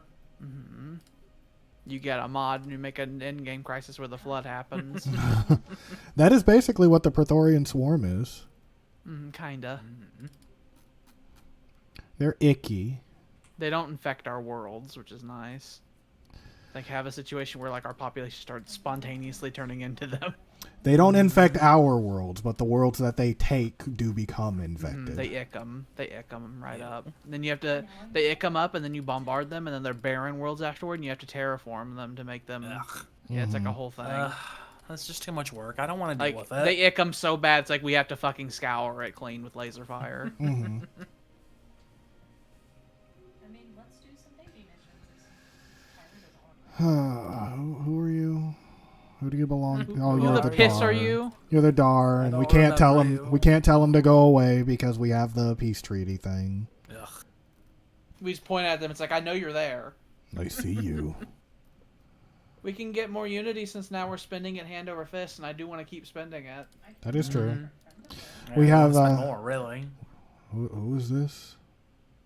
You get a mod and you make an in-game crisis where the flood happens. That is basically what the Praetorian Swarm is. Kinda. They're icky. They don't infect our worlds, which is nice. Like have a situation where like our population starts spontaneously turning into them. They don't infect our worlds, but the worlds that they take do become infected. They ick them. They ick them right up. And then you have to, they ick them up, and then you bombard them, and then they're barren worlds afterward, and you have to terraform them to make them. Yeah, it's like a whole thing. That's just too much work. I don't want to deal Like with it. they ick them so bad, it's like we have to fucking scour it clean with laser fire. I mean, let's do some baby missions. Who are you? Who do you belong? Who you're the piss Dar. are you? You're the Dar, I and we don't can't tell remember him. you. We can't tell him to go away because we have the peace treaty thing. Ugh. We just point at them. It's like, I know you're there. I see you. We can get more unity since now we're spending it hand over fist, and I do want to keep spending it. That is true. Yeah, We have, more really. Who is this?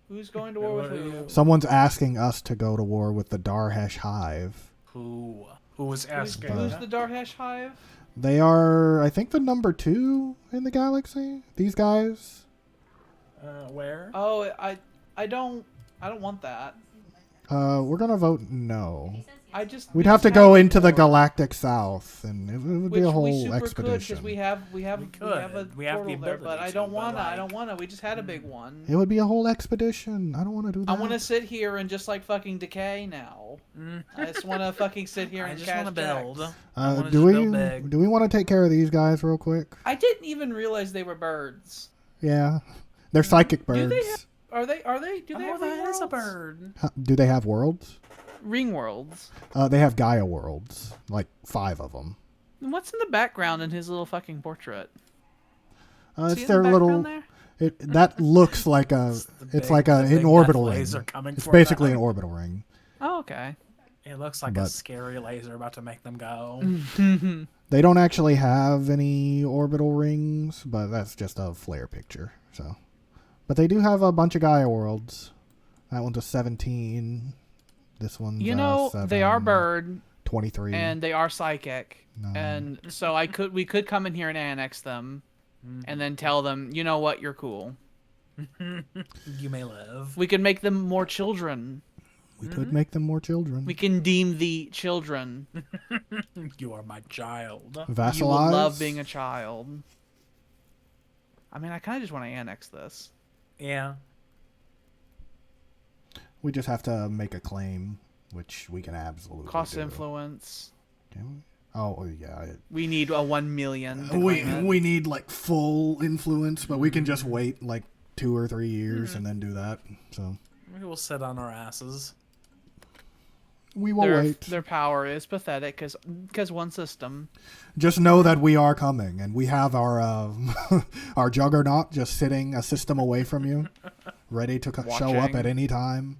Who's going to war with who? Someone's asking us to go to war with the Darhesh Hive. Who was asking? Who's the Darhesh Hive? They are, I think, the number 2 in the galaxy. These guys. Where? Oh, I don't want that. We're gonna vote no. We'd we have to just go a into the war, galactic south, and it would be a which we whole super expedition. Could, we have a We have the portal there, but ability I to, don't but wanna. I like- don't wanna. We just had a big one. It would be a whole expedition. I don't want to do that. I want to sit here and just like fucking decay now. I just want to fucking sit here I and just cash want to build. checks. I wanna do just we build big. do we want to take care of these guys real quick? I didn't even realize they were birds. Yeah, they're psychic Do birds. they have, are they? Do they Oh, have that ring is a worlds? bird. Do they have worlds? Ring worlds. They have Gaia worlds, like 5 of them. And what's in the background in his little fucking portrait? It's See in their the little. background there? That looks like a. It's like an big orbital death ring. laser coming It's for basically them. an orbital ring. Oh, okay. It looks like a But- scary laser about to make them go. They don't actually have any orbital rings, but that's just a flare picture. So, but they do have a bunch of Gaia worlds. That one's a 17. This one's You know, they are 7, bird 23. and they are psychic, 9. and so we could come in here and annex them, and then tell them, you know what, you're cool. You may live. We could make them more children. We could make them more children. We can deem thee children. You are my child. Vassalize. You will love being a child. I mean, I kind of just want to annex this. Yeah. We just have to make a claim, which we can absolutely Cost do. influence. Can we? Oh yeah. We need a 1 million. to claim it. We need like full influence, but we can just wait like 2 or 3 years and then do that. So We will sit on our asses. we will wait. Their power is pathetic because one system. Just know that we are coming, and we have our our juggernaut just sitting a system away from you, ready to show up Watching. at any time.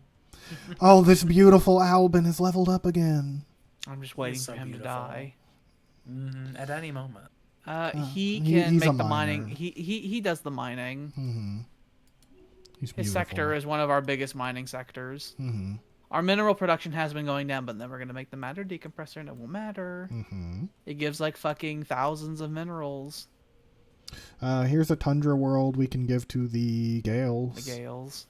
Oh, this beautiful Albin is leveled up again. I'm just waiting so for him beautiful. to die. At any moment. He he- can he's a make the mining. miner. He does the mining. Mm-hmm. He's His beautiful. sector is one of our biggest mining sectors. Mm-hmm. Our mineral production has been going down, but then we're gonna make the matter decompressor, and it won't matter. Mm-hmm. It gives like fucking thousands of minerals. Here's a tundra world we can give to the The Gales. Gales.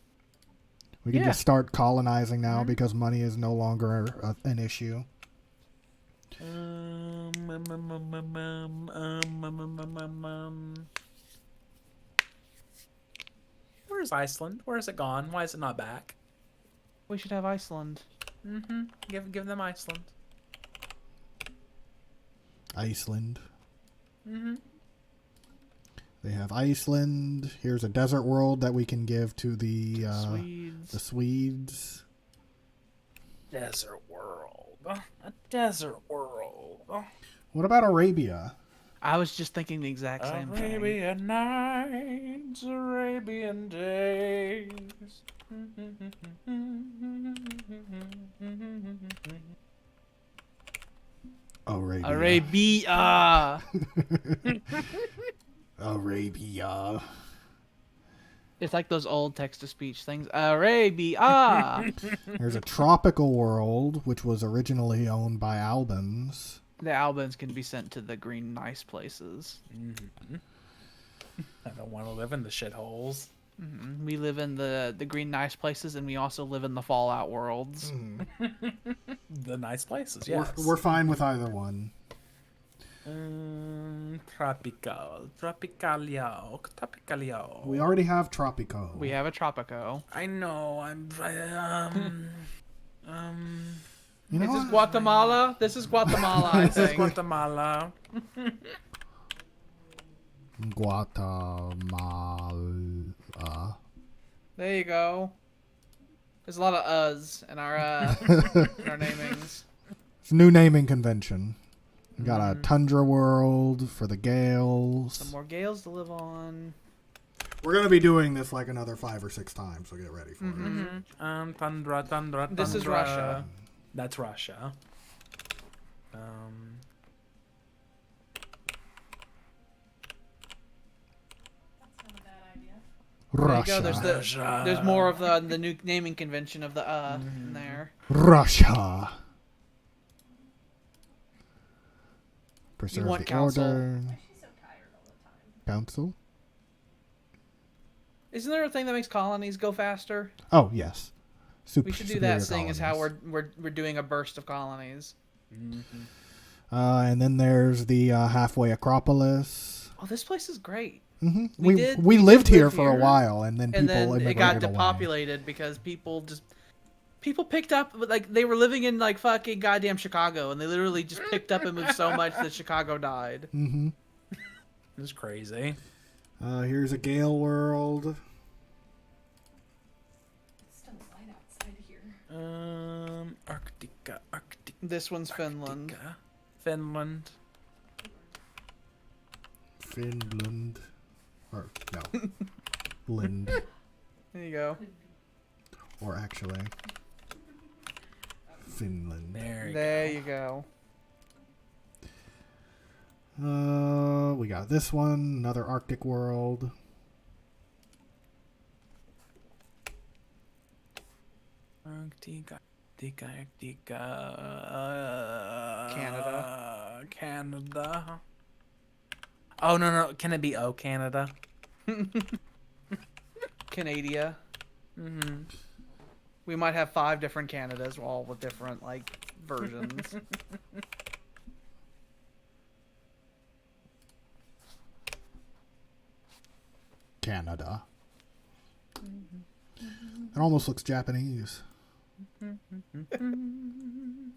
We can Yeah. just start colonizing now because money is no longer an issue. Where's Iceland? Where is it gone? Why is it not back? We should have Iceland. Give them Iceland. Iceland. They have Iceland. Here's a desert world that we can give to the Swedes. the Swedes. Desert world. A desert world. What about Arabia? I was just thinking the exact same thing. Arabian nights, Arabian days. Arabia. Arabia. Arabia. It's like those old text-to-speech things. Arabia. There's a tropical world which was originally owned by Albans. The Albans can be sent to the green nice places. I don't want to live in the shitholes. We live in the green nice places, and we also live in the Fallout worlds. The nice places, yes. We're fine with either one. Tropicalio. We already have Tropico. We have a Tropico. I know. You know Is this what? Guatemala? This is Guatemala, I think. Guatemala. Guatemala. There you go. There's a lot of uhs in our namings. It's a new naming convention. We got a tundra world for the Gales. Some more Gales to live on. We're gonna be doing this like another 5 or 6 times, so get ready for it. Tundra. This is Russia. That's Russia. That's not a bad idea. There you Russia. go. There's more of the new naming convention of the in there. Russia. Preserve want the council. order. She's so tired all the time. Council? Isn't there a thing that makes colonies go faster? Oh, yes. We should do that, seeing as how we're doing a burst of colonies. And then there's the halfway Acropolis. Oh, this place is great. Mm-hmm. We We lived did here live for a here, while, and then people And then it immigrated got away. depopulated because people picked up, like, they were living in like fucking goddamn Chicago, and they literally just picked up and moved so much that Chicago died. Mm-hmm. This is crazy. Here's a Gale world. It's still light outside here. Arctica. This one's Finland. Finland. Finland. Or, no. Lind. There you go. Or actually, Finland. There you You go. We got this one, another Arctic world. Arctica. Canada. Canada. Oh, no. Can it be Canada? Canada. We might have 5 different Canadas, all with different like versions. Canada. It almost looks Japanese.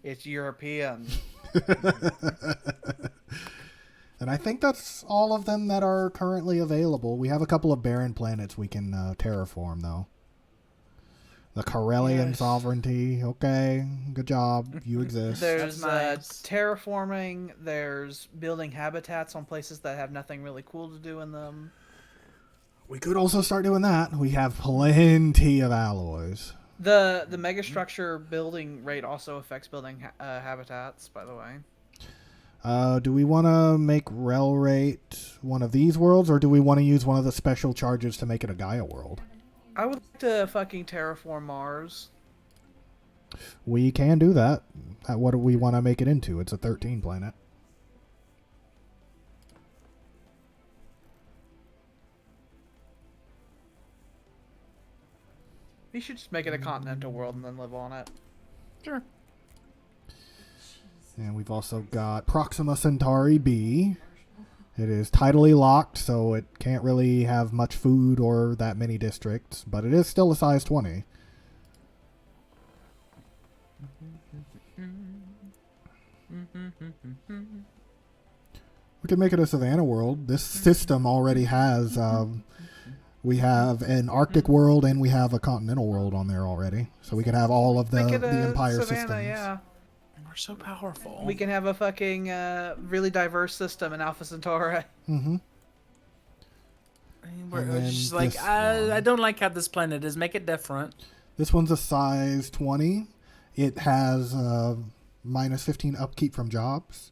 It's European. And I think that's all of them that are currently available. We have a couple of barren planets we can terraform, though. The Karelian sovereignty. Okay, good job. You exist. There's That's nice. terraforming. There's building habitats on places that have nothing really cool to do in them. We could also start doing that. We have plenty of alloys. The megastructure building rate also affects building habitats, by the way. Do we want to make rel rate one of these worlds, or do we want to use one of the special charges to make it a Gaia world? I would like to fucking terraform Mars. We can do that. What do we want to make it into? It's a 13 planet. We should just make it a continental world and then live on it. Sure. And we've also got Proxima Centauri B. It is tidally locked, so it can't really have much food or that many districts, but it is still a size 20. We could make it a Savannah world. This system already has... we have an Arctic world and we have a continental world on there already. So we could have all of the Empire Savannah, systems. yeah. We're so powerful. We can have a fucking really diverse system in Alpha Centauri. Mm-hmm. We're And then just like, this I one. don't like how this planet is. Make it different. This one's a size 20. It has minus 15 upkeep from jobs.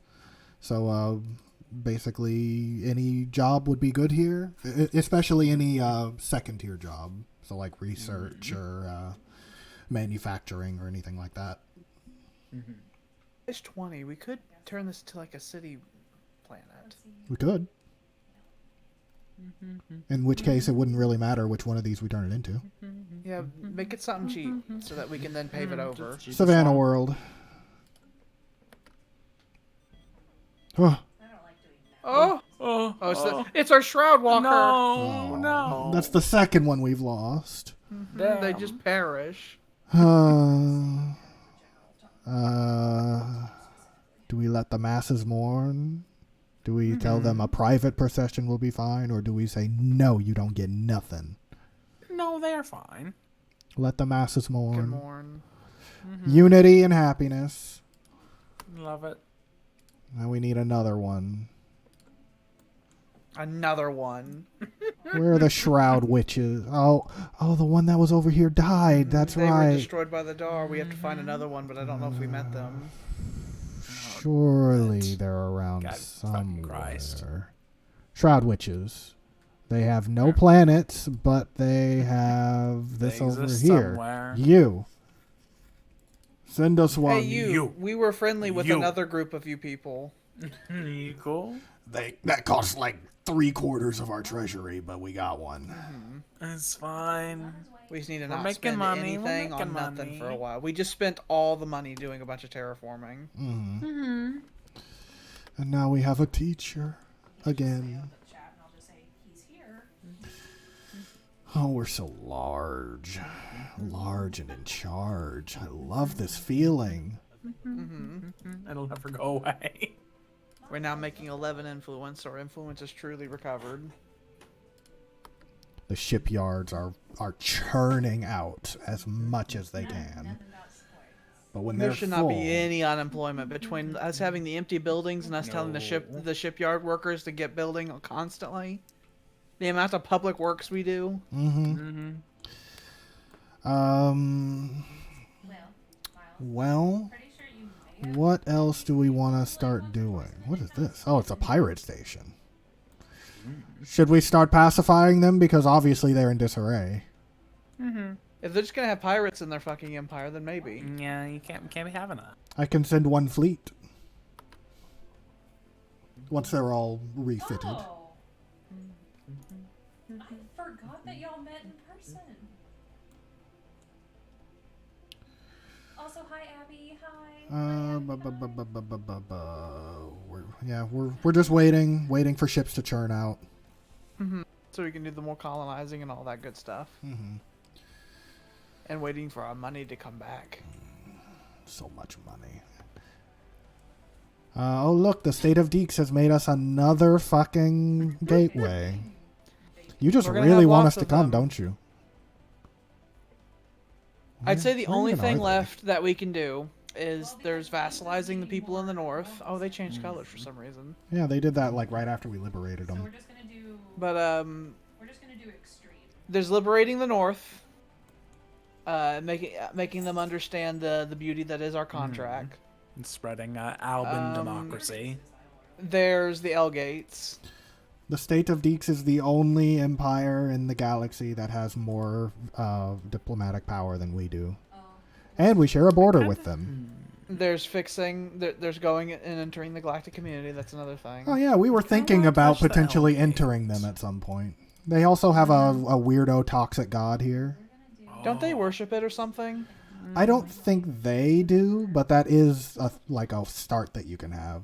So basically any job would be good here, especially any second tier job. So like research or manufacturing or anything like that. It's 20. We could turn this to like a city planet. We could. In which case, it wouldn't really matter which one of these we turn it into. Yeah, make it something cheap so that we can then pave it over. Savannah World. Oh, I don't like doing that. Oh, it's our Shroud Walker. No. that's the second one we've lost. They just perish. Do we let the masses mourn? Do we tell them a private procession will be fine? Or do we say, no, you don't get nothing? No, they are fine. Let the masses Can mourn. mourn. Unity and happiness. Love it. Now we need another one. Another one. Where are the Shroud Witches? Oh, the one that was over here died. That's they right. They were destroyed by the Dar. We have to find another one, but I don't know if we met them. Surely they're around God fucking Christ. somewhere. Shroud Witches. They have no planets, but they have this They over exist here. somewhere. You. Send us one. Hey, you. We were friendly with You. another group of you people. You cool? That costs like 3/4 of our treasury, but we got one. It's fine. We just need to We're not making spend money, we're anything on making nothing money. for a while. We just spent all the money doing a bunch of terraforming. And now we have a teacher again. Chat and I'll just say he's here. Oh, we're so large. Large and in charge. I love this feeling. It'll never go away. We're now making 11 influence. Our influence is truly recovered. The shipyards are churning out as much as they can. But when There they're should full, not be any unemployment between us having the empty buildings and us telling the shipyard workers to get building constantly. The amount of public works we do. Well, Pretty sure you may have. what else do we want to start doing? What is this? Oh, it's a pirate station. Should we start pacifying them? Because obviously they're in disarray. If they're just gonna have pirates in their fucking empire, then maybe. Yeah, you can't be having that. I can send one fleet. Once they're all refitted. Oh. I forgot that y'all met in person. Also, hi Abby. Hi. We're just waiting for ships to churn out. So we can do the more colonizing and all that good stuff. And waiting for our money to come back. So much money. Oh look, the State of Deeks has made us another fucking gateway. You just We're gonna really have want lots us to of come, them. don't you? I'd say the Where only even are thing they? left that we can do is there's vassalizing the people in the north. Oh, they changed colors for some reason. Yeah, they did that like right after we liberated So them. we're just gonna do. But We're just gonna do extreme. there's liberating the north. Making them understand the beauty that is our contract. And spreading Alban democracy. There's the Elgates. The State of Deeks is the only empire in the galaxy that has more diplomatic power than we do. And we share a border with them. There's fixing. There's going and entering the galactic community. That's another thing. Oh yeah, we were thinking wanna about touch the potentially Elgates. entering them at some point. They also have a weirdo toxic god here. Don't they worship it or something? I don't think they do, but that is like a start that you can have.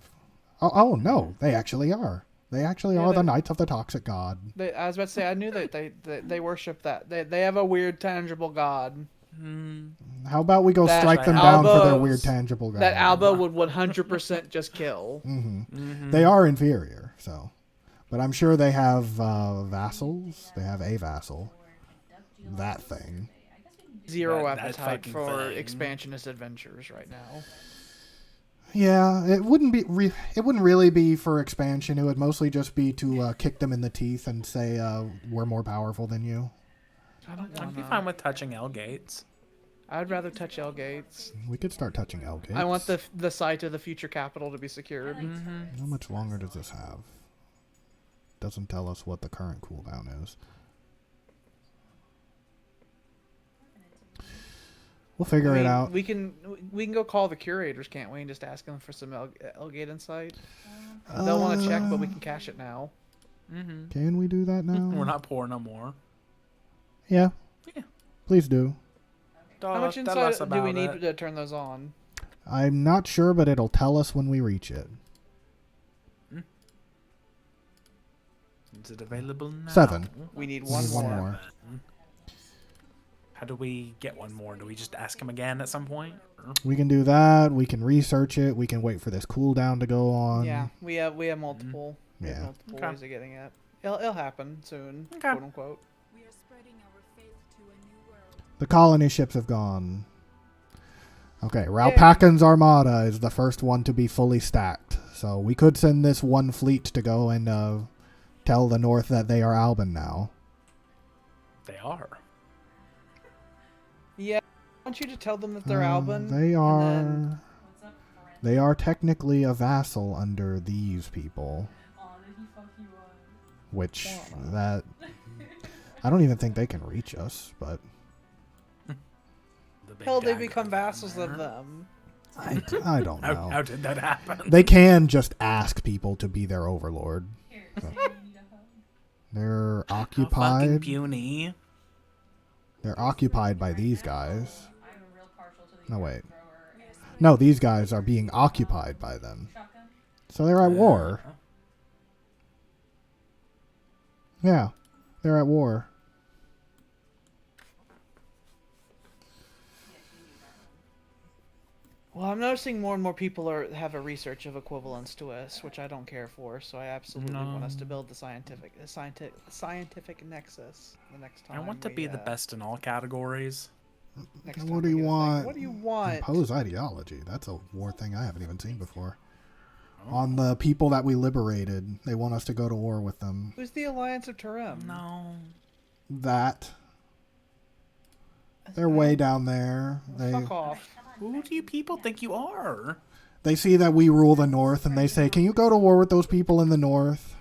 Oh no, they actually are. They actually are the Knights of the Toxic God. I was about to say I knew that they worship that. They have a weird tangible god. How about we go That strike them down for their Alba- weird tangible god? That Alba would 100% just kill. They are inferior, so. But I'm sure they have vassals. They have a vassal. That thing. Zero That appetite fucking for thing. expansionist adventures right now. Yeah, it wouldn't be. It wouldn't really be for expansion. It would mostly just be to kick them in the teeth and say we're more powerful than you. I'd be fine with touching Elgates. I'd rather touch Elgates. We could start touching Elgates. I want the site of the future capital to be secured. How much longer does this have? Doesn't tell us what the current cooldown is. We'll figure it out. We can go call the curators, can't we, and just ask them for some Elgate insight. They'll want to check, but we can cash it now. Can we do that now? We're not poor no more. Yeah. Yeah. Please do. How much Tell us insight do we about need it. to turn those on? I'm not sure, but it'll tell us when we reach it. Is it available now? 7. We need We one need one more. more. How do we get one more? Do we just ask him again at some point? Or? We can do that. We can research it. We can wait for this cooldown to go on. Yeah, we have multiple. We have Yeah. multiple ways of getting it. It'll happen soon, quote unquote. We are spreading our faith to a new world. The colony ships have gone. Okay, Ralpakin's Armada is the first one to be fully stacked. So we could send this one fleet to go and tell the North that they are Alban now. They are. Yeah, I want you to tell them that they're Alban. They are. Then... They are technically a vassal under these people. Which that I don't even think they can reach us, but hell, they become vassals of them. I don't know. How did that happen? They can just ask people to be their overlord. So. They're occupied. Fucking puny. They're occupied by these guys. No, wait. No, these guys are being occupied by them. So they're at war. Yeah, they're at war. Well, I'm noticing more and more people have a research of equivalence to us, which I don't care for. So I absolutely want us to build the scientific nexus the next time. I want to be the best in all categories. What do you want? What do you want? Impose ideology. That's a war thing I haven't even seen before. Oh. On the people that we liberated, they want us to go to war with them. Who's the Alliance of Turim? No. That. They're way down there. Fuck off. Who do you people think you are? They see that we rule the North, and they say, "Can you go to war with those people in the North?"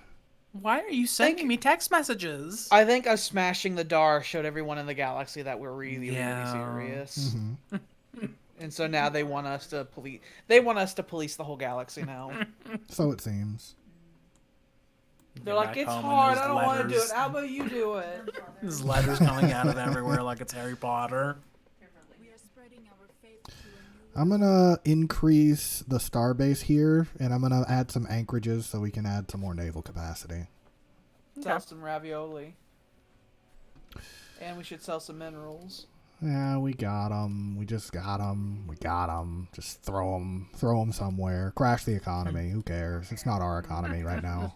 Why are you sending me text messages? I think us smashing the Dar showed everyone in the galaxy that we're really serious. Mm-hmm. And so now they want us to police. They want us to police the whole galaxy now. So it seems. They're like, it's hard. I don't want to do it. Alba, you do it. There's letters coming out of everywhere like it's Harry Potter. I'm going to increase the starbase here, and I'm going to add some anchorages so we can add some more naval capacity. Sell some ravioli. And we should sell some minerals. Yeah, we got them. We just got them. We got them. Just throw them somewhere. Crash the economy. Who cares? It's not our economy right now.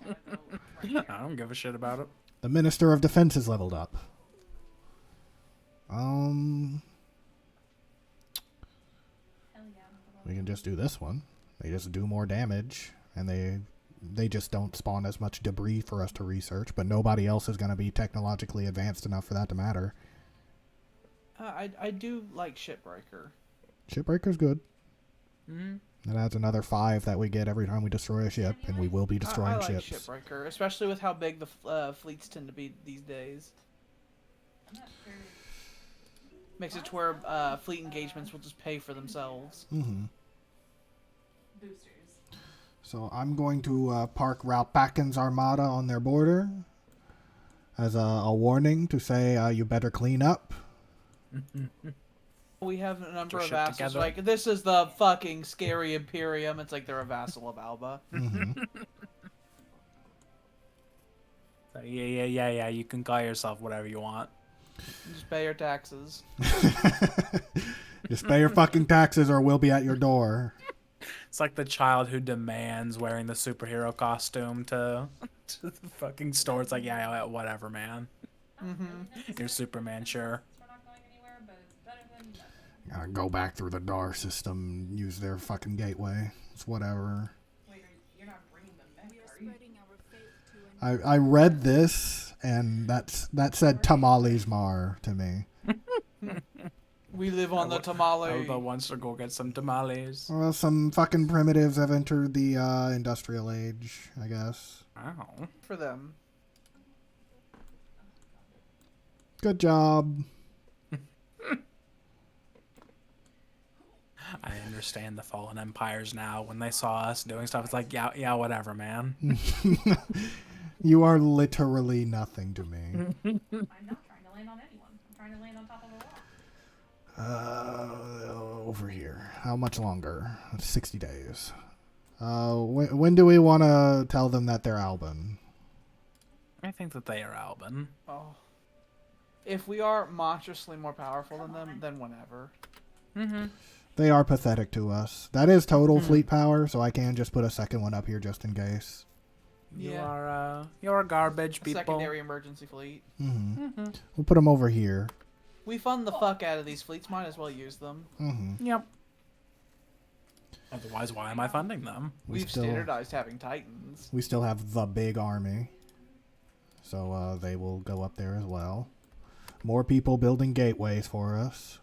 I don't give a shit about it. The Minister of Defense is leveled up. We can just do this one. They just do more damage, and they just don't spawn as much debris for us to research, but nobody else is going to be technologically advanced enough for that to matter. I do like Shipbreaker. Shipbreaker's good. Mm-hmm. That adds another 5 that we get every time we destroy a ship, and we will be destroying I like ships. Shipbreaker, especially with how big the fleets tend to be these days. Makes it to where fleet engagements will just pay for themselves. Mm-hmm. Boosters. So I'm going to park Ralpakin's Armada on their border as a warning to say you better clean up. We have a number of vassals. Like, this is the fucking scary Imperium. It's like they're a vassal of Alba. Mm-hmm. So, yeah. You can call yourself whatever you want. Just pay your taxes. Just pay your fucking taxes or we'll be at your door. It's like the child who demands wearing the superhero costume to the fucking store. It's like, yeah, whatever, man. Mm-hmm. You're Superman, sure. Gotta go back through the DAR system and use their fucking gateway. It's whatever. Wait, you're not bringing them back, are you? I read this, and that said Tamales Mar to me. We live on the tamale. Alba wants to go get some tamales. Well, some fucking primitives have entered the industrial age, I guess. Wow. For them. Good job. I understand the fallen empires now. When they saw us doing stuff, it's like, yeah, whatever, man. You are literally nothing to me. I'm not trying to land on anyone. I'm trying to land on top of a rock. Over here. How much longer? 60 days. When do we want to tell them that they're Alban? I think that they are Alban. Oh. If we are monstrously more powerful than them, then whenever. Mm-hmm. They are pathetic to us. That is total fleet power, so I can just put a second one up here just in case. You're garbage, people. Secondary emergency fleet. We'll put them over here. We fund the fuck out of these fleets. Might as well use them. Yep. Otherwise, why am I funding them? We've standardized having Titans. We still have the big army. So they will go up there as well. More people building gateways for us.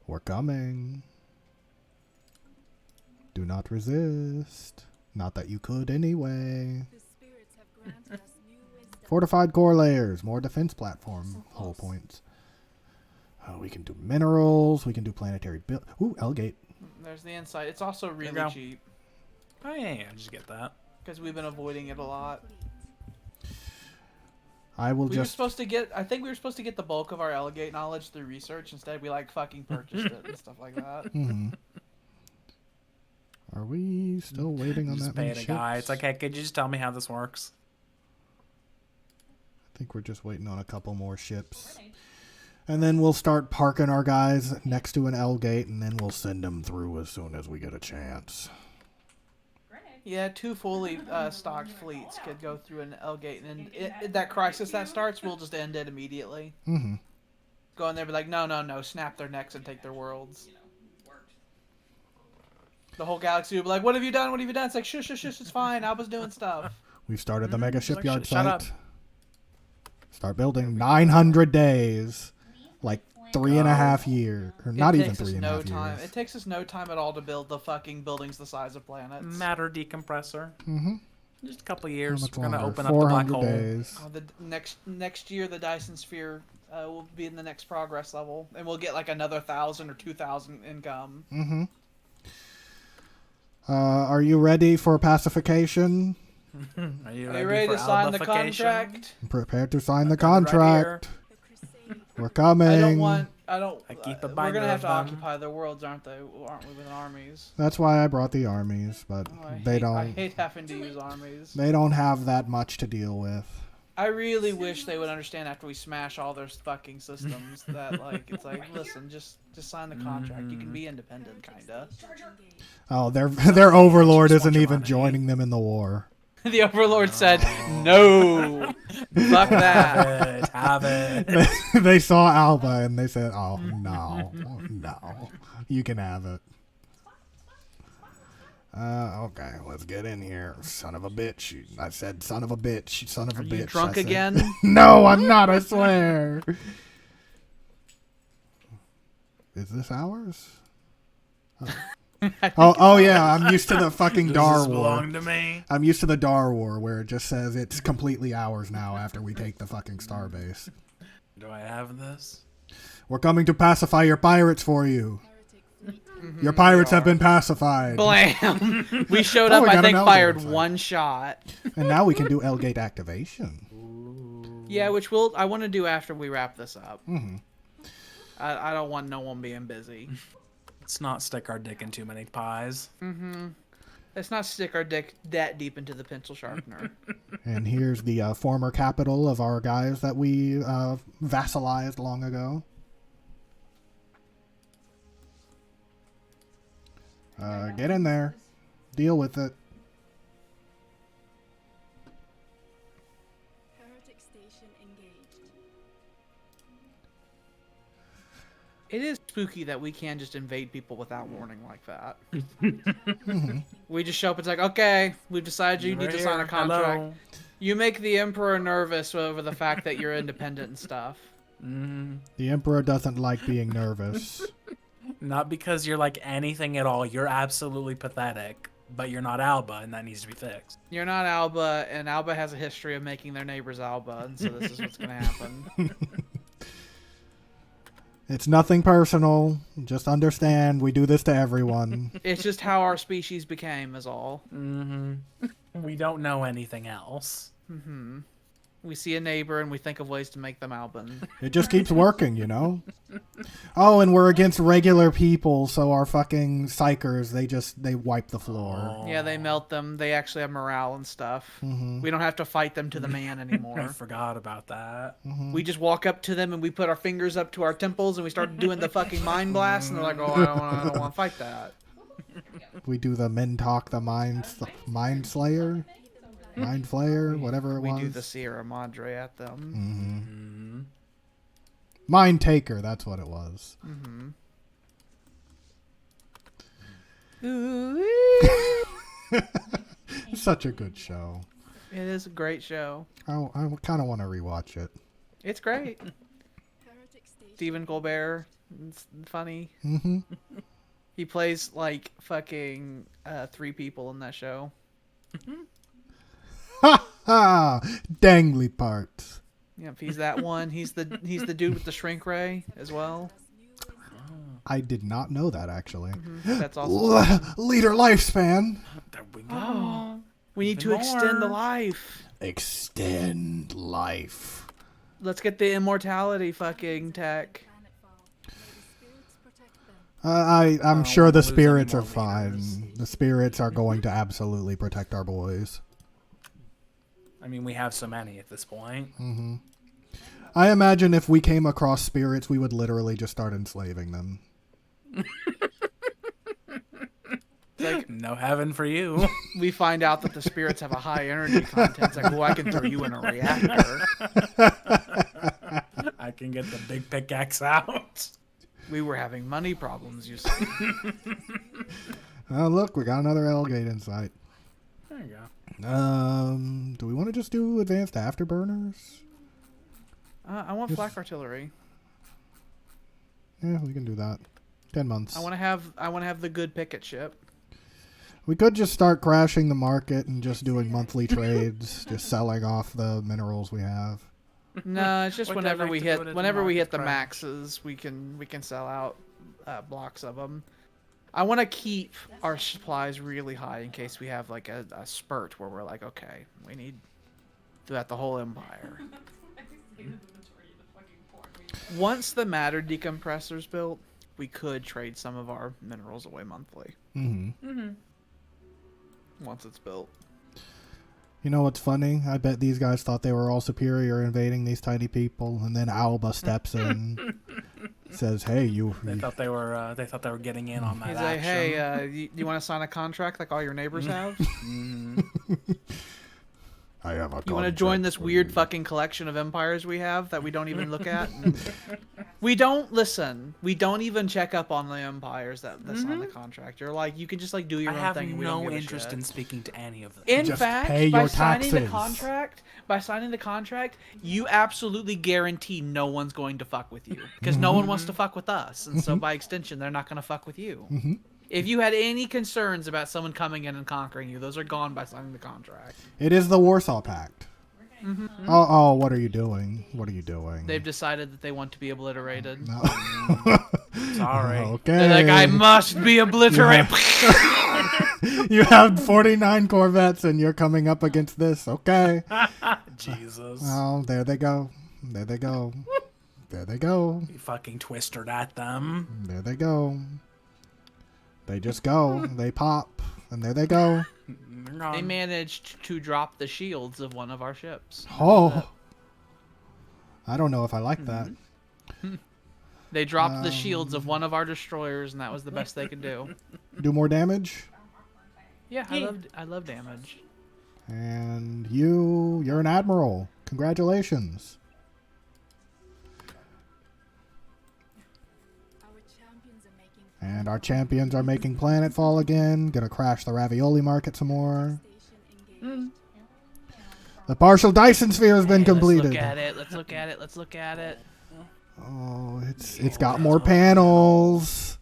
We're coming. Do not resist. Not that you could anyway. The spirits have granted us new wisdom. Fortified core layers. More defense platform hull points. We can do minerals. We can do planetary build. Ooh, L-gate. There's the insight. It's also really cheap. Oh, yeah, just get that. Because we've been avoiding it a lot. I will I think we were supposed to get the bulk of our L-gate knowledge through research. Instead, we like fucking purchased it and stuff like that. Are we still waiting on just that many pay the ships? guy. It's like, hey, could you just tell me how this works? I think we're just waiting on a couple more ships. And then we'll start parking our guys next to an L-gate, and then we'll send them through as soon as we get a chance. Yeah, 2 fully stocked fleets could go through an L-gate, and that crisis that starts, we'll just end it immediately. Go in there and be like, no, snap their necks and take their worlds. The whole galaxy will be like, what have you done? What have you done? It's like, shush, it's fine. I was doing stuff. We've started the mega shipyard shut site. up. Start building. 900 days. Like 3.5 years. Or not even 3.5 years. It takes us no time at all to build the fucking buildings the size of planets. Matter decompressor. Just a couple of How years. much We're going to longer? open up the black 400 hole. days. The next year, the Dyson Sphere will be in the next progress level, and we'll get like another 1,000 or 2,000 income. Are you ready for pacification? Are you ready to sign the contract? Prepare to sign the Right contract. The Crusader We're coming. I keep a We're binder gonna have of to them. occupy their worlds, aren't we, with armies? That's why I brought the armies, but I hate having to use armies. They don't have that much to deal with. I really wish they would understand after we smash all their fucking systems that it's like, listen, just sign the contract. You can be independent, kinda. Oh, their overlord isn't even joining them in the war. The overlord said, "No, fuck that." Have it. They saw Alba and they said, "Oh no, you can have it." Okay, let's get in here. Son of a bitch. I said son of a bitch. Son of a bitch. Are you drunk I said. again? No, I'm not, I swear. Is this ours? Oh yeah, I'm used to the fucking Dar Does this War. belong to me? I'm used to the Dar War where it just says it's completely ours now after we take the fucking starbase. Do I have this? We're coming to pacify your pirates for you. heretic fleet. Your pirates have been pacified. Blam! We showed Oh, up. we I got think an fired Alderoth. one shot. And now we can do L-gate activation. Yeah, which I want to do after we wrap this up. I don't want no one being busy. Let's not stick our dick in too many pies. Let's not stick our dick that deep into the pencil sharpener. And here's the former capital of our guys that we vassalized long ago. Get in there. Deal with it. Heretic station engaged. It is spooky that we can just invade people without warning like that. We just show up. It's like, okay, we've decided you need to sign a contract. Hello. You make the Emperor nervous over the fact that you're independent and stuff. The Emperor doesn't like being nervous. Not because you're like anything at all. You're absolutely pathetic. But you're not Alba, and that needs to be fixed. You're not Alba, and Alba has a history of making their neighbors Alba, and so this is what's going to happen. It's nothing personal. Just understand we do this to everyone. It's just how our species became, is all. We don't know anything else. We see a neighbor and we think of ways to make them Alban. It just keeps working, you know? Oh, and we're against regular people, so our fucking psychers, they wipe the floor. Yeah, they melt them. They actually have morale and stuff. Mm-hmm. We don't have to fight them to the man I anymore. forgot about that. Mm-hmm. We just walk up to them and we put our fingers up to our temples and we start doing the fucking mind blast, and they're like, oh, I don't want to fight that. We do the men talk, the mind slayer, mind flayer, whatever it was. We do the Sierra Madre at them. Mm-hmm. Mind taker, that's what it was. Mm-hmm. It's such a good show. It is a great show. I kind of want to rewatch it. It's great. Heretic station. Stephen Colbert. It's funny. Mm-hmm. He plays like fucking 3 people in that show. Ha ha! Dangly parts. Yep, he's that one. He's the dude with the shrink ray as well. I did not know that, actually. Mm-hmm. That's awesome. Leader lifespan. There we go. Oh, we need Even to extend the more. life. Extend life. Let's get the immortality fucking tech. Planetfall. May the spirits protect them. I'm Oh, sure the lose any spirits more are fine. leaders. The spirits are going to absolutely protect our boys. I mean, we have so many at this point. Mm-hmm. I imagine if we came across spirits, we would literally just start enslaving them. Like, No heaven for you. we find out that the spirits have a high energy content. It's like, well, I can throw you in a reactor. I can get the big pickaxe out. We were having money problems, you see. Oh, look, we got another Elgate in sight. There you go. Do we want to just do advanced afterburners? I want flak artillery. Yeah, we can do that. 10 months. I want to have the good picket ship. We could just start crashing the market and just doing monthly trades, just selling off the minerals we have. No, it's just Would I whenever like we to hit do it as a whenever we hit the market crash? maxes, we can sell out blocks of them. I want to keep our supplies really high in case we have like a spurt where we're like, okay, we need throughout the whole empire. Once the matter decompressor's built, we could trade some of our minerals away monthly. Mm-hmm. Once it's built. You know what's funny? I bet these guys thought they were all superior invading these tiny people, and then Alba steps in, says, "Hey, you." They thought they were getting in on that He's like, action. hey, you want to sign a contract like all your neighbors have? I have a You want to join contract this for weird you." fucking collection of empires we have that we don't even look at? We don't listen. We don't even check up on the empires that's on the contract. You're like, you can just like do your I own have thing. And we don't no give a interest shit. in speaking to any of them. In Just fact, pay by your signing the taxes. contract, you absolutely guarantee no one's going to fuck with you because no one wants to fuck with us, and so by extension, they're not going to fuck with you. Mm-hmm. If you had any concerns about someone coming in and conquering you, those are gone by signing the contract. It is the Warsaw Pact. Oh, what are you doing? What are you doing? They've decided that they want to be obliterated. No. Sorry. Okay. They're like, I must be obliterated. You have 49 Corvettes and you're coming up against this. Okay. Jesus. Oh, there they go. There they go. There they go. You fucking twistered at them. There they go. They just go. They pop. And there they go. They're gone. They managed to drop the shields of one of our ships. Oh. I don't know if I like that. They dropped the shields of one of our destroyers, and that was the best they could do. Do more damage. Yeah, I love damage. And you're an admiral. Congratulations. Our champions are making And our champions are making planetfall again. Gonna crash the ravioli market some more. station engaged. The partial Dyson sphere has been completed. Let's look at it. Oh, it's got more panels,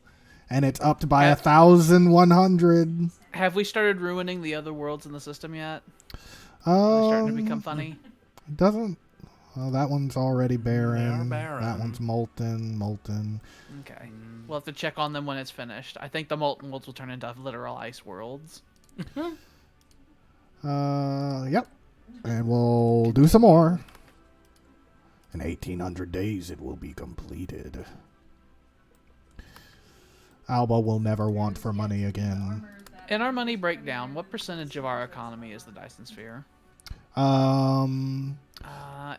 and it's upped by 1,100. Have we started ruining the other worlds in the system yet? Are they starting to become funny? Doesn't. Oh, that one's already barren. barren. That one's molten. Okay. We'll have to check on them when it's finished. I think the molten worlds will turn into literal ice worlds. Yep. And we'll do some more. In 1800 days, it will be completed. Alba will never want for money again. In our money breakdown, what percentage of our economy is the Dyson Sphere? A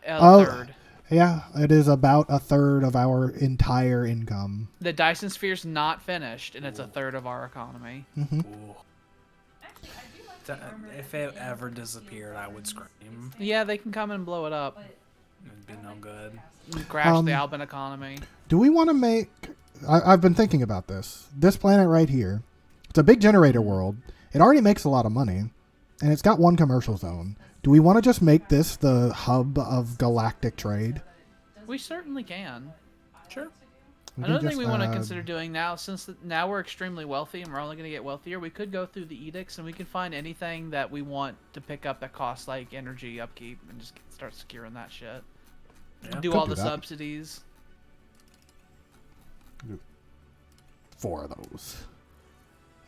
third. Yeah, it is about a third of our entire income. The Dyson Sphere's not finished, and it's a third of our economy. Mm-hmm. Actually, I do like the armor If that it they ever give disappeared, you. I would scream. Yeah, they can come and blow it up. But It'd be no good. Crash the Alban economy. Do we want to make... I've been thinking about this. This planet right here, it's a big generator world. It already makes a lot of money, and it's got one commercial zone. Do we want to just make this the hub of galactic trade? We certainly can. Sure. Another thing we want to consider doing now, since now we're extremely wealthy and we're only going to get wealthier, we could go through the edicts and we can find anything that we want to pick up that costs like energy upkeep and just start securing that shit. Yeah. Do Could all do the that. subsidies. 4 of those.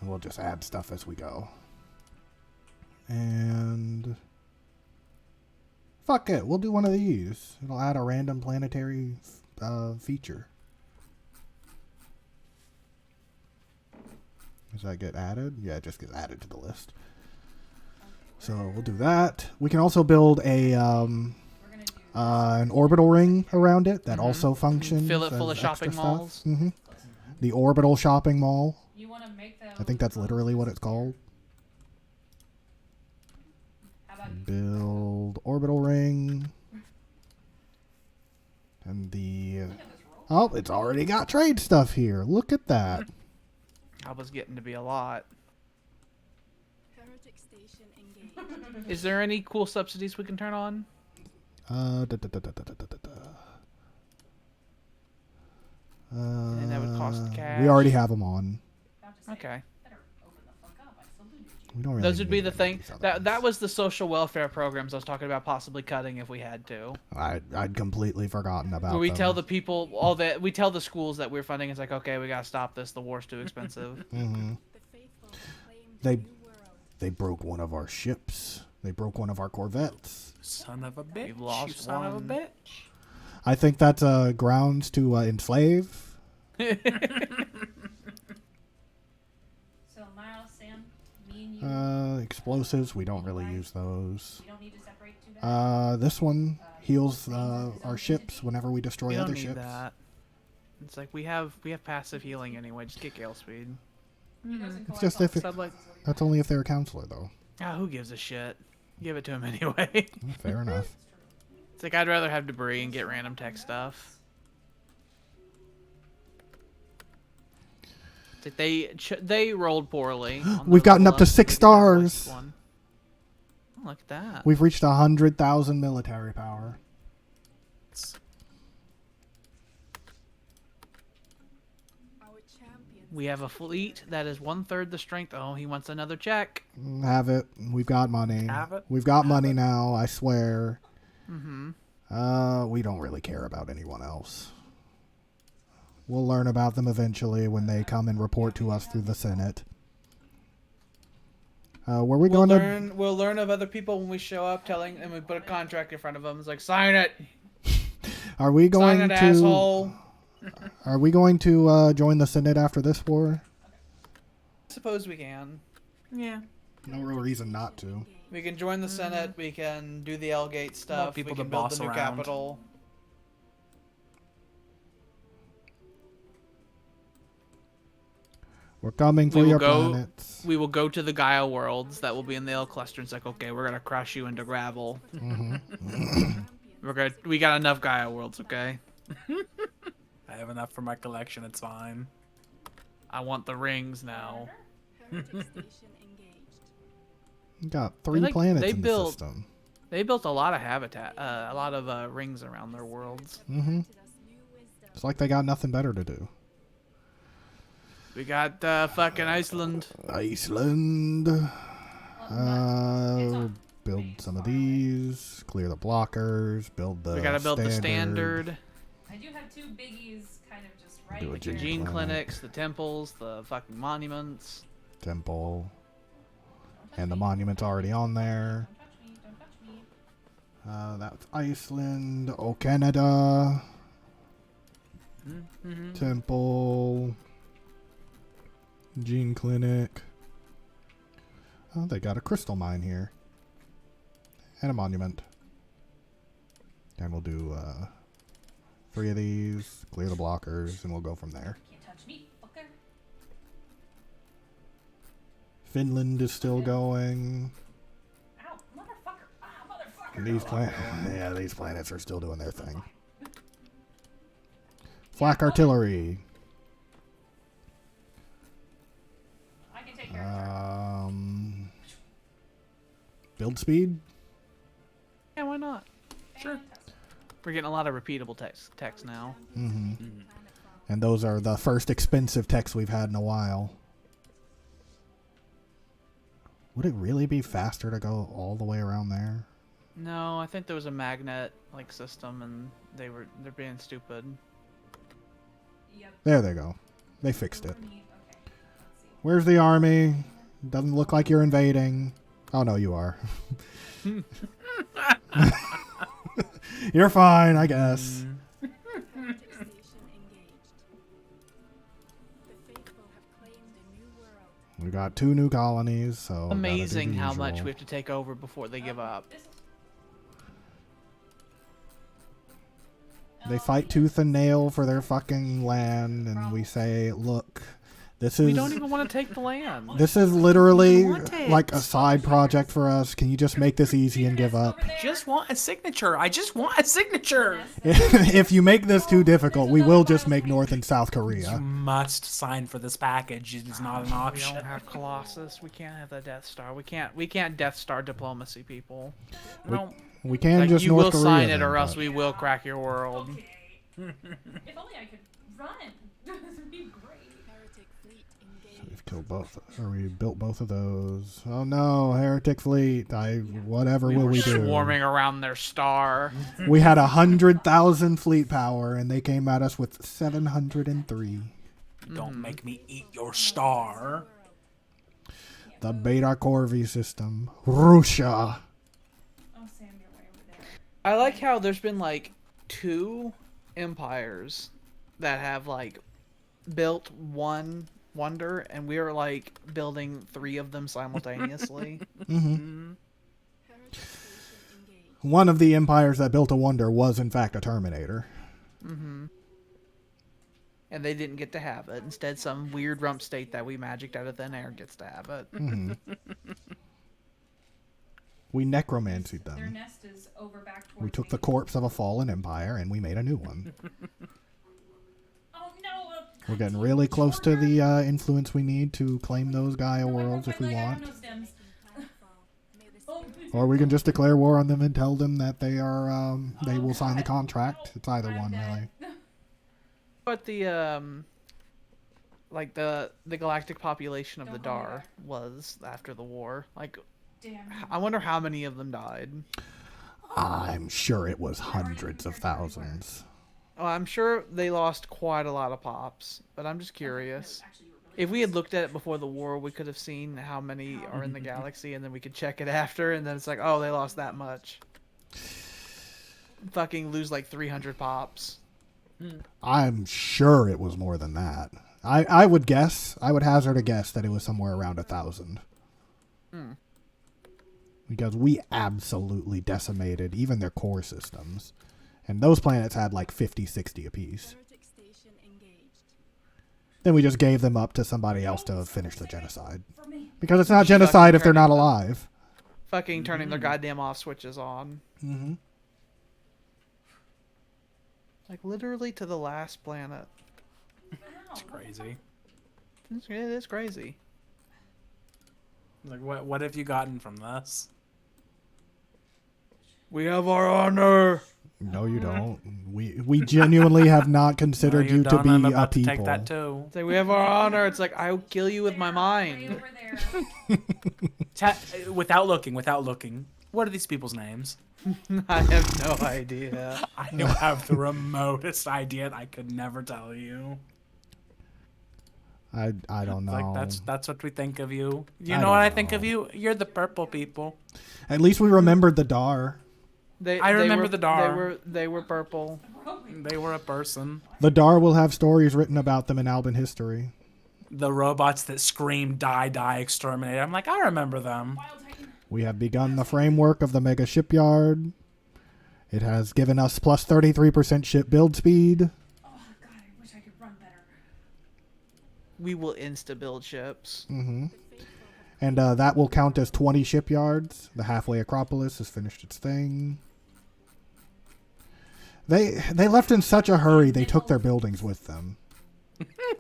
And we'll just add stuff as we go. And... fuck it, we'll do one of these. It'll add a random planetary feature. Does that get added? Yeah, it just gets added to the list. So we'll do that. We can also build a an orbital ring around it that also functions. Fill it full as of shopping extra malls. Stuff. Mm-hmm. The orbital shopping mall. You want to make them. I think that's literally what it's called. How about Build orbital ring. And the... oh, it's already got trade stuff here. Look at that. Alba's getting to be a lot. Heretic station engaged. Is there any cool subsidies we can turn on? And that would cost cash. We already have them on. Okay. better open the fuck up? I saluted you. We don't really Those would be need the any of thing. these other That ones. was the social welfare programs I was talking about possibly cutting if we had to. I'd completely forgotten about Where we them. tell the people we tell the schools that we're funding. It's like, okay, we gotta stop this. The war's too expensive. Mm-hmm. The faithful claim They- the new world. They broke one of our ships. They broke one of our corvettes. Son of a bitch. We've lost you son of a one. bitch. I think that's grounds to enslave. So Miles, Sam, me and you. Explosives, we don't really use those. You don't need to separate too bad. This one heals our ships whenever we destroy We don't other need ships. that. It's like we have passive healing anyway. Just get gale speed. It's just if So I'd like, that's only if they're a counselor, though. who gives a shit? Give it to him anyway. Fair enough. It's like I'd rather have debris and get random tech stuff. It's like they rolled poorly. On We've the gotten up to last 6 one. stars. Oh, look at that. We've reached 100,000 military power. Our champions. We have a fleet that is 1/3 the strength. Oh, he wants another check. Have it. We've got money. Have it. We've got money now, I swear. Mm-hmm. We don't really care about anyone else. We'll learn about them eventually when they come and report to us through the Senate. Were we going to... We'll learn of other people when we show up, and we put a contract in front of them. It's like, sign it. Are we going Sign it, to... asshole. Are we going to join the Senate after this war? I suppose we can. Yeah. No real reason not to. We can join the Senate. We can do the L-Gate stuff. people We to can build boss the new around. capital. We're coming for We will your go- planets. We will go to the Gaia worlds that will be in the L cluster. It's like, okay, we're gonna crush you into gravel. We got enough Gaia worlds, okay? I have enough for my collection. It's fine. I want the rings now. Heretic station engaged. We got 3 Like, planets they in the built- system. They built a lot of habitat, a lot of rings around their worlds. Mm-hmm. Granted us new wisdom. It's like they got nothing better to do. We got fucking Iceland. Iceland. Build some of these. Clear the blockers. Build the We gotta build the standard. I do have 2 biggies kind of just right Do a here. Gene Clinic. clinics, the temples, the fucking monuments. temple. And the monument's already on there. Don't touch me, don't touch me. That's Iceland. Oh, Canada. Temple. Gene Clinic. Oh, they got a crystal mine here. And a monument. And we'll do 3 of these, clear the blockers, and we'll go from there. Can't touch me, fucker. Finland is still going. Ow, motherfucker. Ah, motherfucker. These planets are still doing their thing. Flak artillery. I can take care of her. Build speed. Yeah, why not? Sure. We're getting a lot of repeatable text now. And those are the first expensive techs we've had in a while. Would it really be faster to go all the way around there? No, I think there was a magnet like system, and they're being stupid. Yep. There they go. They fixed it. Okay. Let's see. Where's the army? Doesn't look like you're invading. Oh no, you are. You're fine, I guess. Heritage station engaged. The faithful have claimed a new world. We got 2 new colonies, so gotta do the Amazing how much usual. we have to take over before they give up. This is... They fight tooth and nail for their fucking land, and we say, look, this We is don't even want to take the land. this is literally want it. like a side project for us. Can you just make this easy and give up? Just want a signature. I just want a signature. If you make this too difficult, we will just make North and South You Korea. must sign for this package. It is not an We option. don't have Colossus. We can't have the Death Star. We can't Death Star diplomacy, people. No, We can like, just you North will Korea sign it, then, or else but- we will crack your world. Okay. If only I could run. This would be great. Heretic fleet engaged. We've killed both, or we built both of those. Oh no, heretic fleet! Whatever will we do? Swarming around their star. We had 100,000 fleet power, and they came at us with 703. Don't make me eat your star. The Beta Corvi system, Russia. Oh, Sam, you're way over there. I like how there's been like 2 empires that have like built one wonder, and we are like building 3 of them simultaneously. Mm-hmm. Heritage station engaged. One of the empires that built a wonder was, in fact, a Terminator. And they didn't get to have it. Instead, some weird rump state that we magicked out of thin air gets to have it. We necromancied Their them. nest is over back towards We took me. the corpse of a fallen empire, and we made a new one. Oh no! We're getting really close to the influence we need to claim those Gaia worlds if we I have want. no stems. May the Oh, Or we can just declare war on them and tell them that they are they will sign the contract. It's either one, really. But the like the galactic population of the Don't hold me Dar back. was after the war. Like, damn. I wonder how many of them died. I'm sure it was hundreds of thousands. Oh, I'm sure they lost quite a lot of pops, but I'm just curious. Actually, you were really If we had looked at it before the war, we could have seen how many are in the galaxy, and then we could check it after, and then it's like, oh, they lost that much. Fucking lose like 300 pops. I'm sure it was more than that. I would guess. I would hazard a guess that it was somewhere around 1,000. Because we absolutely decimated even their core systems. And those planets had like 50, 60 apiece. heretic station engaged. Then we just gave them up to somebody else to finish the genocide. for me. Because it's not genocide if they're not alive. Fucking turning their goddamn off switches on. Mm-hmm. Like, literally to the last planet. It's crazy. It is crazy. Like, what have you gotten from this? We have our honor. No, you don't. We genuinely have not considered No, you to don't. be I'm a about to people. take that too. It's like, we have our honor. It's like, I'll kill you with my Way mind. over there. Without looking. What are these people's names? I have no idea. I don't have the remotest idea, and I could never tell you. I don't know. Like that's what we think of you. You I know don't what I think know. of you? You're the purple people. At least we remembered the Dar. I remember the Dar. They were purple. They were a person. The Dar will have stories written about them in Alban history. The robots that scream, die, die, exterminate. I'm like, I remember them. We have begun the framework of the mega shipyard. It has given us plus 33% ship build speed. Oh, God, I wish I could run better. We will insta-build ships. Mm-hmm. And that will count as 20 shipyards. The halfway Acropolis has finished its thing. They left in such a hurry, they took their buildings with them.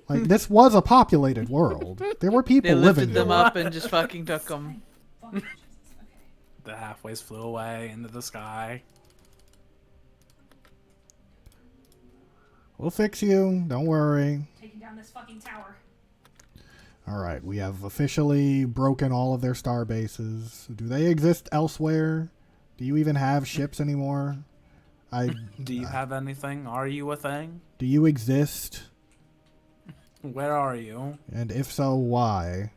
Like, this was a populated world. There were people living They lifted them here. up and just fucking took them. The halfways flew away into the sky. We'll fix you. Don't worry. Taking down this fucking tower. All right, we have officially broken all of their star bases. Do they exist elsewhere? Do you even have ships anymore? Do you have anything? Are you a thing? Do you exist? Where are you? And if so, why?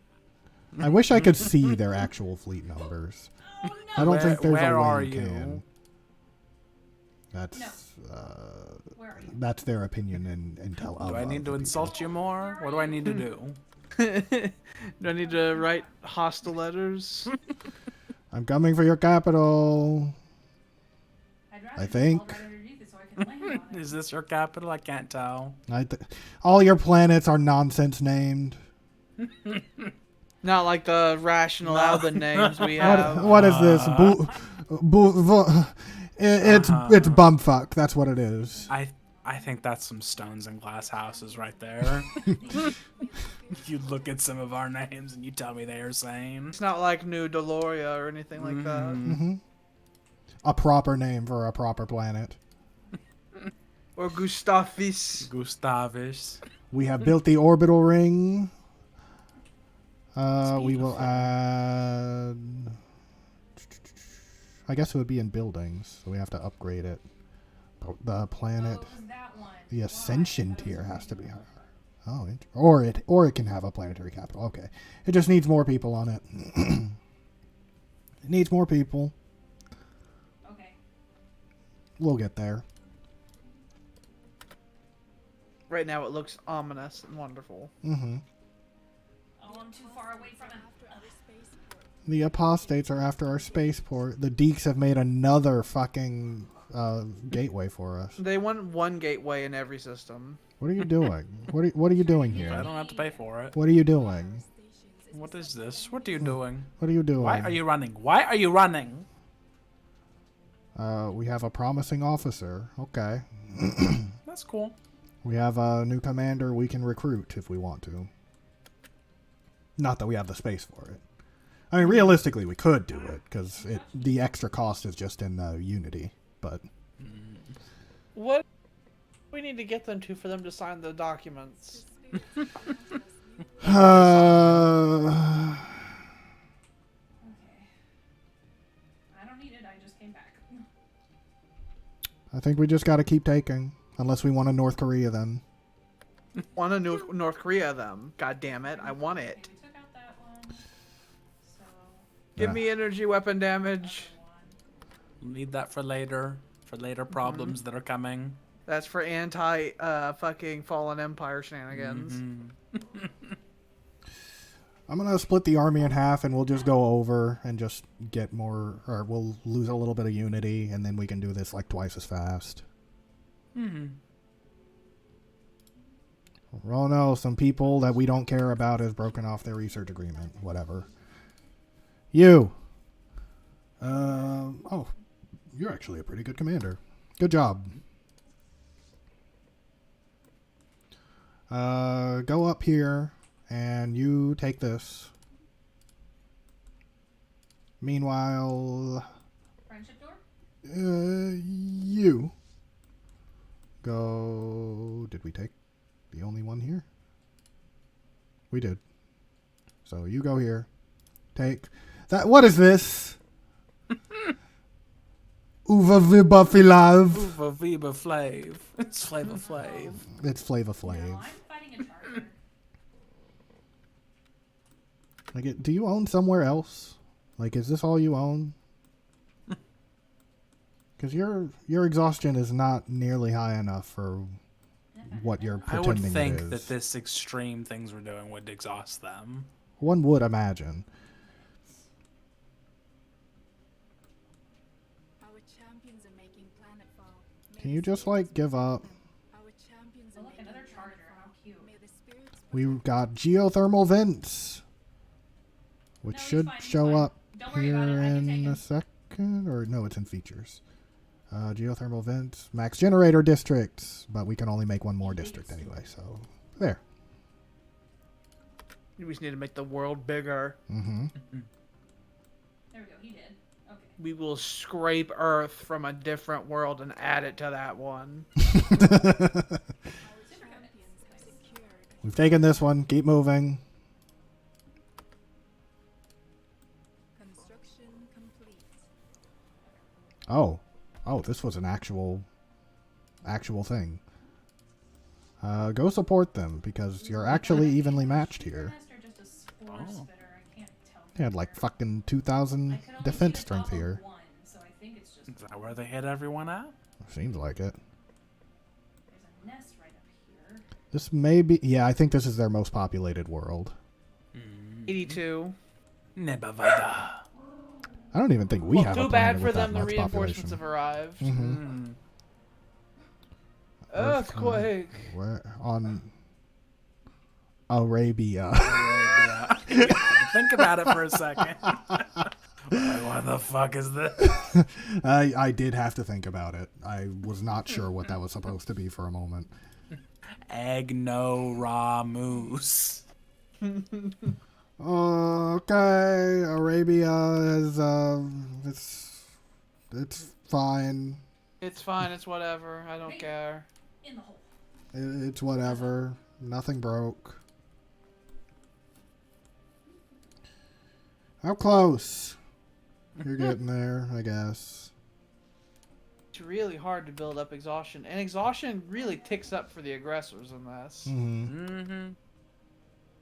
I wish I could see their actual fleet numbers. Oh, no. I don't think there's where a way are you you? can. That's Where are you? that's their opinion and tell. Do I need to insult you more? What do I need to do? Do I need to write hostile letters? I'm coming for your capital. I'd I rather think. just fall right underneath it so I can land on it. Is this your capital? I can't tell. All your planets are nonsense named. Not like the rational Alban names we have. What is this? It's bumfuck. That's what it is. I think that's some stones and glass houses right there. You look at some of our names and you tell me they are same. It's not like New Deloria or anything like that. Mm-hmm. A proper name for a proper planet. Or Gustavis. Gustavish. We have built the orbital ring. We will add... I guess it would be in buildings, so we have to upgrade it. The planet... Oh, it was that one. The ascension tier has to be higher. Oh, or it can have a planetary capital. Okay. It just needs more people on it. It needs more people. Okay. We'll get there. Right now it looks ominous and wonderful. Mm-hmm. Oh, I'm too far away from him. The apostates are after our spaceport. The Deeks have made another fucking gateway for us. They want one gateway in every system. What are you doing? What are you doing I here? don't have to pay for it. What are you doing? What is this? What are you doing? What are you doing? Why are you running? Why are you running? We have a promising officer. Okay. That's cool. We have a new commander we can recruit if we want to. Not that we have the space for it. I mean, realistically, we could do it, because the extra cost is just in Unity, but... What we need to get them to for them to sign the documents? Okay. I don't need it. I just came back. I think we just got to keep taking, unless we want a North Korea then. Want a North Korea them? God damn it! I want it. We took out that one. So. Give me energy weapon damage. Need that for later. For later problems that are coming. That's for anti fucking Fallen Empire shenanigans. I'm going to split the army in half and we'll just go over and just get more, or we'll lose a little bit of unity and then we can do this like twice as fast. Oh no, some people that we don't care about has broken off their research agreement. Whatever. You! Oh, you're actually a pretty good commander. Good job. Go up here and you take this. Meanwhile, Friendship door? you go. Did we take the only one here? We did. So you go here. Take that. What is this? Uva Viba Filav. Uva Viva Flav. It's Flava Flav. It's Flava Flav. No, I'm fighting a charger. Like, do you own somewhere else? Like, is this all you own? Because your exhaustion is not nearly high enough for what you're I pretending would think it is. that this extreme things we're doing would exhaust them. One would imagine. Our champions are making planetfall. May Can the you just, spirits like, give protect up? them. Our champions Oh, are look, making another charger. How planetfall. cute. May the spirits We've got geothermal vents, which No, he's should fine, he's show fine. up Don't worry here about it. I can take in him. a second. Or no, it's in features. Geothermal vents, max generator districts, but we can only make one more district anyway, so there. We just need to make the world bigger. Mm-hmm. There we go. He did. Okay. We will scrape Earth from a different world and add it to that one. Our champions have secured a We've taken this one. Keep moving. construction complete. Oh, this was an actual thing. Go support them because you're actually evenly matched here. Or just a spore Oh. spitter. I can't tell. They had like fucking I 2,000 could only defense see the top strength of here. one, so I think it's just Is that where they hit everyone at? Seems like it. there's a nest right up here. This may be... Yeah, I think this is their most populated world. 82. Nebavada. I don't even think we Well, have too a bad planet for with them. that The much reinforcements population. have arrived. Mm-hmm. Earthquake. Where on Arabia. Think about it for a second. Like, what the fuck is this? I did have to think about it. I was not sure what that was supposed to be for a moment. Egg no raw moose. Okay, Arabia is it's fine. It's fine. It's whatever. I don't care. In the hole. It's whatever. Nothing broke. How close? You're getting there, I guess. It's really hard to build up exhaustion, and exhaustion really ticks up for the aggressors in this. Mm-hmm. Mm-hmm.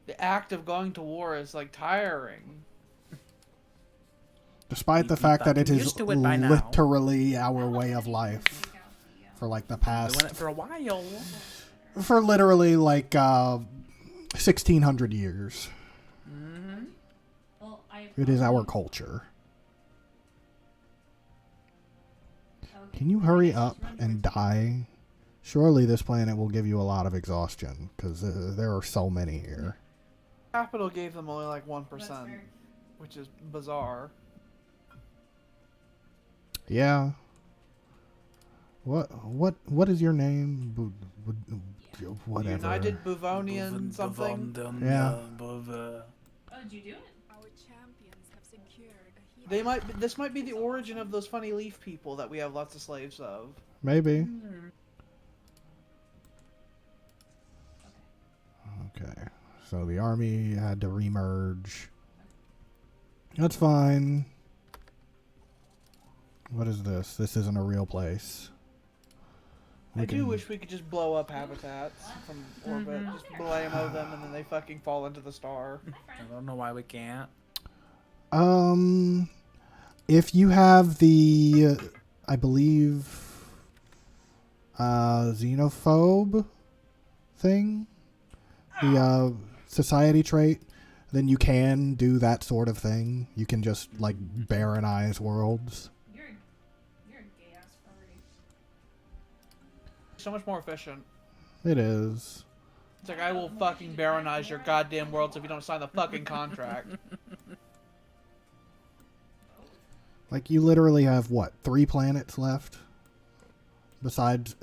The act of going to war is like tiring. Despite the You'd be fact that it fucking is used to it by now. literally our way of life for like the past, Doing it for a while. for literally like 1,600 years. Mm-hmm. Well, It is our culture. Can you hurry up and die? Surely this planet will give you a lot of exhaustion, because there are so many here. Capital gave them only like 1%, That's fair. which is bizarre. Yeah. What is your name? Whatever. United Buvonian something. Yeah. Oh, did you do it? Our champions have secured a healing. This might be the origin of those funny leaf people that we have lots of slaves of. Maybe. Okay. So the army had to remerge. That's fine. What is this? This isn't a real place. I do wish we could just blow up habitats from orbit, just blammo them, and then they fucking fall into the star. I don't know why we can't. If you have the, I believe, xenophobe thing, the society trait, then you can do that sort of thing. You can just like barrenize worlds. You're a gay ass furry. So much more efficient. It is. It's like, I will fucking barrenize your goddamn worlds if you don't sign the fucking contract. Like, you literally have, what, 3 planets left? Besides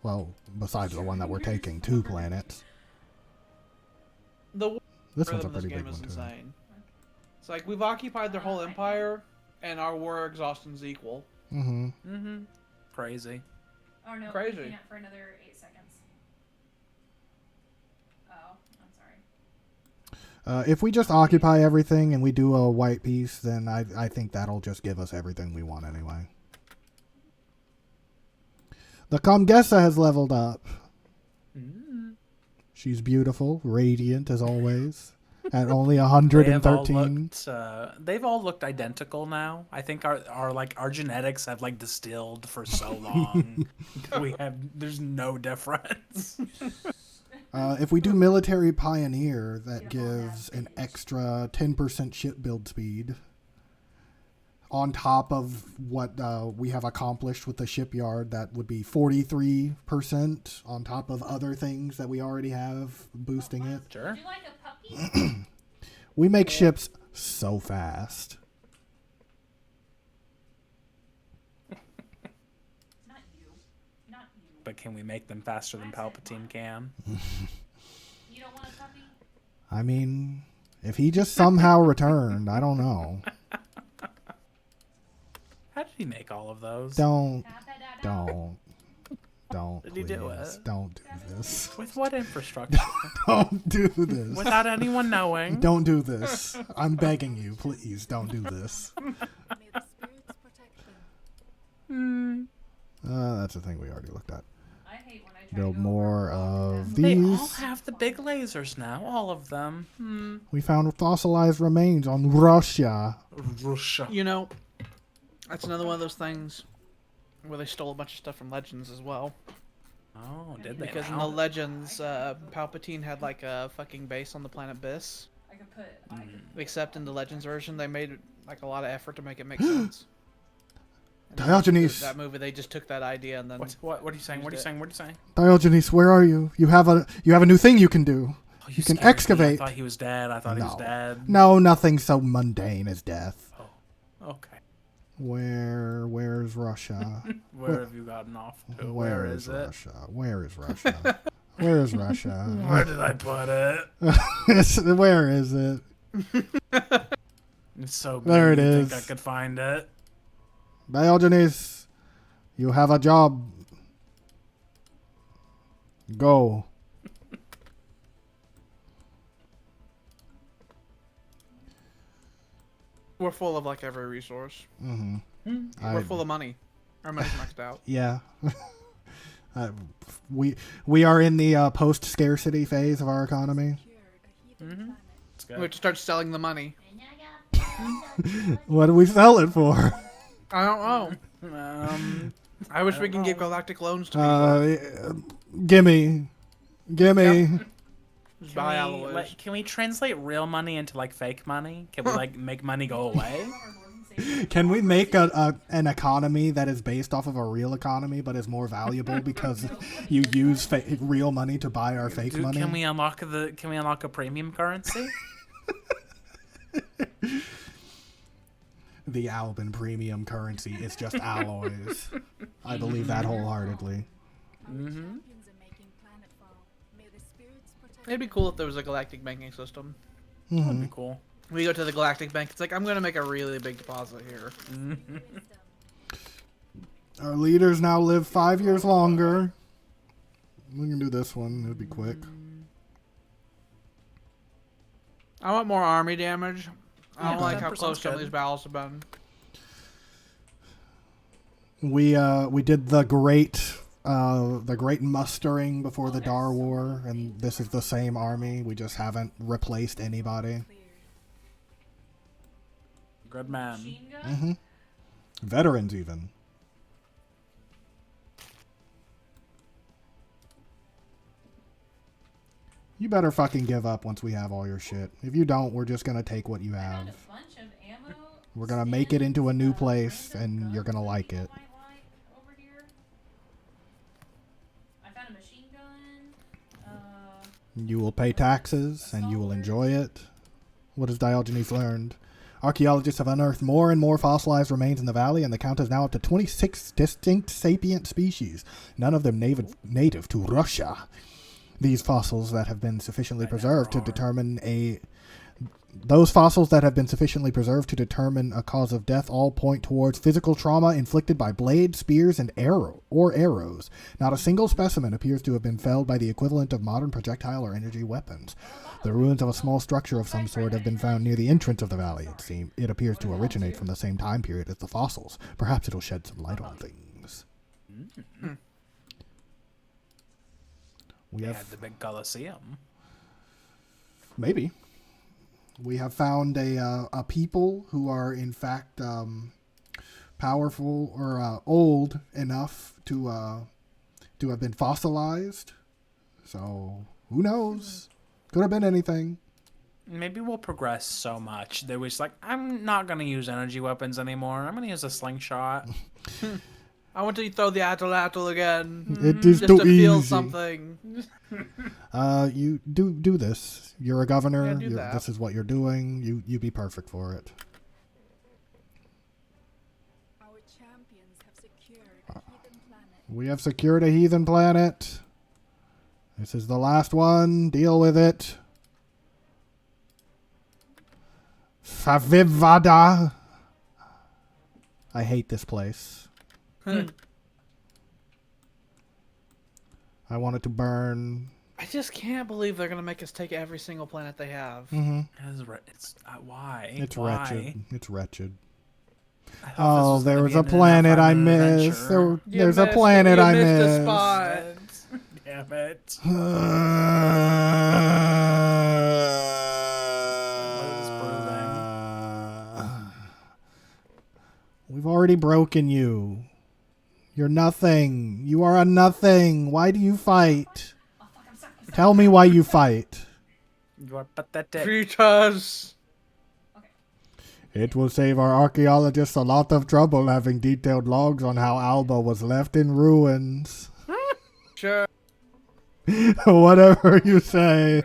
the one that we're taking, 2 planets. The This war one's a in this pretty game big is one, too. insane. It's like, we've occupied their whole empire, and our war exhaustion's equal. Mm-hmm. Mm-hmm. Crazy. Oh no, Crazy. we can't for another 8 seconds. Oh, I'm sorry. If we just occupy everything and we do a white piece, then I think that'll just give us everything we want anyway. The Comgessa has leveled up. Mm. She's beautiful, radiant as always. at only 113. They've all looked identical now. I think our genetics have like distilled for so long. There's no difference. If we do military pioneer, that gives an extra 10% ship build speed on top of what we have accomplished with the shipyard. That would be 43% on top of other things that we already have boosting it. Sure. Would you like a puppy? We make ships so fast. Not you. Not you. But can we make them faster than Palpatine can? You don't want a puppy? I mean, if he just somehow returned, I don't know. How did he make all of those? Don't Did he do please. it? Don't do this. With what infrastructure? Don't do this. Without anyone knowing? Don't do this. I'm begging you, please don't do this. May the spirits protect them. That's a thing we already looked at. I hate when I try Build to go more over of They all these. have the big lasers now, all of them. We found fossilized remains on Russia. Russia. You know, that's another one of those things where they stole a bunch of stuff from Legends as well. Oh, did they? Because in now? the Legends, Palpatine had like a fucking base on the planet Biss. I could put. Except in the Legends version, they made like a lot of effort to make it make sense. And then Diogenes. that movie, they just took that idea and then. What are you saying? What are you Used it. saying? What are you saying? Diogenes, where are you? You have a new thing you can do. Oh, You can scared me. excavate. I thought he was dead. I thought he was dead. No, nothing so mundane as death. Oh, okay. Where's Russia? Where have you gotten off to? Where is it? Russia? Where is Russia? Where is Russia? Where did I put it? Where is it? It's so big. There it you is. Think I could find it? Diogenes, you have a job. Go. We're full of like every resource. Mm-hmm. We're full of money. Our money's maxed out. Yeah. We are in the post scarcity phase of our economy. Cured a heathen planet. It's We good. have to start selling the money. What do we sell it for? I don't know. I wish we can give galactic loans to people. Gimme. Just buy alloys. Can we translate real money into like fake money? Can we like make money go away? Can we make an economy that is based off of a real economy but is more valuable because you use real money to buy our fake money? Can we unlock a premium currency? The Alban premium currency is just alloys. I believe that wholeheartedly. Our champions are making planetfall. May the spirits protect It'd be cool if there was a galactic banking system. That'd be cool. We go to the galactic bank. It's like, I'm going to make a really big deposit here. them. Wisdom. Our leaders now live 5 years longer. We can do this one. It'll be quick. I want more army damage. I don't like how 10% close some of good. these battles have been. We did the great mustering before the Dar War, and this is the same army. We just haven't replaced anybody. Cleared. Good man. Machine gun? Mm-hmm. Veterans even. You better fucking give up once we have all your shit. If you don't, we're just gonna take what you I have. found a bunch of ammo. We're gonna make it into a new place, random and you're guns gonna that like people it. might like over here. I found a machine gun. You will pay taxes, and you will enjoy it. What has Diogenes learned? Archaeologists have unearthed more and more fossilized remains in the valley, and the count is now up to 26 distinct sapient species, none of them native to Russia. These fossils that have been sufficiently preserved to determine a cause of death all point towards physical trauma inflicted by blades, spears, and arrows. Not a single specimen appears to have been felled by the equivalent of modern projectile or energy weapons. The ruins of a small structure of some sort have been found near the entrance of the valley. It appears to originate from the same time period as the fossils. Perhaps it'll shed some light on things. We They have had the big Colosseum. maybe. We have found a people who are in fact powerful or old enough to have been fossilized. So who knows? Could have been anything. Maybe we'll progress so much that we're just like, I'm not going to use energy weapons anymore. I'm going to use a slingshot. I want to throw the atlatl again. It is just too to feel easy. something. You do this. You're a governor. Yeah, this is what you're doing. You be perfect for it. Our champions have secured a heathen planet. We have secured a heathen planet. This is the last one. Deal with it. Favivada. I hate this place. I want it to burn. I just can't believe they're gonna make us take every single planet they have. Mm-hmm. Why? It's Why? wretched. It's wretched. I thought this Oh, was there gonna was be a an planet I fun missed. adventure. There's a planet I missed a missed. spot. Damn it. We've already broken you. You're nothing. You are a nothing. Why do you fight? Oh, fuck, I'm stuck. I'm stuck. Tell me why you fight. You are pathetic. Because Okay. It will save our archaeologists a lot of trouble having detailed logs on how Alba was left in ruins. sure. Whatever you say.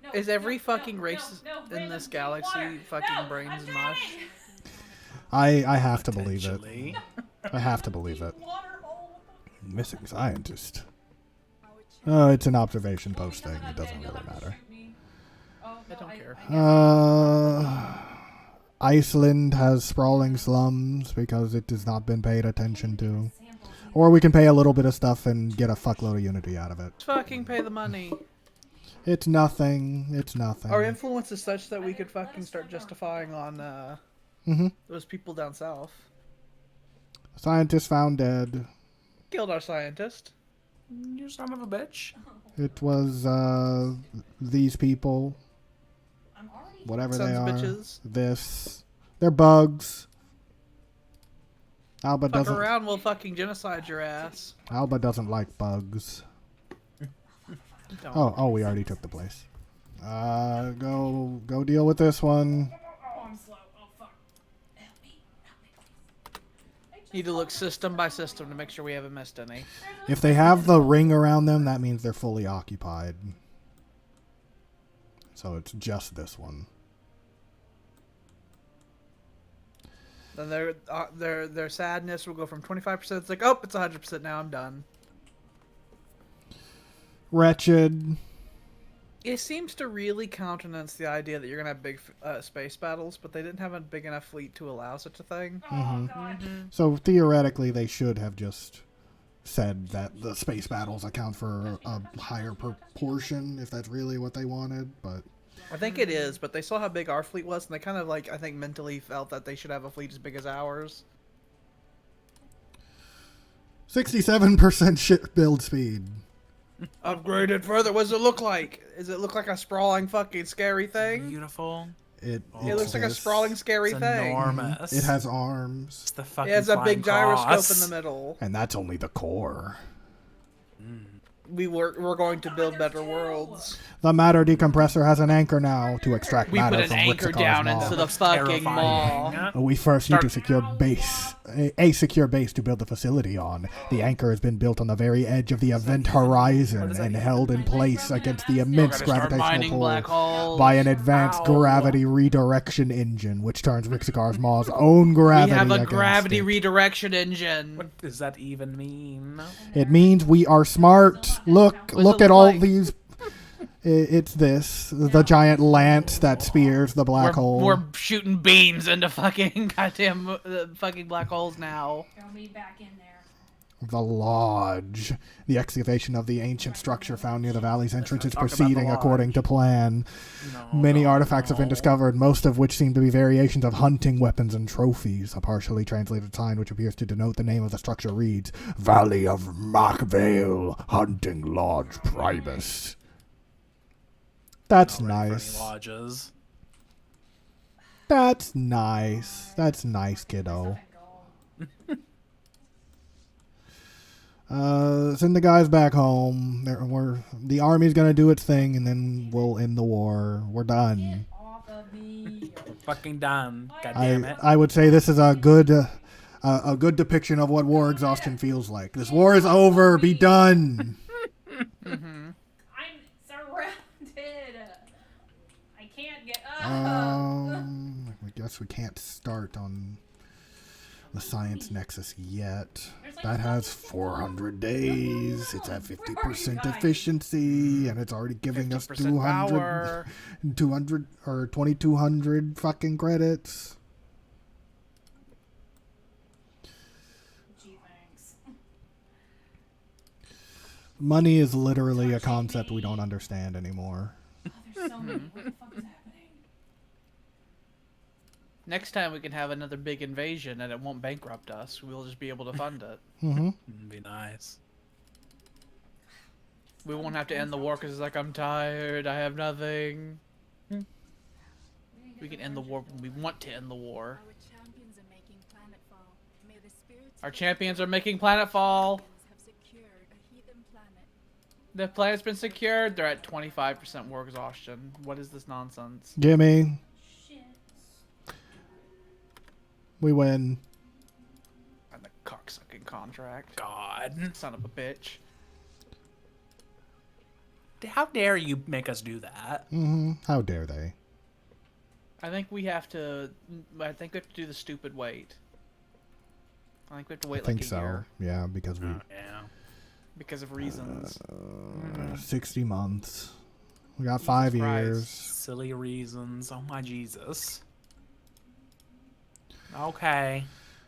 No, Is every no, fucking no, race no, in random this deep galaxy water. fucking No, brains I'm mush? drowning. I have to believe it. Potentially. I have to believe it. Water hole. Missing scientist. Our Oh, it's an observation post thing. It doesn't really matter. Oh, I don't care. Iceland has sprawling slums because it has not been paid attention to. Or we can pay a little bit of stuff and get a fuckload of unity out of it. Let's fucking pay the money. It's nothing. It's nothing. Our influence is such that we could fucking start justifying on Mm-hmm. those people down south. Scientist found dead. Killed our scientist. You son of a bitch. It was these people, I'm already. whatever Sons they of are. bitches. This. They're bugs. Alba Fuck doesn't. around, we'll fucking genocide your ass. Alba doesn't like bugs. Don't. Oh, we already took the place. Go deal with this one. Oh, I'm slow. Oh, fuck. Help me, please. Need to look system by system to make sure we haven't missed any. If they have the ring around them, that means they're fully occupied. So it's just this one. Then their sadness will go from 25%. It's like, oh, it's 100% now. I'm done. Wretched. It seems to really countenance the idea that you're gonna have big space battles, but they didn't have a big enough fleet to allow such a thing. Oh, God. So theoretically, they should have just said that the space battles account for a higher proportion, if that's really what they wanted. But I think it is, but they saw how big our fleet was, and they kind of I think mentally felt that they should have a fleet as big as ours. 67% ship build speed. Upgraded further. What does it look like? Does it look like a sprawling fucking scary thing? Beautiful. It It's looks like a this. sprawling scary It's thing. enormous. It has arms, It's the fucking It has a big flying gyroscope cross. in the middle. and that's only the core. We're going to build better worlds. The matter decompressor has an anchor now to extract We matter put an from anchor Rixicar's down maw. into the fucking maw. Terrifying. We first need to secure a secure base to build the facility on. The anchor has been built on the very edge of the event horizon and held in place against the immense Start gravitational mining black pull holes. by an advanced Ow. gravity redirection engine, which turns Rixicar's maw's own gravity We have a against gravity it. redirection engine. What does that even mean? It means we are smart. Look it at all like? these. It's the giant lance that spears the black hole. We're shooting beams into fucking goddamn fucking black holes now. Throw me back in there. The Lodge. The excavation of the ancient structure found near the valley's entrance is talk about the proceeding Lodge. according to plan. No, Many no, artifacts have been no. discovered, most of which seem to be variations of hunting weapons and trophies. A partially translated sign which appears to denote the name of the structure reads, Valley of Markvale, Hunting Lodge Primus. That's Not ready for any nice. lodges. That's nice. That's nice, kiddo. Send the guys back home. The army's gonna do its thing, and then we'll end the war. We're done. Off of me. Fucking done. God damn it. I would say this is a good depiction of what war exhaustion feels like. This war is over. Be done. I'm surrounded. I can't get up. I guess we can't start on the science nexus yet. That has 400 days. It's at 50% efficiency, and it's already giving us 200 or 2,200 fucking credits. Gee, thanks. Money is literally a concept we don't understand anymore. Oh, there's so many. What the fuck is happening? Next time we can have another big invasion and it won't bankrupt us. We'll just be able to fund it. It'd be nice. We won't have to end the war because it's like, I'm tired, I have nothing. We can end the war when we want to end the war. Our champions are making planetfall. May the spirits Our champions are making planetfall. have secured a heathen planet. The planet's been secured. They're at 25% war exhaustion. What is this nonsense? Gimme. Shit. We win. And the cocksucking contract. God. Son of a bitch. How dare you make us do that? How dare they? I think we have to do the stupid wait. I think we have to wait I think like a so. year. Yeah, because we Yeah. Because of reasons. 60 months. We got 5 Christ. years. Silly reasons. Oh my Jesus. Okay.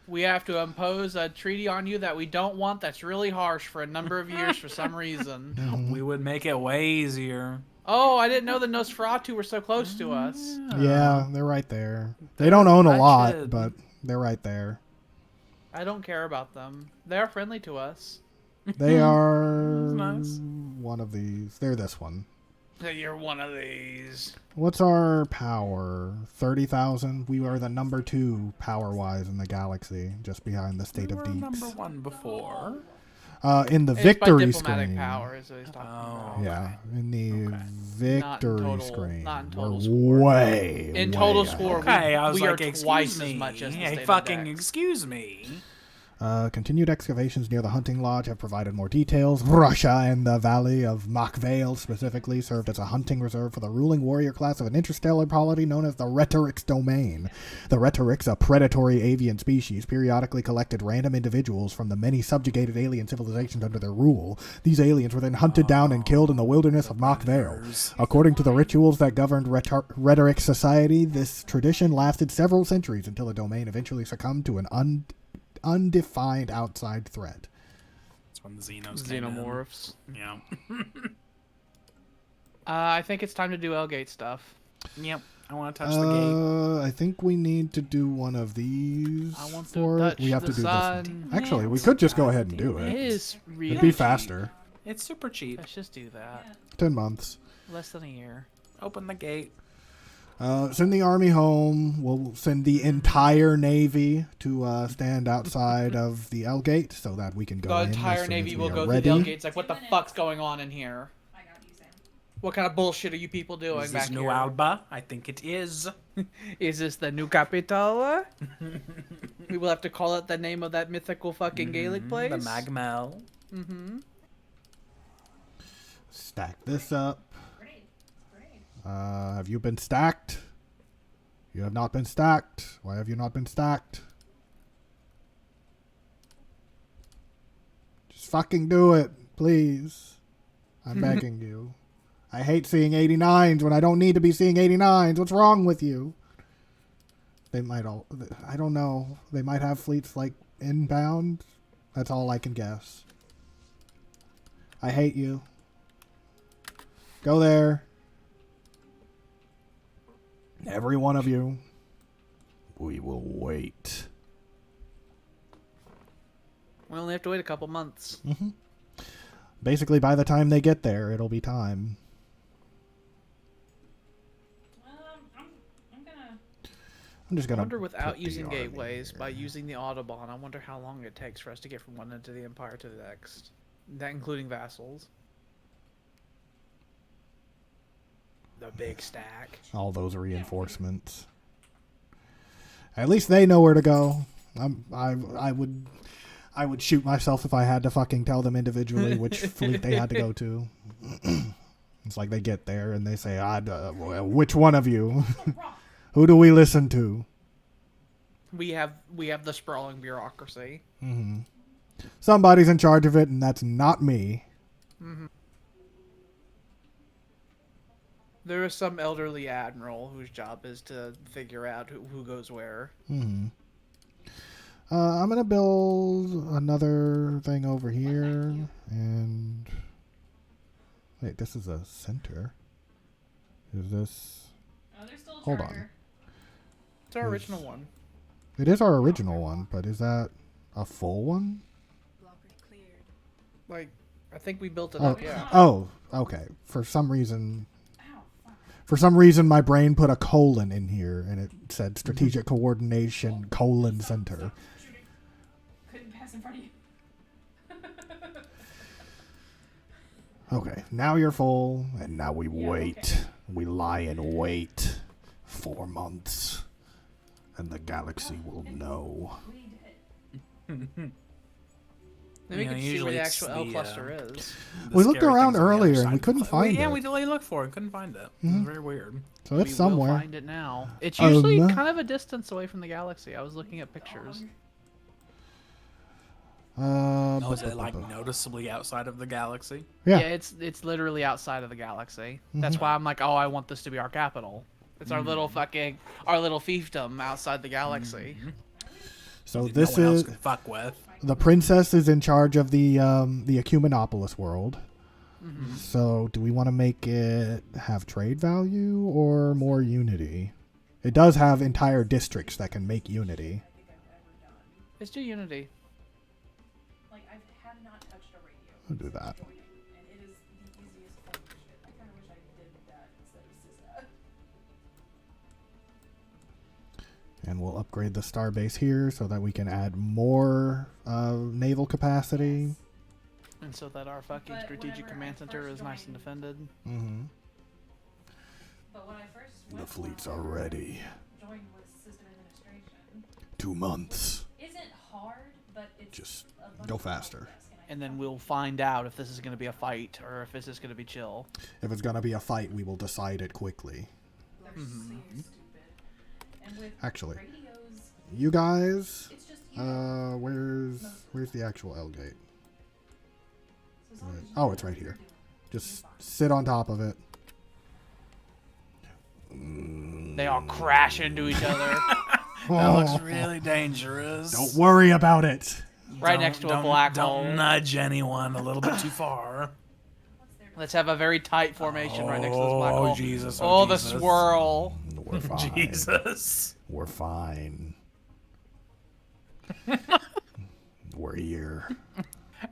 We have to impose a treaty on you that we don't want that's really harsh for a number of years for some reason. We would make it way easier. Oh, I didn't know the Nosferatu were so close to us. Yeah, they're right there. They don't own a lot, wretched. but they're right there. I don't care about them. They are friendly to us. They are Nice. one of these. They're this one. You're one of these. What's our power? 30,000? We are the number 2 power-wise in the galaxy, just behind the State We of were Deeks. number 1 before. In the It's victory by diplomatic screen. power is what he's talking about. Yeah, in the Okay. victory total- screen. not in total we're score. way In way total ahead. score, Okay, I was we like, are excuse twice me. as much as the Hey, State fucking of Dex. excuse me. Continued excavations near the hunting lodge have provided more details. Russia and the Valley of Machvale specifically served as a hunting reserve for the ruling warrior class of an interstellar polity known as the Rhetorix domain. The Rhetorix, a predatory avian species, periodically collected random individuals from the many subjugated alien civilizations under their rule. These aliens were then hunted down and killed in the wilderness of Machvale. According to the rituals that governed Rhetoric society, this tradition lasted several centuries until the domain eventually succumbed to an undefined outside threat. That's when the Xenos came in. Xenomorphs. Yeah. I think it's time to do Elgate stuff. Yep. I want to touch the gate. I think we need to do one of these. I want to for touch we have the to do sun. this one. Actually, we could just go ahead and do It it. is really It'd be cheap. faster. It's super cheap. Let's just do that. 10 months. Less than a year. Open the gate. Send the army home. We'll send the entire navy to stand outside of the L gate so that we can go The in. entire as soon Navy as will we go are through ready. the Elgate. It's like, what the fuck's going on in here? I got you, Sam. What kind of bullshit are you people doing Is back this new here? Alba? I think it is. Is this the new capital? We will have to call it the name of that mythical fucking Gaelic place. The Magmel. Mm-hmm. Stack this up. Grenade. Grenade. Have you been stacked? You have not been stacked. Why have you not been stacked? Just fucking do it, please. I'm begging you. I hate seeing 89s when I don't need to be seeing 89s. What's wrong with you? They might all... I don't know. They might have fleets, like, inbound. That's all I can guess. I hate you. Go there. Every one of you. We will wait. We only have to wait a couple months. Basically, by the time they get there, it'll be time. I'm gonna. I'm just I gonna. wonder without put the using army gateways, here. by using the Audubon, I wonder how long it takes for us to get from one end of the Empire to the next. That including vassals. The big stack. All those reinforcements. At least they know where to go. I would shoot myself if I had to fucking tell them individually which fleet they had to go to. It's like they get there and they say, well, which one of you? Who do we listen to? We have the sprawling bureaucracy. Mm-hmm. Somebody's in charge of it, and that's not me. Mm-hmm. There is some elderly admiral whose job is to figure out who goes where. Mm-hmm. I'm gonna build another thing over here, and wait, this is a center. Is this? Oh, there's still a Hold charter. on. It's our original one. It is our original one, but is that a full one? Blocker cleared. Like, I think we built it Oh, up, yeah. oh, okay. For some reason, my brain put a colon in here, and it said strategic coordination : center. Couldn't pass in front of you. Okay, now you're full, and now we wait. Okay. We lie in wait 4 months, and the galaxy will know. Then we can see where usually the it's actual L the, cluster is. We looked scary around things on the other earlier, side and we of the couldn't cliff. find Yeah, it. we looked for it, couldn't find it. It was very weird. So it's We somewhere. will find it now. It's usually no. kind of a distance away from the galaxy. I was looking at pictures. Oh, is it like noticeably outside of the galaxy? Yeah. It's literally outside of the galaxy. That's why I'm like, oh, I want this to be our capital. It's our little fiefdom outside the galaxy. So That this no one else is can fuck with. the princess is in charge of the Ecumenopolis world. So do we want to make it have trade value or more unity? It does have entire districts that can make unity. Let's do unity. Like, I have not touched a radio. We'll do that. And it is the easiest form of shit. I kind of wish I did that instead of SysA. And we'll upgrade the starbase here so that we can add more naval capacity. And so that our fucking But strategic whenever command I center first is nice and joined- defended. Mm-hmm. But when I first The went fleets on are ready. joined with system administration, 2 months. isn't hard, but it's Just a bunch go of faster. help desk, And then we'll find out if this is going to be a fight or if this is going to be chill. If it's going to be a fight, we will decide it quickly. they're so stupid. And with Actually, radios, you guys, it's just where's the actual L gate? so as long as you Oh, know it's right what you're here. doing, Just sit on top of it. They all crash into each other That looks really dangerous. Don't worry about it. right next to a black hole. Don't nudge anyone a little bit too far. Let's have a very tight formation right next to this black Oh, hole. Jesus. Oh, the Jesus. swirl. We're fine. Jesus. We're fine. We're here.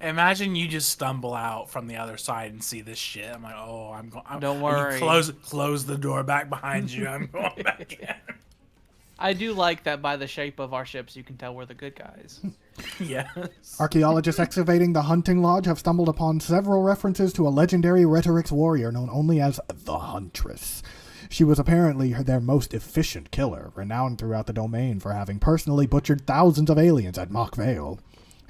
Imagine you just stumble out from the other side and see this shit. I'm like, oh, Don't worry. Close the door back behind you. I'm going back in. I do like that by the shape of our ships, you can tell we're the good guys. Yes. Archaeologists excavating the hunting lodge have stumbled upon several references to a legendary Rhetorix warrior known only as the Huntress. She was apparently their most efficient killer, renowned throughout the domain for having personally butchered thousands of aliens at Mock Vale.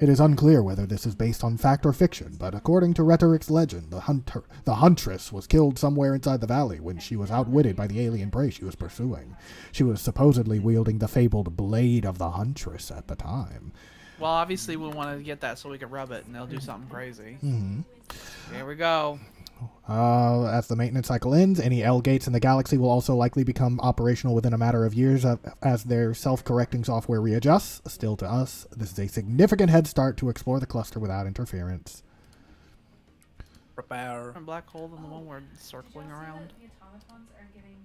It is unclear whether this is based on fact or fiction, but according to Rhetoric's legend, the Huntress was killed somewhere inside the valley when she was outwitted by the alien prey she was pursuing. She was supposedly wielding the fabled Blade of the Huntress at the time. Well, obviously we want to get that so we can rub it and they'll do something crazy. Mm-hmm. Here we go. As the maintenance cycle ends, any L gates in the galaxy will also likely become operational within a matter of years as their self-correcting software readjusts. Still to us, this is a significant head start to explore the cluster without interference. Prepare. One black hole than the one we're circling around. the automatons are getting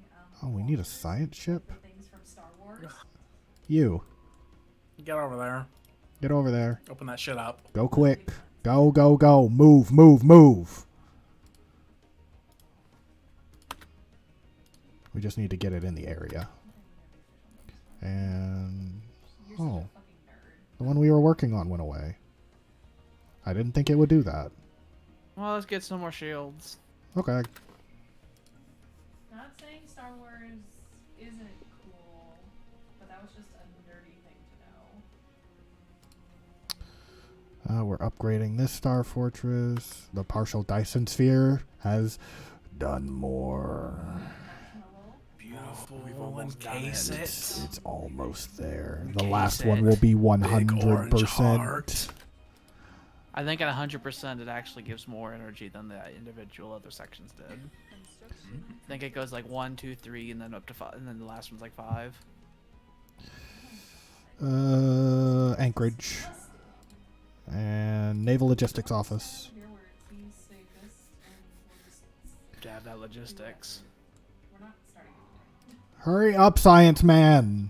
Oh, we need a science ship? the things from Star Wars. You. Get over there. Get over there. Open that shit up. Go quick. Go, go, go. Move, move, move. We just need to get it in the area. And You're such a fucking nerd. the one we were working on went away. I didn't think it would do that. Well, let's get some more shields. Okay. Not saying Star Wars isn't cool, but that was just a nerdy thing to know. We're upgrading this Star Fortress. The partial Dyson Sphere has done more. Beautiful. We'll encase it. It's almost there. The Encase last it. one will be Big orange 100%. heart. I think at 100% it actually gives more energy than the individual other sections did. I think it goes like 1, 2, 3, and then up to 5, and then the last one's like 5. Anchorage. And Naval Logistics Office. Here where please say this and we'll just To have that logistics. we're not starting anything. Hurry up, Science Man!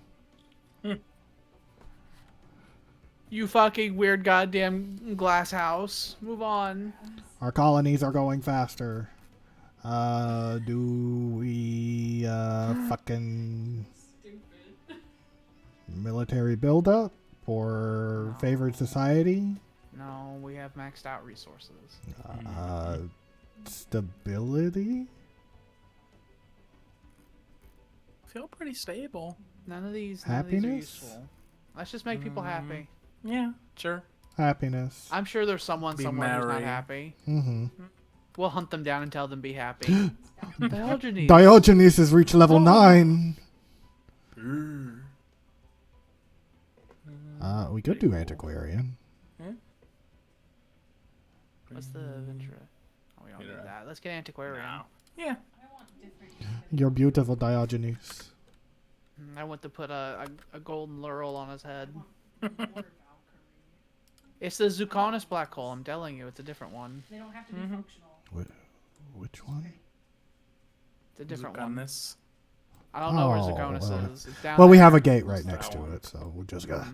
You fucking weird goddamn glass house. Move on. Our colonies are going faster. Do we fucking Stupid. military buildup or favored society? No, we have maxed out resources. Stability? Feel pretty stable. None of these are Happiness? useful. Let's just make people happy. Yeah, sure. Happiness. I'm sure there's someone Be somewhere who's not merry. happy. Mm-hmm. We'll hunt them down and tell them be happy. Diogenes. Diogenes has reached level 9. We could do antiquarian. What's the Ventura? Oh, we don't need that. Let's get antiquarian. No. Yeah. I want different. You're beautiful, Diogenes. I want to put a golden laurel on his head. More Valkyrie. It's the Zuconus black hole. I'm telling you, it's a different one. They don't have to be functional. Which one? It's a different on one. this. I don't know where Oh, Zuconus is. It's down Well, we there. have a gate right That next to one. it, so we're just gonna.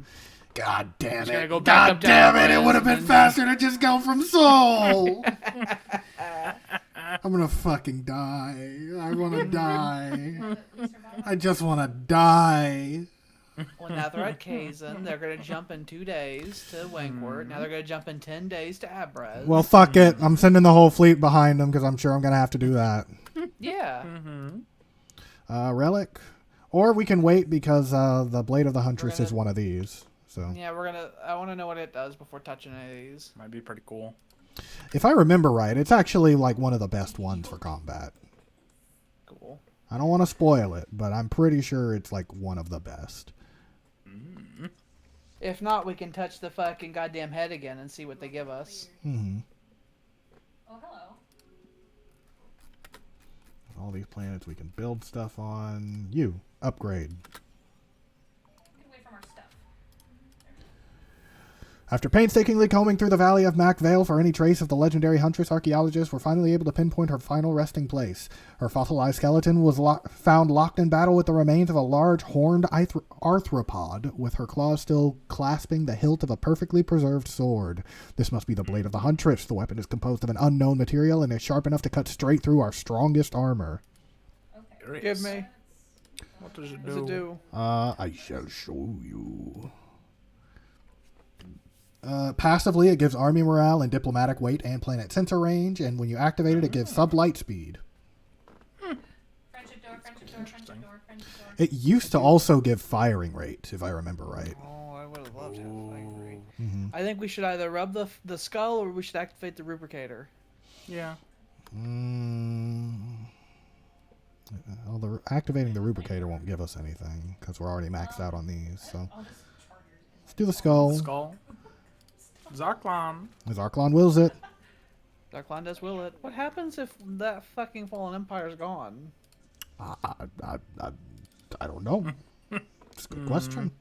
God damn Just gotta it! go back God up damn down it! It would have been and- faster to just go from Seoul. I'm gonna fucking die. I wanna die. I just wanna die. Well, now they're at Kazan. They're going to jump in 2 days to Wankwort. Now they're going to jump in 10 days to Abrez. Well, fuck it. I'm sending the whole fleet behind them because I'm sure I'm gonna have to do that. yeah. Relic, or we can wait because the Blade of the Huntress is one of these. So Yeah, I want to know what it does before touching any of these. Might be pretty cool. if I remember right, it's actually like one of the best ones for combat. Cool. I don't want to spoil it, but I'm pretty sure it's like one of the best. If not, we can touch the fucking goddamn head again and see what they give us. Mm-hmm. Oh, hello. All these planets we can build stuff on. You upgrade. Get away from our stuff. After painstakingly combing through the valley of Mac Vale for any trace of the legendary huntress, archaeologists were finally able to pinpoint her final resting place. Her fossilized skeleton was found locked in battle with the remains of a large horned arthropod, with her claws still clasping the hilt of a perfectly preserved sword. This must be the Blade of the Huntress. The weapon is composed of an unknown material and is sharp enough to cut straight through our strongest armor. Okay. Give me. What does it What does it do? I shall show you. Passively, it gives army morale and diplomatic weight and planet sensor range, and when you activate it, it gives sub-light speed. Friendship door, friendship door, friendship door, friendship door. It used to also give firing rate, if I remember right. Oh, I would have loved to have a fighting rate. Mm-hmm. I think we should either rub the skull or we should activate the rubricator. Yeah. Well, activating the rubricator won't give us anything, because we're already maxed out on these, so... I'll just charge yours. Let's do the skull. Skull. Zarklon. As Arklon wills it. Darkline does will it. What happens if that fucking Fallen Empire's gone? I don't know. It's a good question.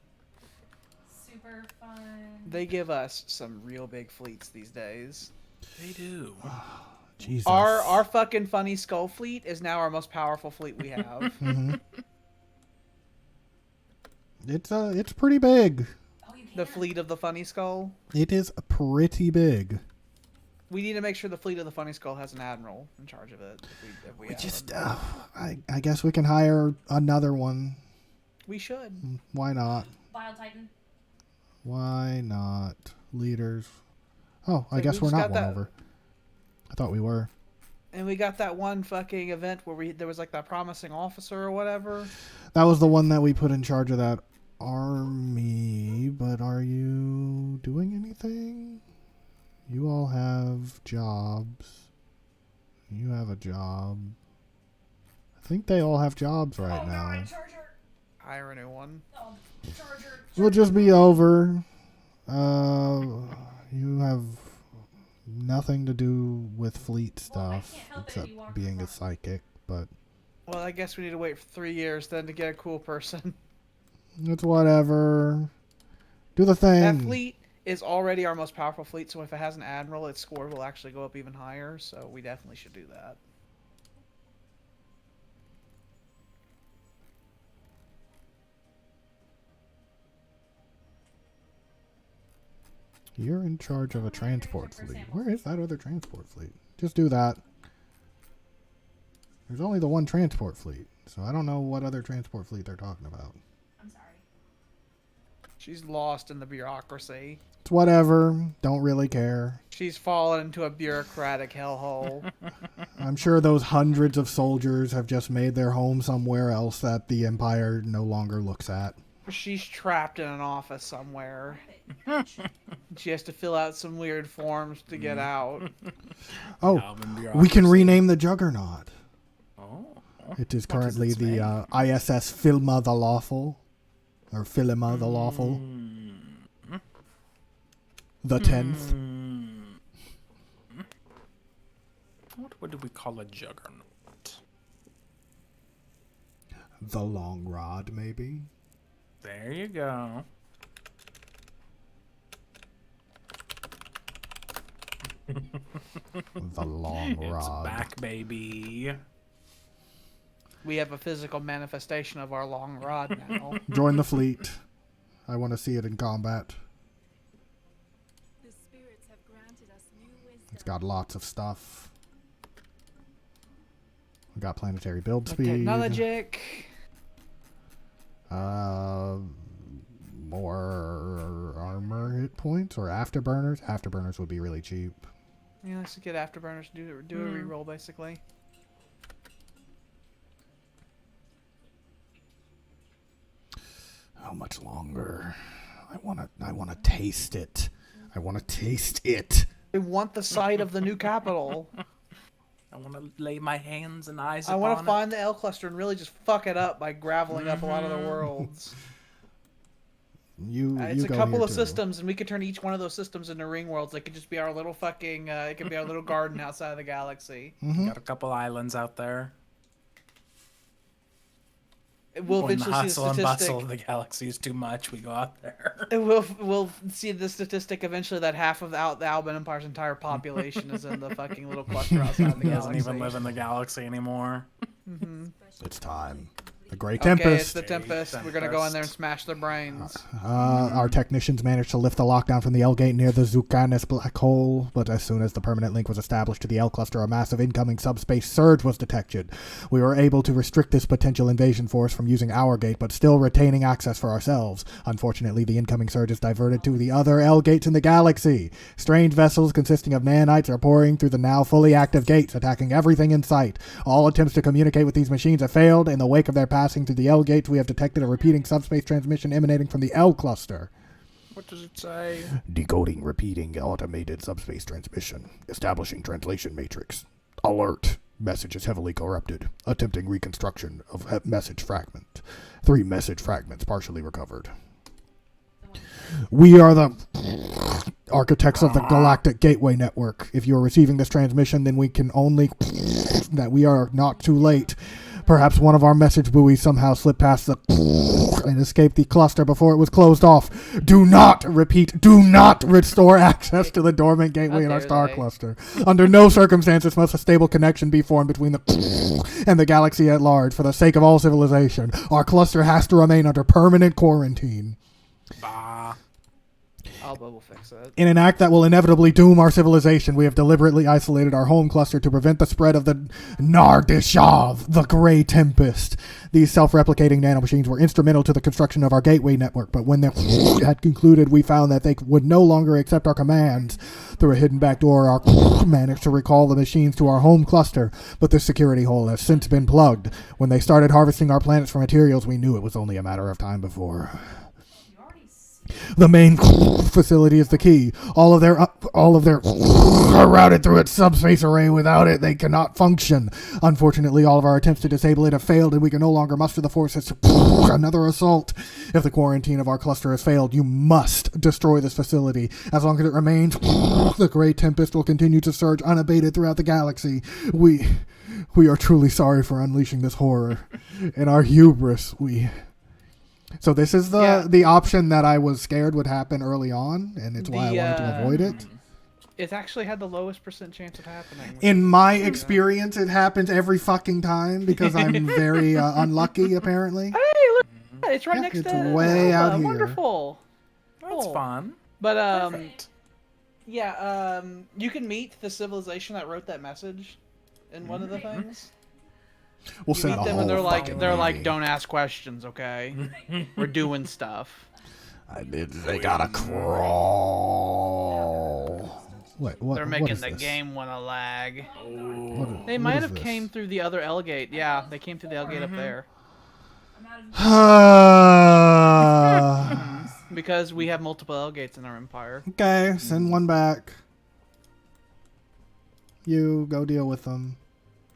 Super fun. They give us some real big fleets these days. They do. Jesus. Our fucking funny skull fleet is now our most powerful fleet we have. Mm-hmm. It's pretty big. Oh, you The can. fleet of the funny skull. It is pretty big. We need to make sure the fleet of the funny skull has an admiral in charge of it. If we We have just, him. I guess we can hire another one. We should. Why not? Vile Titan. Why not? Leaders. Oh, I guess we're not one over. I thought we were. And we got that one fucking event where there was like that promising officer or whatever. That was the one that we put in charge of that army, but are you doing anything? You all have jobs. You have a job. I think they all have jobs right now. God, Charger. Hire a new one. Oh, Charger. We'll just be over. You have nothing to do with fleet stuff except being a psychic, but... Well, I guess we need to wait for 3 years then to get a cool person. It's whatever. Do the thing. That fleet is already our most powerful fleet, so if it has an admiral, its score will actually go up even higher, so we definitely should do that. You're in charge of a transport fleet. Where is that other transport fleet? Just do that. There's only the one transport fleet, so I don't know what other transport fleet they're talking about. I'm sorry. She's lost in the bureaucracy. It's whatever. Don't really care. She's fallen into a bureaucratic hellhole. I'm sure those hundreds of soldiers have just made their home somewhere else that the Empire no longer looks at. She's trapped in an office somewhere. She has to fill out some weird forms to get out. Oh, we can rename the Juggernaut. Oh. It is currently the ISS Philma the Lawful. Or Philima the Lawful. The 10th. What do we call a Juggernaut? The Long Rod, maybe? There you go. The Long Rod. It's back, baby. We have a physical manifestation of our long rod now. Join the fleet. I want to see it in combat. The spirits have granted us new wisdom. It's got lots of stuff. We got planetary build speed. Technologic. More armor hit points or afterburners. Afterburners would be really cheap. Yeah, let's get afterburners. Do a reroll basically. How much longer? I wanna taste it. I wanna taste it. I want the site of the new capital. I want to lay my hands and eyes I upon want to it. find the L cluster and really just fuck it up by graveling up a lot of the worlds. It's a couple of systems, and we could turn each one of those systems into ring worlds. It could just be our little fucking. It could be our little garden outside of the galaxy. Got a couple islands out there. We'll When the eventually see the hustle and bustle statistic. of the galaxy is too much, we go out there. We'll see the statistic eventually that half of the Alba Empire's entire population is in the fucking little cluster outside the He galaxy. doesn't even live in the galaxy anymore. It's time. The Great Okay, Tempest. it's the Tempest. We're gonna go in there and smash their brains. Our technicians managed to lift the lockdown from the L gate near the Zucanis black hole, but as soon as the permanent link was established to the L cluster, a massive incoming subspace surge was detected. We were able to restrict this potential invasion force from using our gate, but still retaining access for ourselves. Unfortunately, the incoming surge is diverted to the other L gates in the galaxy. Strange vessels consisting of nanites are pouring through the now fully active gates, attacking everything in sight. All attempts to communicate with these machines have failed. In the wake of their passing through the L gates, we have detected a repeating subspace transmission emanating from the L cluster. What does it say? Decoding repeating automated subspace transmission. Establishing translation matrix. Alert. Message is heavily corrupted. Attempting reconstruction of message fragment. 3 message fragments partially recovered. We are the architects of the Galactic Gateway Network. If you are receiving this transmission, then we can only that we are not too late. Perhaps one of our message buoys somehow slipped past the and escaped the cluster before it was closed off. Do not restore access to the dormant gateway in our star cluster. Under no circumstances must a stable connection be formed between the and the galaxy at large. For the sake of all civilization, our cluster has to remain under permanent quarantine. Bah. Alba will fix it. In an act that will inevitably doom our civilization, we have deliberately isolated our home cluster to prevent the spread of the Nardishov, the Grey Tempest. These self-replicating nanomachines were instrumental to the construction of our gateway network, but when they had concluded, we found that they would no longer accept our commands. Through a hidden back door, our managed to recall the machines to our home cluster, but this security hole has since been plugged. When they started harvesting our planets for materials, we knew it was only a matter of time before. The main facility is the key. All of their are routed through its subspace array. Without it, they cannot function. Unfortunately, all of our attempts to disable it have failed, and we can no longer muster the forces to another assault. If the quarantine of our cluster has failed, you must destroy this facility. As long as it remains, the Great Tempest will continue to surge unabated throughout the galaxy. We are truly sorry for unleashing this horror. In our hubris, So this is the option that I was scared would happen early on, and it's why I wanted to avoid it. It's actually had the lowest % chance of happening. In my experience, it happens every fucking time because I'm very unlucky, apparently. Hey, look! It's right next to way Alba. out here. Wonderful. That's fun. But Perfect. you can meet the civilization that wrote that message in one of the things. We'll You meet send them a and whole they're like, movie. don't ask questions, okay? We're doing stuff. They gotta crawl. What? They're what making is the this? game wanna lag. What They is might have this? came through the other L gate. Yeah, they came through the L gate up there. Because we have multiple L gates in our empire. Okay, send one back. You go deal with them.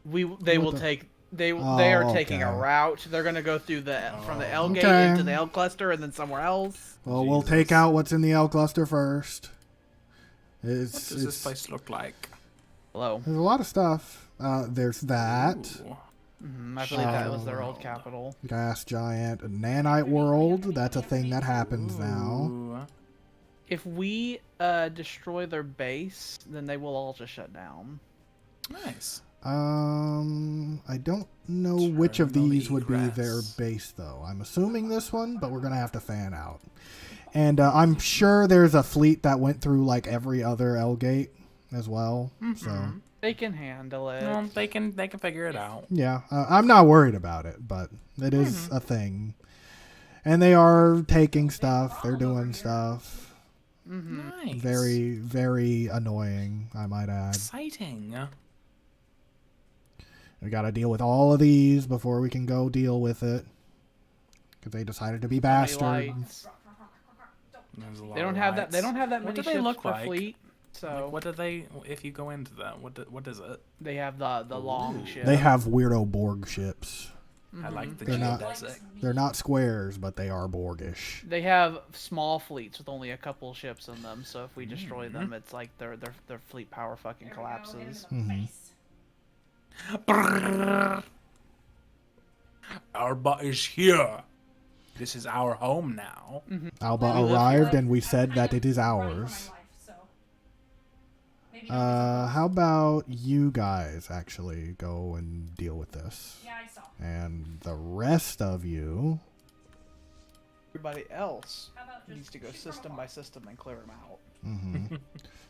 They will take. They are taking a okay. route. They're gonna go through from the L gate Okay. into the L cluster and then somewhere else. Well, we'll take out what's in the L cluster first. What does this place look like? Hello. There's a lot of stuff. There's that. Ooh. I believe that was their old capital. Gas giant, a nanite world. That's a thing that happens now. Ooh. If we destroy their base, then they will all just shut down. Nice. I don't know which of these would be Terminal their egress. base, though. I'm assuming this one, but we're going to have to fan out. And I'm sure there's a fleet that went through, like, every other L gate as well. So, They can handle it. Well, they can figure it out. yeah, I'm not worried about it, but it is a thing. And they are taking stuff. They're doing stuff. Nice. Very, very annoying, I might add. Exciting. We got to deal with all of these before we can go deal with it. Because they decided to be bastards. Lights. There's a lot They don't of have that. lights. They don't have that What many do they ships look per like? fleet. So Like, what do they? If you go into that, what is it? they have the long ship. They have weirdo Borg ships. I like the They're not- geodesic. They're not squares, but they are Borgish. They have small fleets with only a couple ships in them. So if we destroy them, it's like their fleet power fucking collapses. Alba is here. This is our home now. Alba We live arrived here. and we said that it is ours. How about you guys actually go and deal with this? Yeah, I saw. And the rest of you... Everybody else How about needs just to go system by system and clear them out.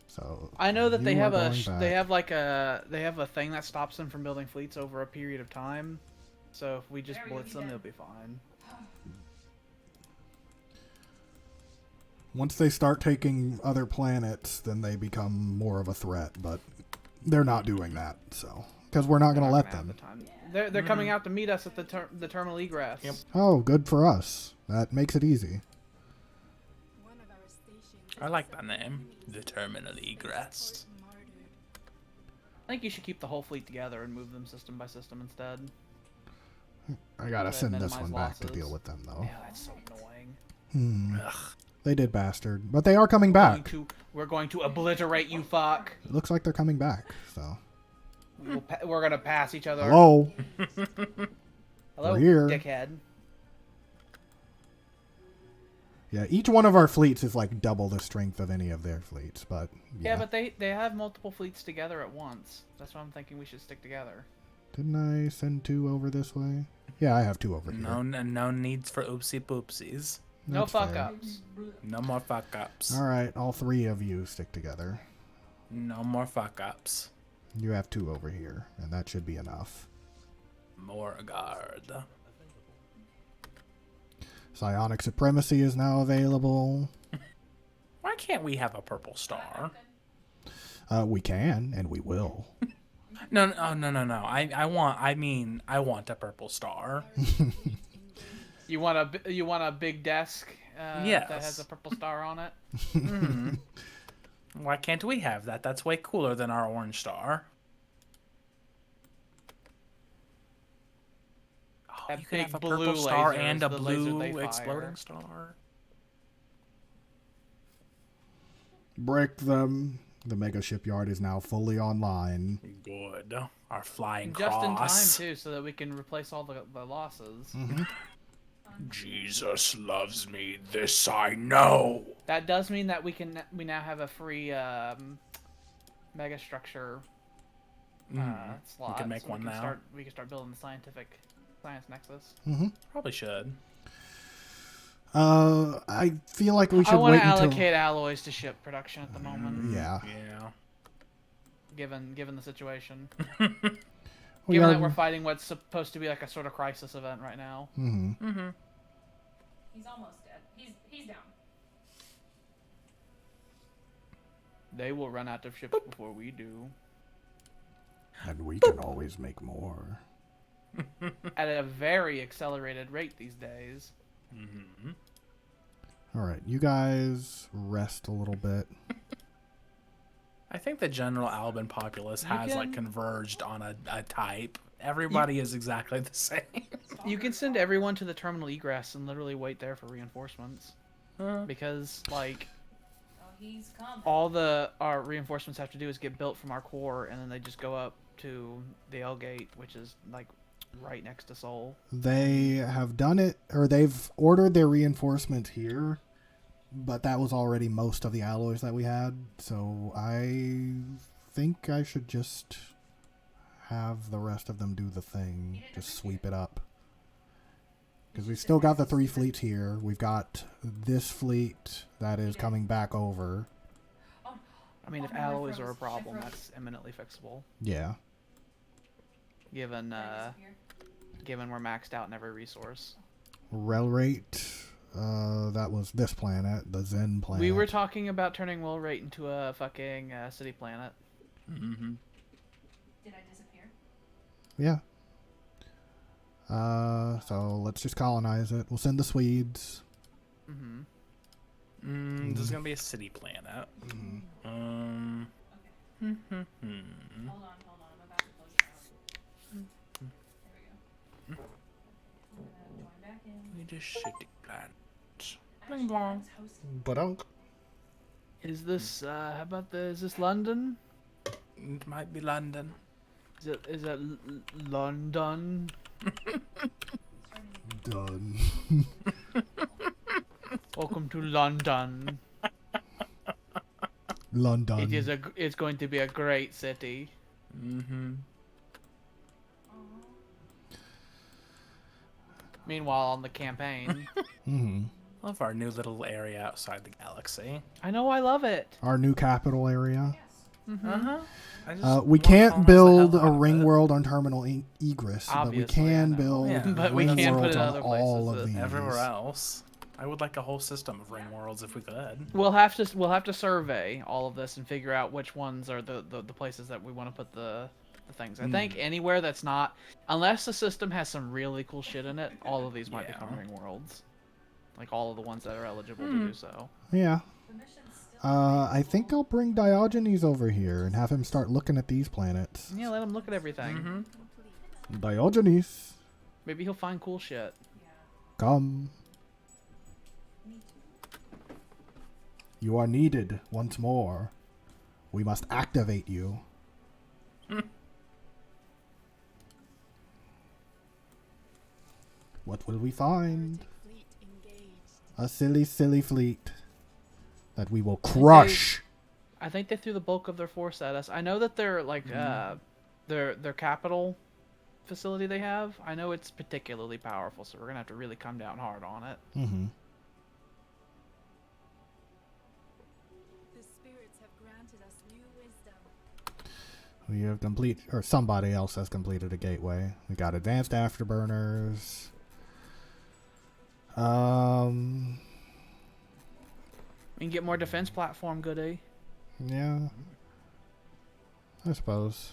So I know that they you have are a going back. they have a thing that stops them from building fleets over a period of time. So if we just There we go, blitz he's them, dead. they'll be fine. Once they start taking other planets, then they become more of a threat, but they're not doing that, so... Because we're not going to let them. They're coming out to meet us at the terminal egress. Yep. Oh, good for us. That makes it easy. One of our stations I like that name. The terminal egress. martyred. I think you should keep the whole fleet together and move them system by system instead. I gotta Go send ahead, this one minimize back to losses. deal with them, though. Yeah, that's so annoying. They did bastard. But they are coming back. We're going to obliterate you, fuck. It looks like they're coming back, so... We're gonna pass each other. Hello? Hello, We're here. dickhead. Yeah, each one of our fleets is like double the strength of any of their fleets, but... Yeah, but they have multiple fleets together at once. That's why I'm thinking we should stick together. Didn't I send 2 over this way? Yeah, I have 2 over here. No needs for oopsie poopsies. No That's fuck fair. ups. No more fuck ups. All right, all three of you stick together. No more fuck ups. You have 2 over here, and that should be enough. More guard. Psionic supremacy is now available. Why can't we have a purple star? We can, and we will. No. I want a purple star. You want a big desk Yes. that has a purple star on it? Mm-hmm. Why can't we have that? That's way cooler than our orange star. Oh, That you could have big a blue purple star laser and is a the laser they blue fire. exploding star. Break them. The mega shipyard is now fully online. Good. Our flying Just in time cross. too, so that we can replace all the losses. Jesus loves me. This I know. That does mean that we now have a free mega structure slot. We can make so one now. We can start building the science nexus. Probably should. I feel like we I should want wait to until... allocate alloys to ship production at the moment. Yeah. Yeah. Given the situation. We Given are... that we're fighting what's supposed to be like a sort of crisis event right now. He's almost dead. He's down. They will run out of ships before we do. And we can always make more. At a very accelerated rate these days. All right, you guys rest a little bit. I think the general Alban populace You has can- converged on a type. Everybody is exactly the same. You can send everyone to the terminal egress and literally wait there for reinforcements. Because, like, Oh, he's coming. all our reinforcements have to do is get built from our core, and then they just go up to the L gate, which is, like, right next to Seoul. They have done it, or they've ordered their reinforcement here, but that was already most of the alloys that we had, so I think I should just have the rest of them do the thing. Just sweep it up. Because we've still got the 3 fleets here. We've got this fleet that is coming back over. I mean, if Oh, no, I alloys are a froze. I problem, froze. that's eminently fixable. Yeah. Given, Did I disappear? given we're maxed out in every resource. Rel rate, that was this planet, the Zen planet. We were talking about turning Will Rate into a fucking city planet. Did I disappear? Yeah. So let's just colonize it. We'll send the Swedes. This is gonna be a city planet. Okay. Hold on. I'm about to close it out. There we go. Join back in. We just city planet. Actually, I was hosting. Badunk. Is this, is this London? It might be London. Is it London? Done. Welcome to London. London. It's going to be a great city. Meanwhile, on the campaign, Love our new little area outside the galaxy. I know I love it. Our new capital area. wanna We can't colonize the build hell a out of ring it. world on terminal egress, but we Obviously, I can know. build Yeah. But we ring can put worlds it on other all places of these. Everywhere else. I would like a whole system of ring worlds if we could. We'll have to survey all of this and figure out which ones are the places that we want to put the things. I think anywhere that's not, unless the system has some really cool shit in it, all of these might become ring worlds. Like all of the ones that are eligible to do so. Yeah. The mission's still. I think I'll bring Diogenes over here and have him start looking at these planets. Yeah, let him look at everything. Diogenes, Maybe he'll find cool shit. Yeah. come. Me too. You are needed once more. We must activate you. What will we find? Fleet engaged. A silly, silly fleet that we will crush. I think they threw the bulk of their force at us. I know that they're like their capital facility they have. I know it's particularly powerful, so we're gonna have to really come down hard on it. We have or somebody else has completed a gateway. We got advanced afterburners. We can get more defense platform, goody. Yeah. I suppose.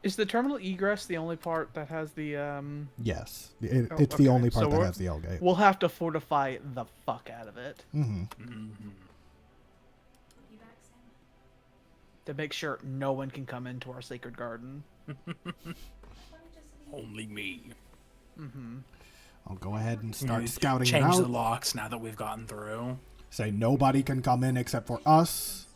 Is the terminal egress the only part that has the Yes. It's the only part that has the L gate. We'll have to fortify the fuck out of it. To make sure no one can come into our sacred garden. Only me. I'll go ahead and start scouting it Change out. the locks now that we've gotten through. Say nobody can come in except for us.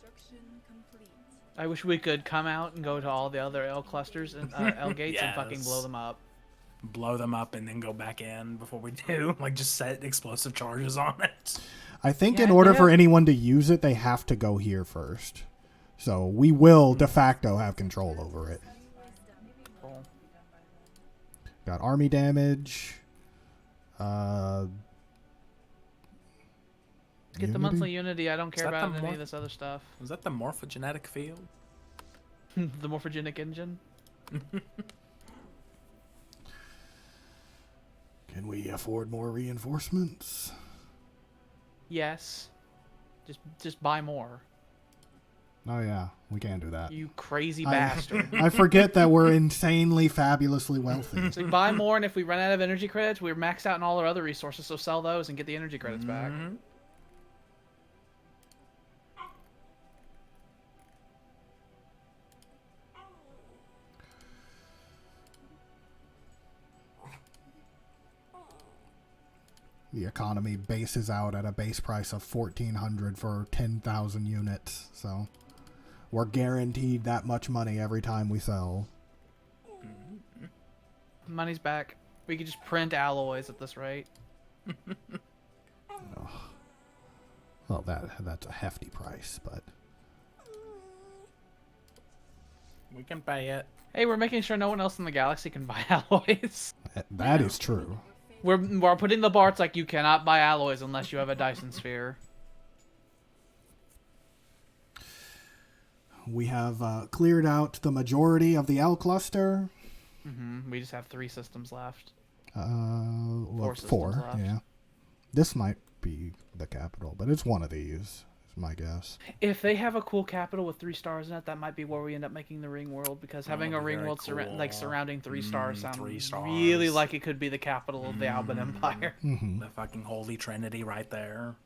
I wish we could come out and go to all the other L clusters and L gates and fucking blow them up. Blow them up and then go back in before we do. Like, just set explosive charges on it. I think in order for anyone to use it, they have to go here first. So we will de facto have control over it. Cool. Got army damage. Get the monthly unity. I don't care about any of this other stuff. Is that the morphogenetic field? The morphogenic engine? Can we afford more reinforcements? Yes. Just buy more. Oh yeah, we can do that. You crazy bastard. I forget that we're insanely, fabulously wealthy. So buy more, and if we run out of energy credits, we're maxed out in all our other resources, so sell those and get the energy credits back. The economy bases out at a base price of 1,400 for 10,000 units, so we're guaranteed that much money every time we sell. Money's back. We could just print alloys at this rate. Well, that's a hefty price, but we can pay it. Hey, we're making sure no one else in the galaxy can buy alloys. that is true. We're putting the bar. It's like you cannot buy alloys unless you have a Dyson sphere. We have cleared out the majority of the L cluster. We just have 3 systems left. Well, 4. Systems left. Yeah. This might be the capital, but it's one of these. Is my guess. If they have a cool capital with 3 stars in it, that might be where we end up making the ring world, because having a ring world cool. surrounding 3 stars sounds 3 stars. really like it could be the capital of the Alban Empire. The fucking holy trinity right there.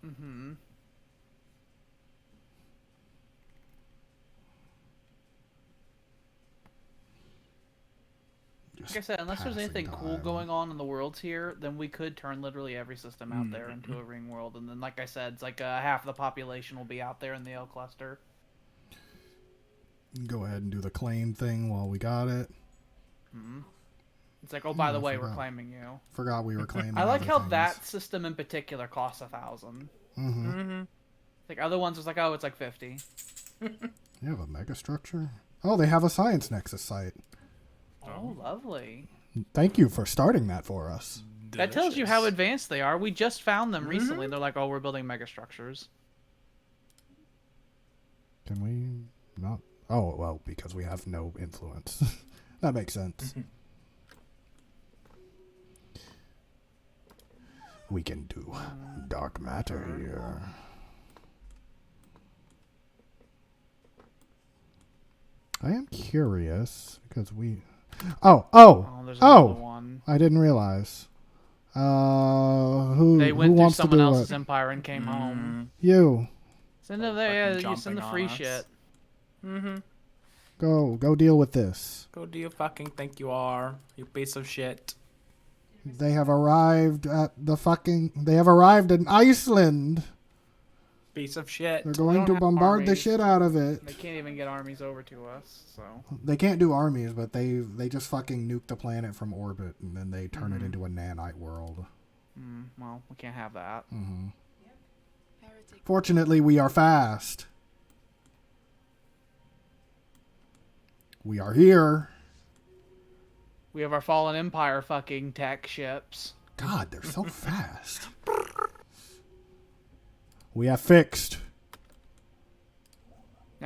Like I said, unless there's anything cool going on in the worlds here, then we could turn literally every system out there into a ring world. And then, like I said, it's like half the population will be out there in the L cluster. Go ahead and do the claim thing while we got it. It's like, oh, by the way, we're claiming you. Forgot we were claiming. I like how that system in particular costs 1,000. Like other ones, it's like, oh, it's like 50. You have a mega structure? Oh, they have a science nexus site. Oh, lovely. Thank you for starting that for us. That tells you how advanced they are. We just found them recently. They're like, oh, we're building megastructures. Can we not? Oh, well, because we have no influence. That makes sense. We can do dark matter here. I am curious, because we... There's another one. I didn't realize. They Who went through wants someone to do else's it? empire and came home. You. Send them there, you send the free shit. Go deal with this. Go do you fucking think you are, you piece of shit. They have arrived at They have arrived in Iceland. Piece of shit. They're going to bombard the shit out of it. They can't even get armies over to us, so... They can't do armies, but they just fucking nuke the planet from orbit, and then they turn it into a nanite world. Well, we can't have that. Fortunately, we are fast. We are here. We have our Fallen Empire fucking tech ships. God, they're so fast. We have fixed.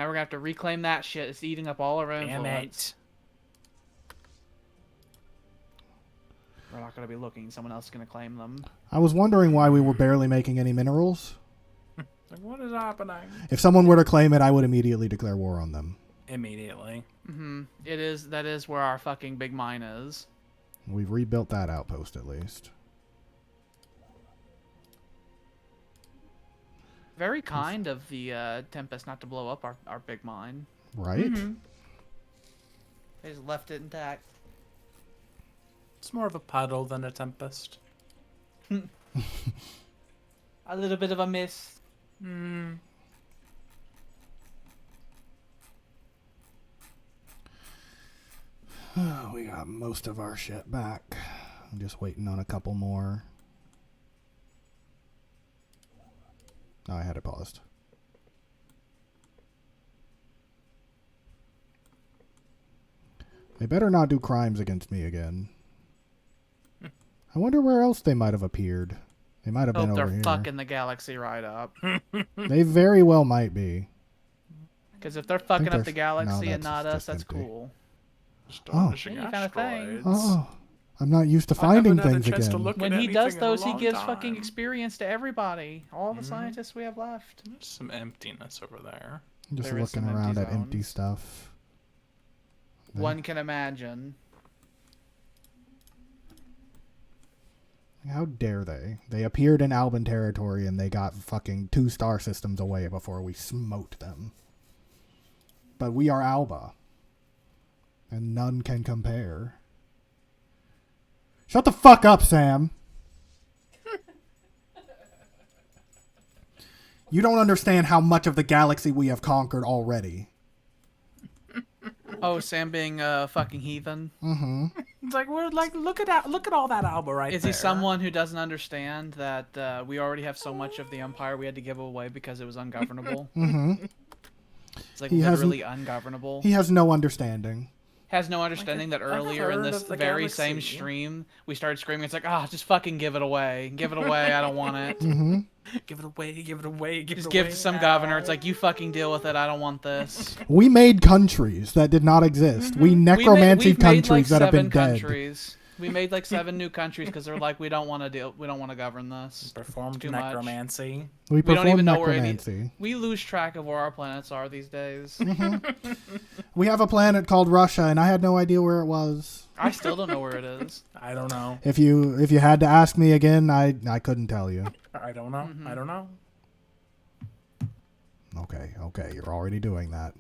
Now we're gonna have to reclaim that shit. It's eating up all our influence. Damn it. We're not gonna be looking. Someone else is gonna claim them. I was wondering why we were barely making any minerals. Like, what is happening? If someone were to claim it, I would immediately declare war on them. Immediately. That is where our fucking big mine is. We've rebuilt that outpost at least. Very kind of the Tempest not to blow up our big mine. Right? They just left it intact. It's more of a puddle than a tempest. A little bit of a miss. Oh, we got most of our shit back. I'm just waiting on a couple more. Oh, I had it paused. They better not do crimes against me again. I wonder where else they might have appeared. They might have been over here. They're fucking the galaxy right up. They very well might be. Because if they're fucking up the galaxy and not us, that's empty. Cool. Astonishing Yeah, you found a thing. Oh, I'm not used to finding things again. When he does those, he gives fucking experience to everybody. All the scientists we have left. There's some emptiness over there. I'm just There is looking some around empty at empty zones. stuff. One can imagine. How dare they? They appeared in Alban territory and they got fucking 2 star systems away before we smote them. But we are Alba. And none can compare. Shut the fuck up, Sam. You don't understand how much of the galaxy we have conquered already. Oh, Sam being a fucking heathen. It's like we're like look at all that Alba right Is there. he someone who doesn't understand that we already have so much of the empire we had to give away because it was ungovernable? It's like literally ungovernable. He has no understanding. Has no understanding that earlier in this very same stream we started screaming. It's like, just fucking give it away. Give it away. I don't want it. Give it away, give it away, Just give it to some governor. It's like, you fucking deal with it. I don't want this. We made countries that did not exist. We necromancy countries that have been dead. We made like 7 new countries because they're like, we don't want to govern this. Performed Too necromancy. We don't even know necromancy. we lose track of where our planets are these days. We have a planet called Russia, and I had no idea where it was. I still don't know where it is. I don't know. If you had to ask me again, I couldn't tell you. I don't know. I don't know. Okay, you're already doing that.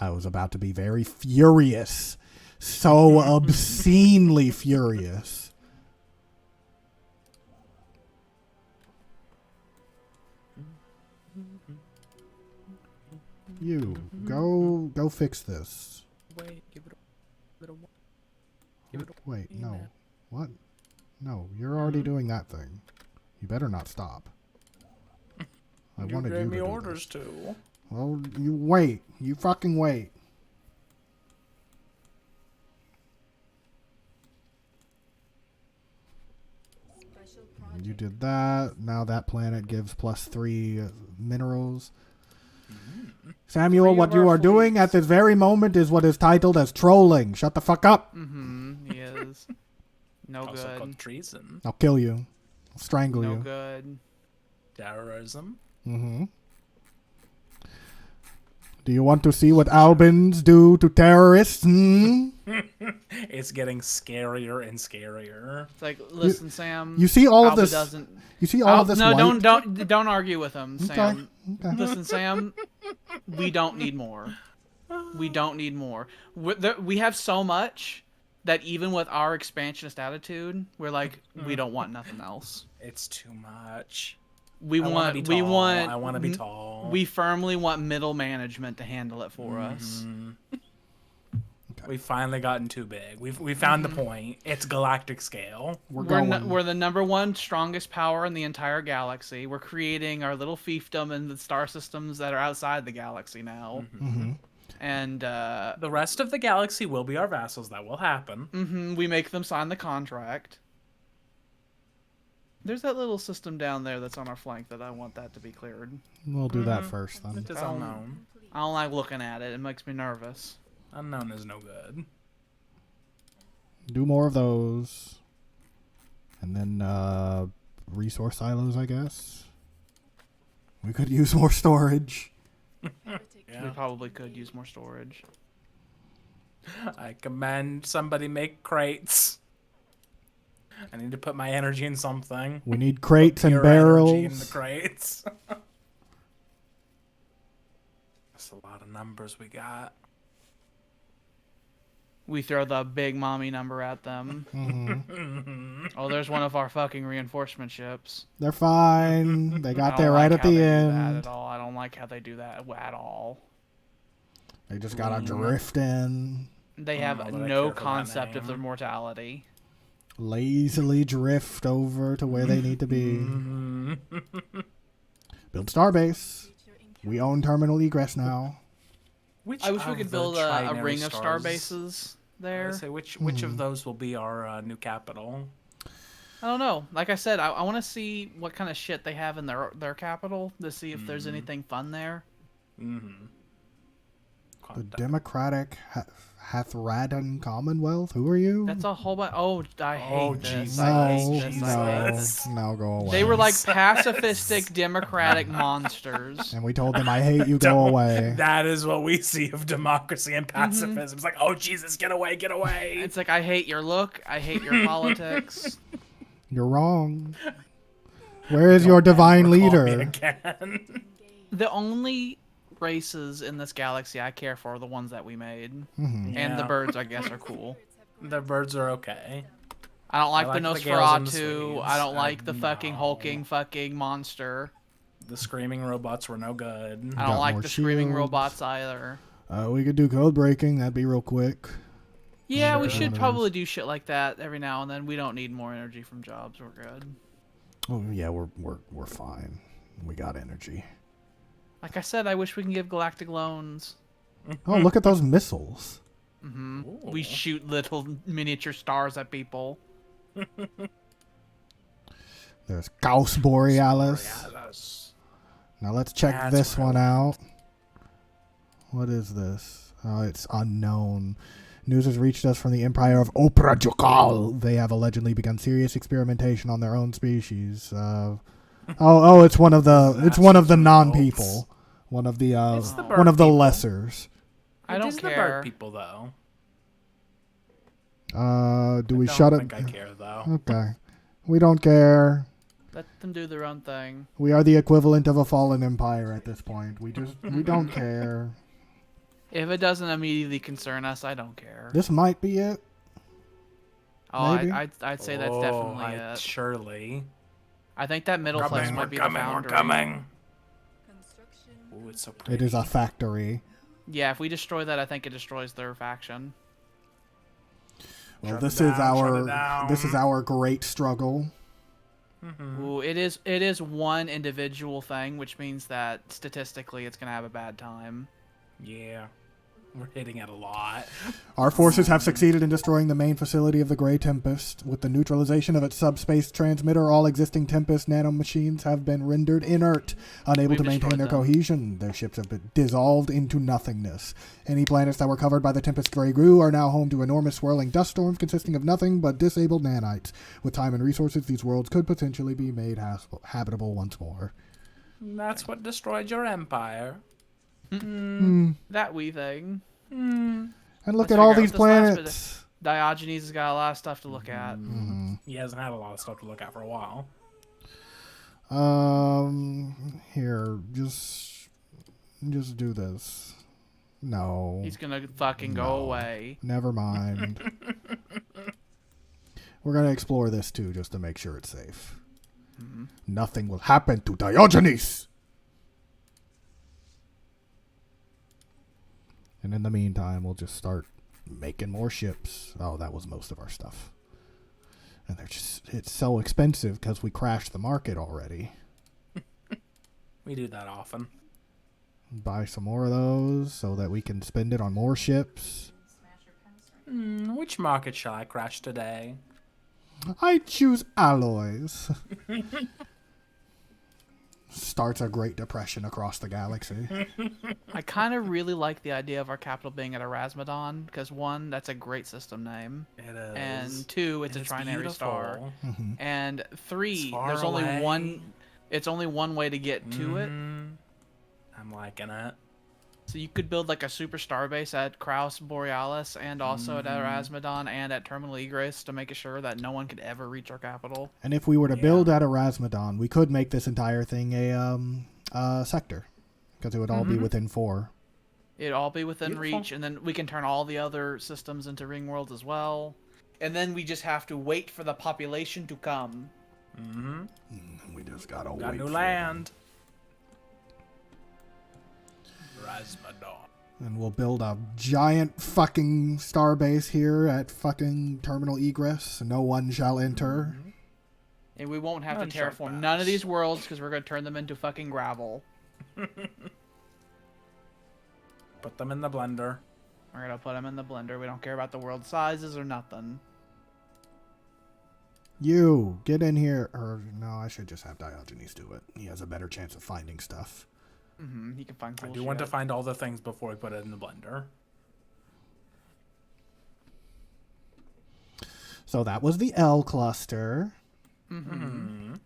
I was about to be very furious. So obscenely furious. You go fix this. Wait, give it away. Wait, no. What? No, you're already doing that thing. You better not stop. I wanted you to gave me do orders this. to. Well, you wait. You fucking wait. You did that. Now that planet gives +3 minerals. Samuel, what you are doing at this very moment is what is titled as trolling. Shut the fuck up. He is. No Also good. called treason. I'll kill you. I'll strangle No you. good. Terrorism. Do you want to see what Albans do to terrorists? It's getting scarier and scarier. It's like, listen, Sam. You see all of Alba this. Doesn't, You see all of this. No, white? don't argue with him, Sam. Okay. Listen, Sam. We don't need more. We don't need more. We have so much that even with our expansionist attitude, we're like, we don't want nothing else. It's too much. I want to be tall. We firmly want middle management to handle it for us. Okay. We've finally gotten too big. We found the point. It's galactic scale. We're the #1 strongest power in the entire galaxy. We're creating our little fiefdom in the star systems that are outside the galaxy now. And the rest of the galaxy will be our vassals. That will happen. We make them sign the contract. There's that little system down there that's on our flank that I want that to be cleared. We'll do that first then. It is unknown. Complete. I don't like looking at it. It makes me nervous. Unknown is no good. Do more of those. And then resource silos, I guess. We could use more storage. We probably could use more storage. I command somebody make crates. I need to put my energy in something. We need crates and Pure barrels. energy in the crates. That's a lot of numbers we got. We throw the big mommy number at them. Oh, there's one of our fucking reinforcement ships. They're fine. They got I there don't right like at how the they do end. that at all. I don't like how they do that at all. They just gotta drift in. They have know that I no care for that concept of name. their mortality. Lazily drift over to where they need to be. Build starbase. We own terminal egress now. I wish we could build a ring of star bases there. Say which of those will be our new capital? I don't know. Like I said, I want to see what kind of shit they have in their capital to see if there's anything fun there. The Democratic Hathraddan Commonwealth? Who are you? That's a whole bunch. Oh, I hate this. Jesus. I hate No, this. I hate this. no, go away. They were like pacifistic democratic monsters. And we told them, I hate you, go away. That is what we see of democracy and pacifism. It's like, oh Jesus, get away, get away. It's like, I hate your look. I hate your politics. You're wrong. Where is your divine Call me leader? again. The only races in this galaxy I care for are the ones that we made. And the Yeah. birds, I guess, are cool. The birds are okay. I don't like, I the like the gales and the Nosferatu. Swedes. I don't like the fucking No. hulking fucking monster. The screaming robots were no good. I Got don't like more the screaming shields. robots either. We could do code breaking. That'd be real quick. Yeah, we Sure. should probably do shit like that every now and then. We don't need more energy from jobs. We're good. Oh yeah, we're fine. We got energy. Like I said, I wish we can give galactic loans. Oh, look at those missiles. We shoot little miniature stars at people. There's Gauss Borealis. Borealis. Now let's check That's this where I one live. out. What is this? Oh, it's unknown. News has reached us from the Empire of Oprajokal. They have allegedly begun serious experimentation on their own species. It's one of the non-people. One of the It's the bird one of the people. lessers. I don't It is the care. bird people though. Do we I shut don't it? think I care though. Okay. We don't care. Let them do their own thing. We are the equivalent of a fallen empire at this point. We don't care. If it doesn't immediately concern us, I don't care. This might be it. Oh, maybe. I'd say that's definitely it. Surely. I think that middle place Coming, might we're be coming, the we're foundry. coming. Construction. Ooh, it's so pretty. It is a factory. Yeah, if we destroy that, I think it destroys their faction. Well, Shut this it is down, shut it this is down. our great struggle. Ooh, it is one individual thing, which means that statistically it's gonna have a bad time. Yeah. We're hitting it a lot. Our forces have succeeded in destroying the main facility of the Grey Tempest. With the neutralization of its subspace transmitter, all existing Tempest nanomachines have been rendered inert, unable We've to maintain their destroyed them. cohesion. Their ships have been dissolved into nothingness. Any planets that were covered by the Tempest Grey Goo are now home to enormous swirling dust storms consisting of nothing but disabled nanites. With time and resources, these worlds could potentially be made habitable once more. That's what destroyed your empire. That wee thing. And look Let's at all figure out these what this last bit planets. Diogenes has got a lot of stuff to look at. He hasn't had a lot of stuff to look at for a while. Here, just do this. No. He's gonna fucking go away. Never mind. We're going to explore this too, just to make sure it's safe. Nothing will happen to Diogenes! And in the meantime, we'll just start making more ships. Oh, that was most of our stuff. And it's so expensive because we crashed the market already. We do that often. Buy some more of those so that we can spend it on more ships. Which market shall I crash today? I choose alloys. starts a Great Depression across the galaxy. I kind of really like the idea of our capital being at Erasmodon because one, that's a great system name, It is. and two, it's a trinary star, and three, there's only one. It's only one way to get to it. I'm liking it. So you could build like a super star base at Kraus Borealis and also at Erasmodon and at Terminal Egress to make sure that no one could ever reach our capital. And if we were to build at Erasmodon, we could make this entire thing a sector, because it would all be within 4. It'd all be within reach, and then we can turn all the other systems into ring worlds as well. And then we just have to wait for the population to come. We just gotta Got wait new for land. Erasmodon. And we'll build a giant fucking starbase here at fucking Terminal Egress. No one shall enter. And we won't have to terraform none of these worlds because we're going to turn them into fucking gravel. Put them in the blender. We're going to put them in the blender. We don't care about the world sizes or nothing. You, get in here. Or, no, I should just have Diogenes do it. He has a better chance of finding stuff. He can find cool I do want to find all the things before we put it in the blender. So that was the L cluster. That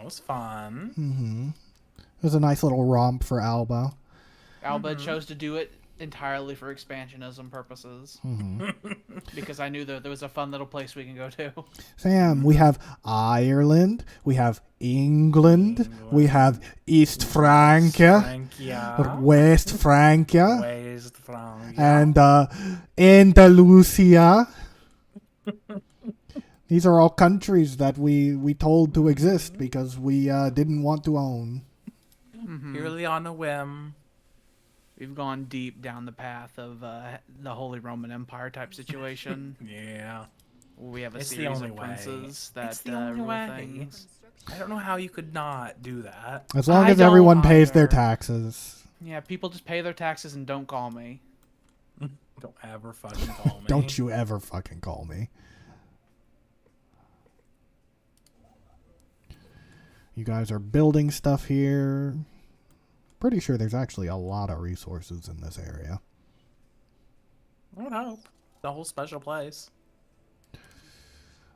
was fun. It was a nice little romp for Alba. Alba chose to do it entirely for expansionism purposes. Because I knew that there was a fun little place we can go to. Sam, we have Ireland, we have England, we have East Francia, West Francia, and Andalusia. These are all countries that we told to exist because we didn't want to own. Purely on a whim. We've gone deep down the path of the Holy Roman Empire type situation. Yeah. We have a series of princes that rule things. I don't know how you could not do that. As long as everyone pays their taxes. Yeah, people just pay their taxes and don't call me. Don't ever fucking call me. Don't you ever fucking call me. You guys are building stuff here. Pretty sure there's actually a lot of resources in this area. I would hope. The whole special place.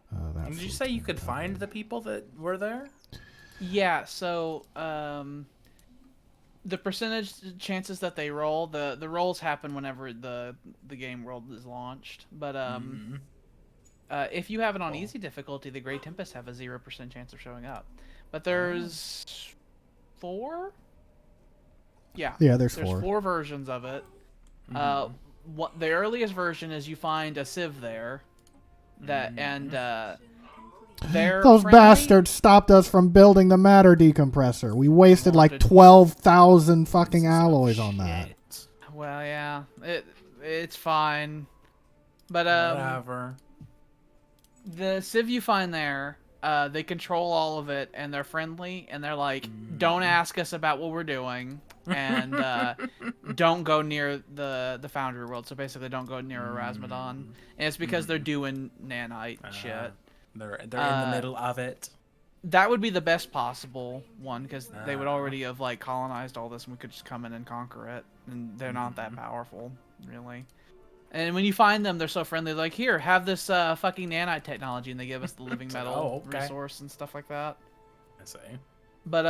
And did you say you could find the people that were there? Yeah, so the percentage chances that they roll, the rolls happen whenever the game world is launched. But if you have it on easy difficulty, the Grey Tempests have a 0% chance of showing up. But there's 4? Yeah, there's 4. There's 4 versions of it. What the earliest version is you find a sieve there, those bastards stopped us from building the matter decompressor. We wasted like 12,000 fucking alloys on that. Well, yeah, it's fine, but whatever. The sieve you find there, they control all of it, and they're friendly, and they're like, don't ask us about what we're doing. And don't go near the Foundry world. So basically, don't go near Erasmodon. And it's because they're doing nanite shit. They're in the middle of it. That would be the best possible one because they would already have like colonized all this, and we could just come in and conquer it. And they're not that powerful, really. And when you find them, they're so friendly. They're like, here, have this fucking nanite technology, and they give us the living metal resource and stuff like that. I see. But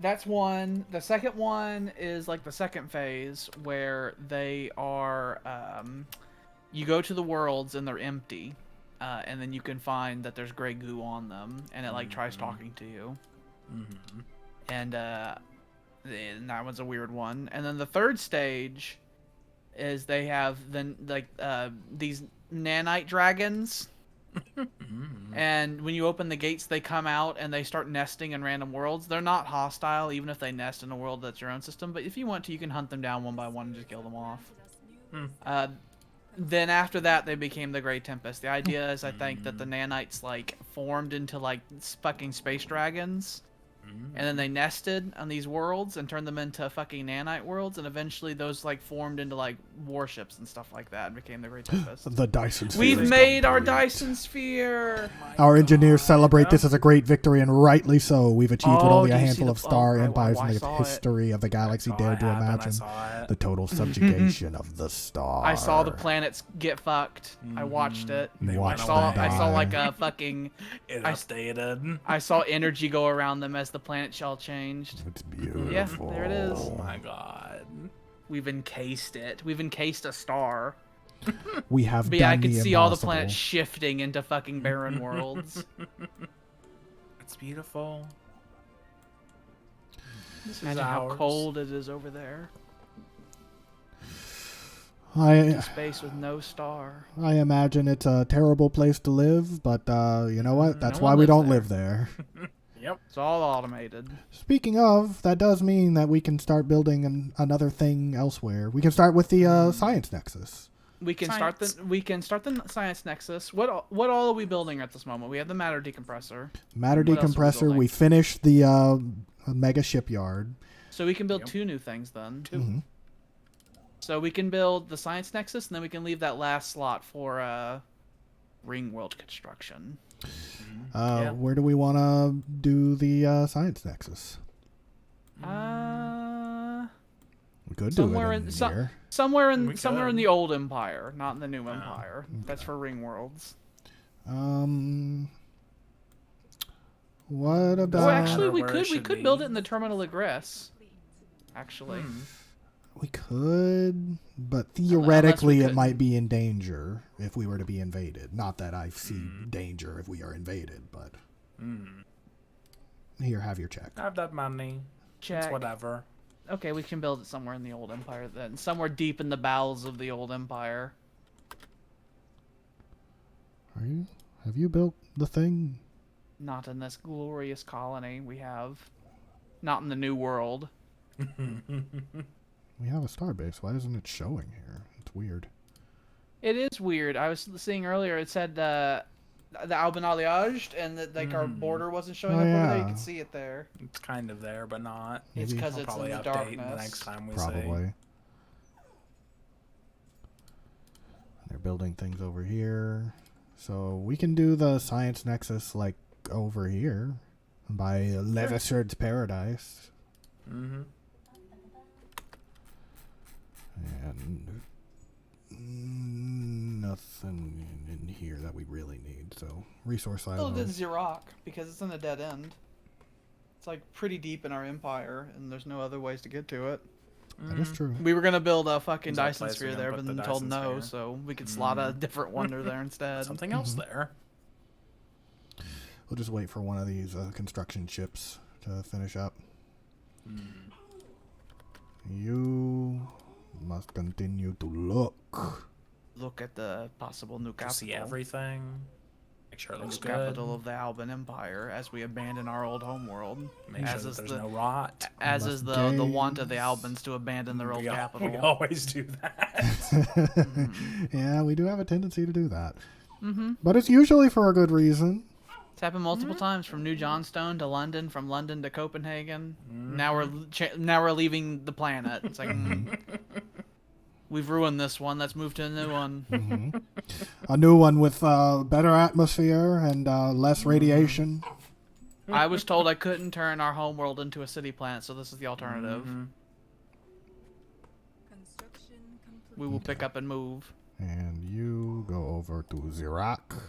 that's one. The second one is like the second phase where they are, you go to the worlds and they're empty, and then you can find that there's gray goo on them, and it like tries talking to you. And that one's a weird one. And then the third stage is they have these nanite dragons. And when you open the gates, they come out and they start nesting in random worlds. They're not hostile, even if they nest in a world that's your own system. But if you want to, you can hunt them down one by one and just kill them off. Then after that, they became the Grey Tempest. The idea is, I think, that the nanites like formed into like fucking space dragons, And then they nested on these worlds and turned them into fucking nanite worlds, and eventually those like formed into like warships and stuff like that and became the Great Tempest. The Dyson Sphere. We've made our Dyson Sphere! Our engineers celebrate this as a great victory, and rightly so. We've achieved what only a handful of star empires in the history of the galaxy dared to imagine. The total subjugation of the star. I saw the planets get fucked. I watched it. I saw like a fucking... It updated. I saw energy go around them as the planet shell changed. It's beautiful. Yeah, there it is. Oh my god. We've encased it. We've encased a star. We have But yeah, I could see all the planets shifting into fucking barren worlds. It's beautiful. Imagine how cold it is over there. Space with no star. I imagine it's a terrible place to live, but you know what? That's why we don't live there. Yep. It's all automated. Speaking of, that does mean that we can start building another thing elsewhere. We can start with the science nexus. We can start the science nexus. What all are we building at this moment? We have the matter decompressor. Matter decompressor. We finished the mega shipyard. So we can build 2 new things then. 2. So we can build the science nexus, and then we can leave that last slot for ring world construction. Where do we want to do the science nexus? We could do it in here. Somewhere in the old empire, not in the new empire. Okay. That's for ring worlds. What about? Well, actually, we could build it in the terminal egress. Actually. We could, but theoretically it might be in danger if we were to be invaded. Not that I see danger if we are invaded, but... Here, have your check. Have that money. Check. It's whatever. Okay, we can build it somewhere in the old empire then. Somewhere deep in the bowels of the old empire. Have you built the thing? Not in this glorious colony we have. Not in the new world. We have a starbase. Why isn't it showing here? It's weird. It is weird. I was seeing earlier. It said the Alban alliaged, and that like our border wasn't showing up over there. You can see it there. It's kind of there, but not. It's because it's in the darkness. The next time we Probably. They're building things over here, so we can do the science nexus like over here by Levisard's Paradise. And nothing in here that we really need. So resource silo. Build in Xerox because it's in a dead end. It's like pretty deep in our empire, and there's no other ways to get to it. That is true. We were gonna build a fucking Dyson Sphere there, but then told no, so we could slot a different wonder there instead. Something else there. We'll just wait for one of these construction ships to finish up. You must continue to look. Look at the possible new capital. See everything. Make sure it looks good. Capital of the Alban Empire as we abandon our old homeworld. Make sure that there's no rot. As is the want of the Albans to abandon their old capital. We always do that. Yeah, we do have a tendency to do that. But it's usually for a good reason. It's happened multiple times, from New Johnstone to London, from London to Copenhagen. Now we're leaving the planet. It's like we've ruined this one. Let's move to a new one. A new one with better atmosphere and less radiation. I was told I couldn't turn our homeworld into a city planet, so this is the alternative. We will pick up and move. And you go over to Xerox.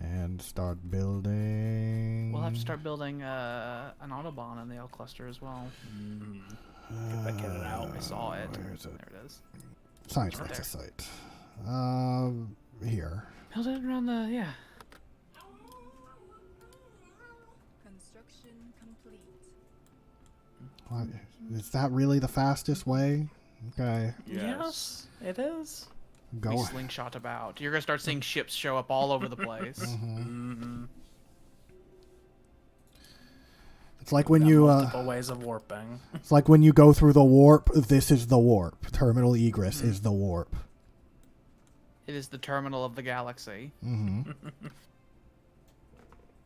And start building. We'll have to start building an Autobahn in the L cluster as well. Get that kid out. I saw it. Where is it? There it is. Science Nexus site. Here. Build it around the Construction complete. What, is that really the fastest way? Okay. Yes, it is. Go. We slingshot about. You're gonna start seeing ships show up all over the place. It's like when you multiple ways of warping. It's like when you go through the warp. This is the warp. Terminal egress is the warp. It is the terminal of the galaxy.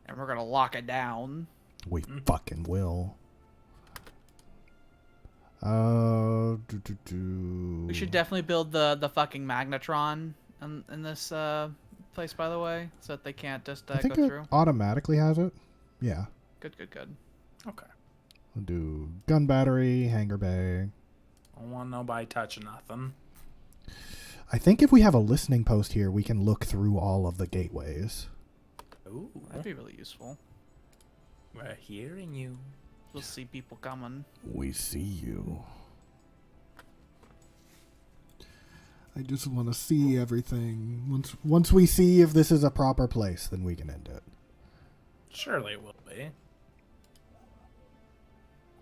And we're gonna lock it down. We fucking will. We should definitely build the fucking magnetron in this place, by the way, so that they can't just I think go it through. automatically has it. Yeah. Good. Okay. We'll do gun battery, hangar bay. I don't want nobody touching nothing. I think if we have a listening post here, we can look through all of the gateways. Ooh. That'd be really useful. We're hearing you. We'll see people coming. We see you. I just want to see everything. Once we see if this is a proper place, then we can end it. Surely it will be.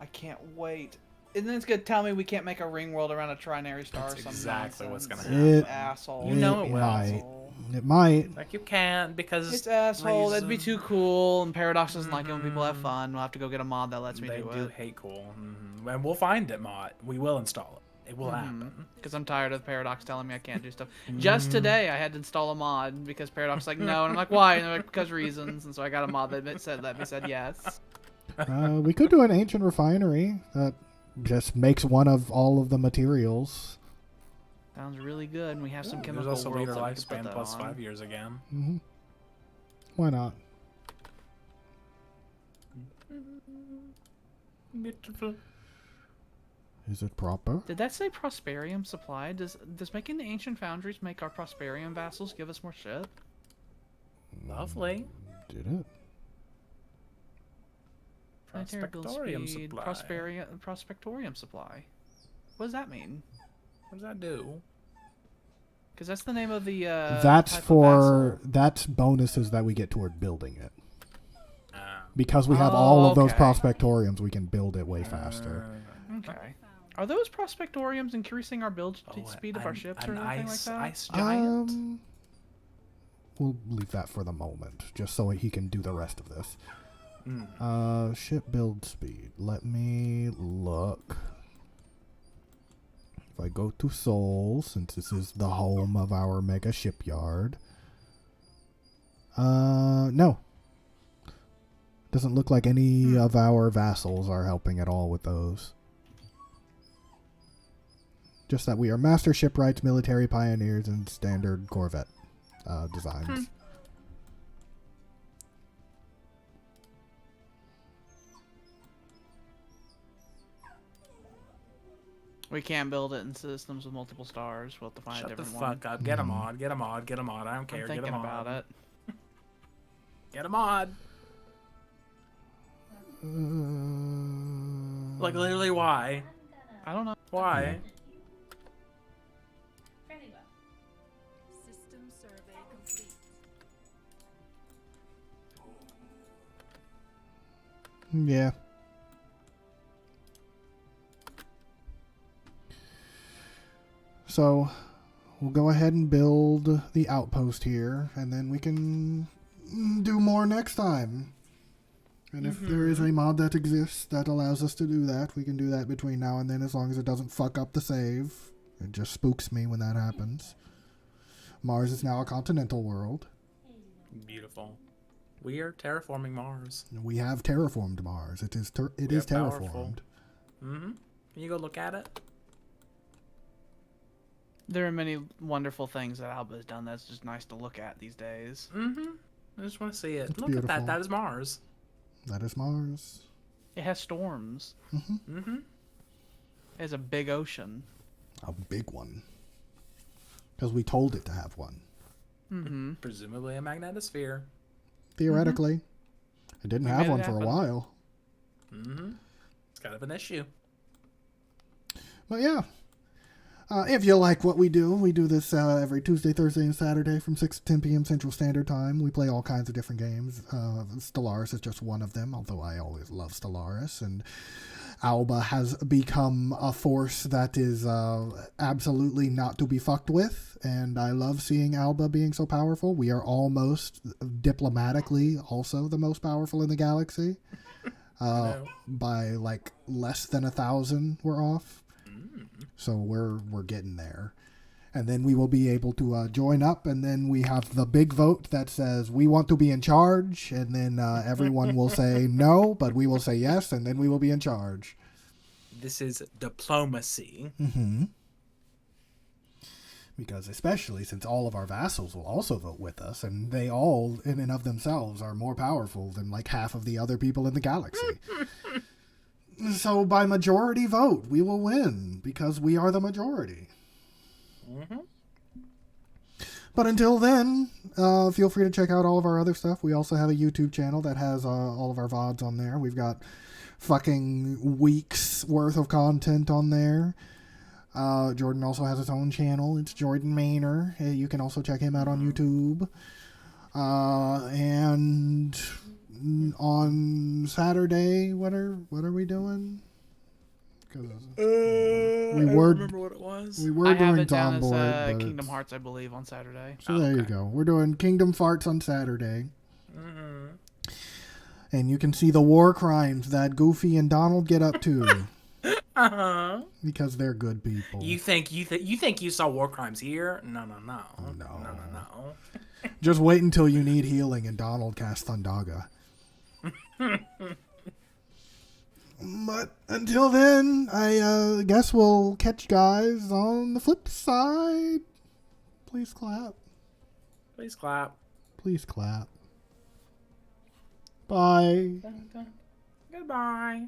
I can't wait. And then it's gonna tell me we can't make a ring world around a trinary star. That's or some exactly nonsense. what's gonna happen. Asshole. You know it will. It might. Like you can't because It's asshole. That'd be reason. too cool. And Paradox doesn't like it when people have fun. We'll have to go get a mod that lets me They do do it. hate cool. And we'll find it, mod. We will install it. It will happen. Because I'm tired of Paradox telling me I can't do stuff. Just today, I had to install a mod because Paradox was like, no. And I'm like, why? And they're like, because reasons. And so I got a mod that said yes. We could do an ancient refinery that just makes one of all of the materials. Sounds really good. And we have some There's chemical also worlds later that we can put lifespan that plus on. 5 years again. Mm-hmm. Why not? Beautiful. Is it proper? Did that say Prosperium supply? Does making the ancient foundries make our Prosperium vassals give us more shit? Lovely. Did it? Planetary build Prospectorium speed, supply. Prospectorium supply. What does that mean? What does that do? Because that's the name of the. That's type of for vassal. that's bonuses that we get toward building it. Ah. Because we have all of those okay. prospectoriums, we can build it way faster. Okay. Are those Prospectoriums increasing our build speed of our ships or an anything like that? ice giant. We'll leave that for the moment, just so he can do the rest of this. Ship build speed. Let me look. If I go to Seoul, since this is the home of our mega shipyard. No. Doesn't look like any of our vassals are helping at all with those. Just that we are master shipwrights, military pioneers, and standard Corvette designs. We can't build it in systems with multiple stars. We'll have to find a Shut the different one. fuck up. Get a mod. Get a mod. Get a mod. I don't care. I'm Get thinking a mod. about it. Get a mod. Like literally, why? I don't know. Why? Fairly well. System survey complete. Yeah. So, we'll go ahead and build the outpost here, and then we can do more next time. And if there is a mod that exists that allows us to do that, we can do that between now and then, as long as it doesn't fuck up the save. It just spooks me when that happens. Mars is now a continental world. Beautiful. We are terraforming Mars. We have terraformed Mars. It is We are terraformed. powerful. Can you go look at it? There are many wonderful things that Alba has done that's just nice to look at these days. I just want to see it. It's Look at beautiful. that. That is Mars. That is Mars. It has storms. Mm-hmm. It has a big ocean. A big one. Because we told it to have one. Mm-hmm. Presumably a magnetosphere. Theoretically. It didn't We have made it one for a happen. while. It's kind of an issue. But yeah. If you like what we do this every Tuesday, Thursday, and Saturday from 6 to 10 p.m. Central Standard Time. We play all kinds of different games. Stellaris is just one of them, although I always love Stellaris. And Alba has become a force that is absolutely not to be fucked with. And I love seeing Alba being so powerful. We are almost diplomatically also the most powerful in the galaxy. By like less than 1,000 we're off. So we're getting there. And then we will be able to join up, and then we have the big vote that says we want to be in charge, and then everyone will say no, but we will say yes, and then we will be in charge. This is diplomacy. Mm-hmm. Because especially since all of our vassals will also vote with us, and they all, in and of themselves, are more powerful than like half of the other people in the galaxy. So by majority vote, we will win, because we are the majority. Mm-hmm. But until then, feel free to check out all of our other stuff. We also have a YouTube channel that has all of our VODs on there. We've got fucking weeks worth of content on there. Jordan also has his own channel. It's Jordan Maynor. You can also check him out on YouTube. And on Saturday, what are we doing? I don't remember what it was. We were I doing have it down as Zomboid, Kingdom Hearts, I believe, on Saturday. So there you go. We're doing Kingdom Farts on Saturday. Mm-hmm. And you can see the war crimes that Goofy and Donald get up to. Uh-huh. Because they're good people. You think you saw war crimes here? No. No. Just wait until you need healing and Donald casts Thundaga. But until then, I guess we'll catch you guys on the flip side. Please clap. Please clap. Please clap. Bye. Goodbye.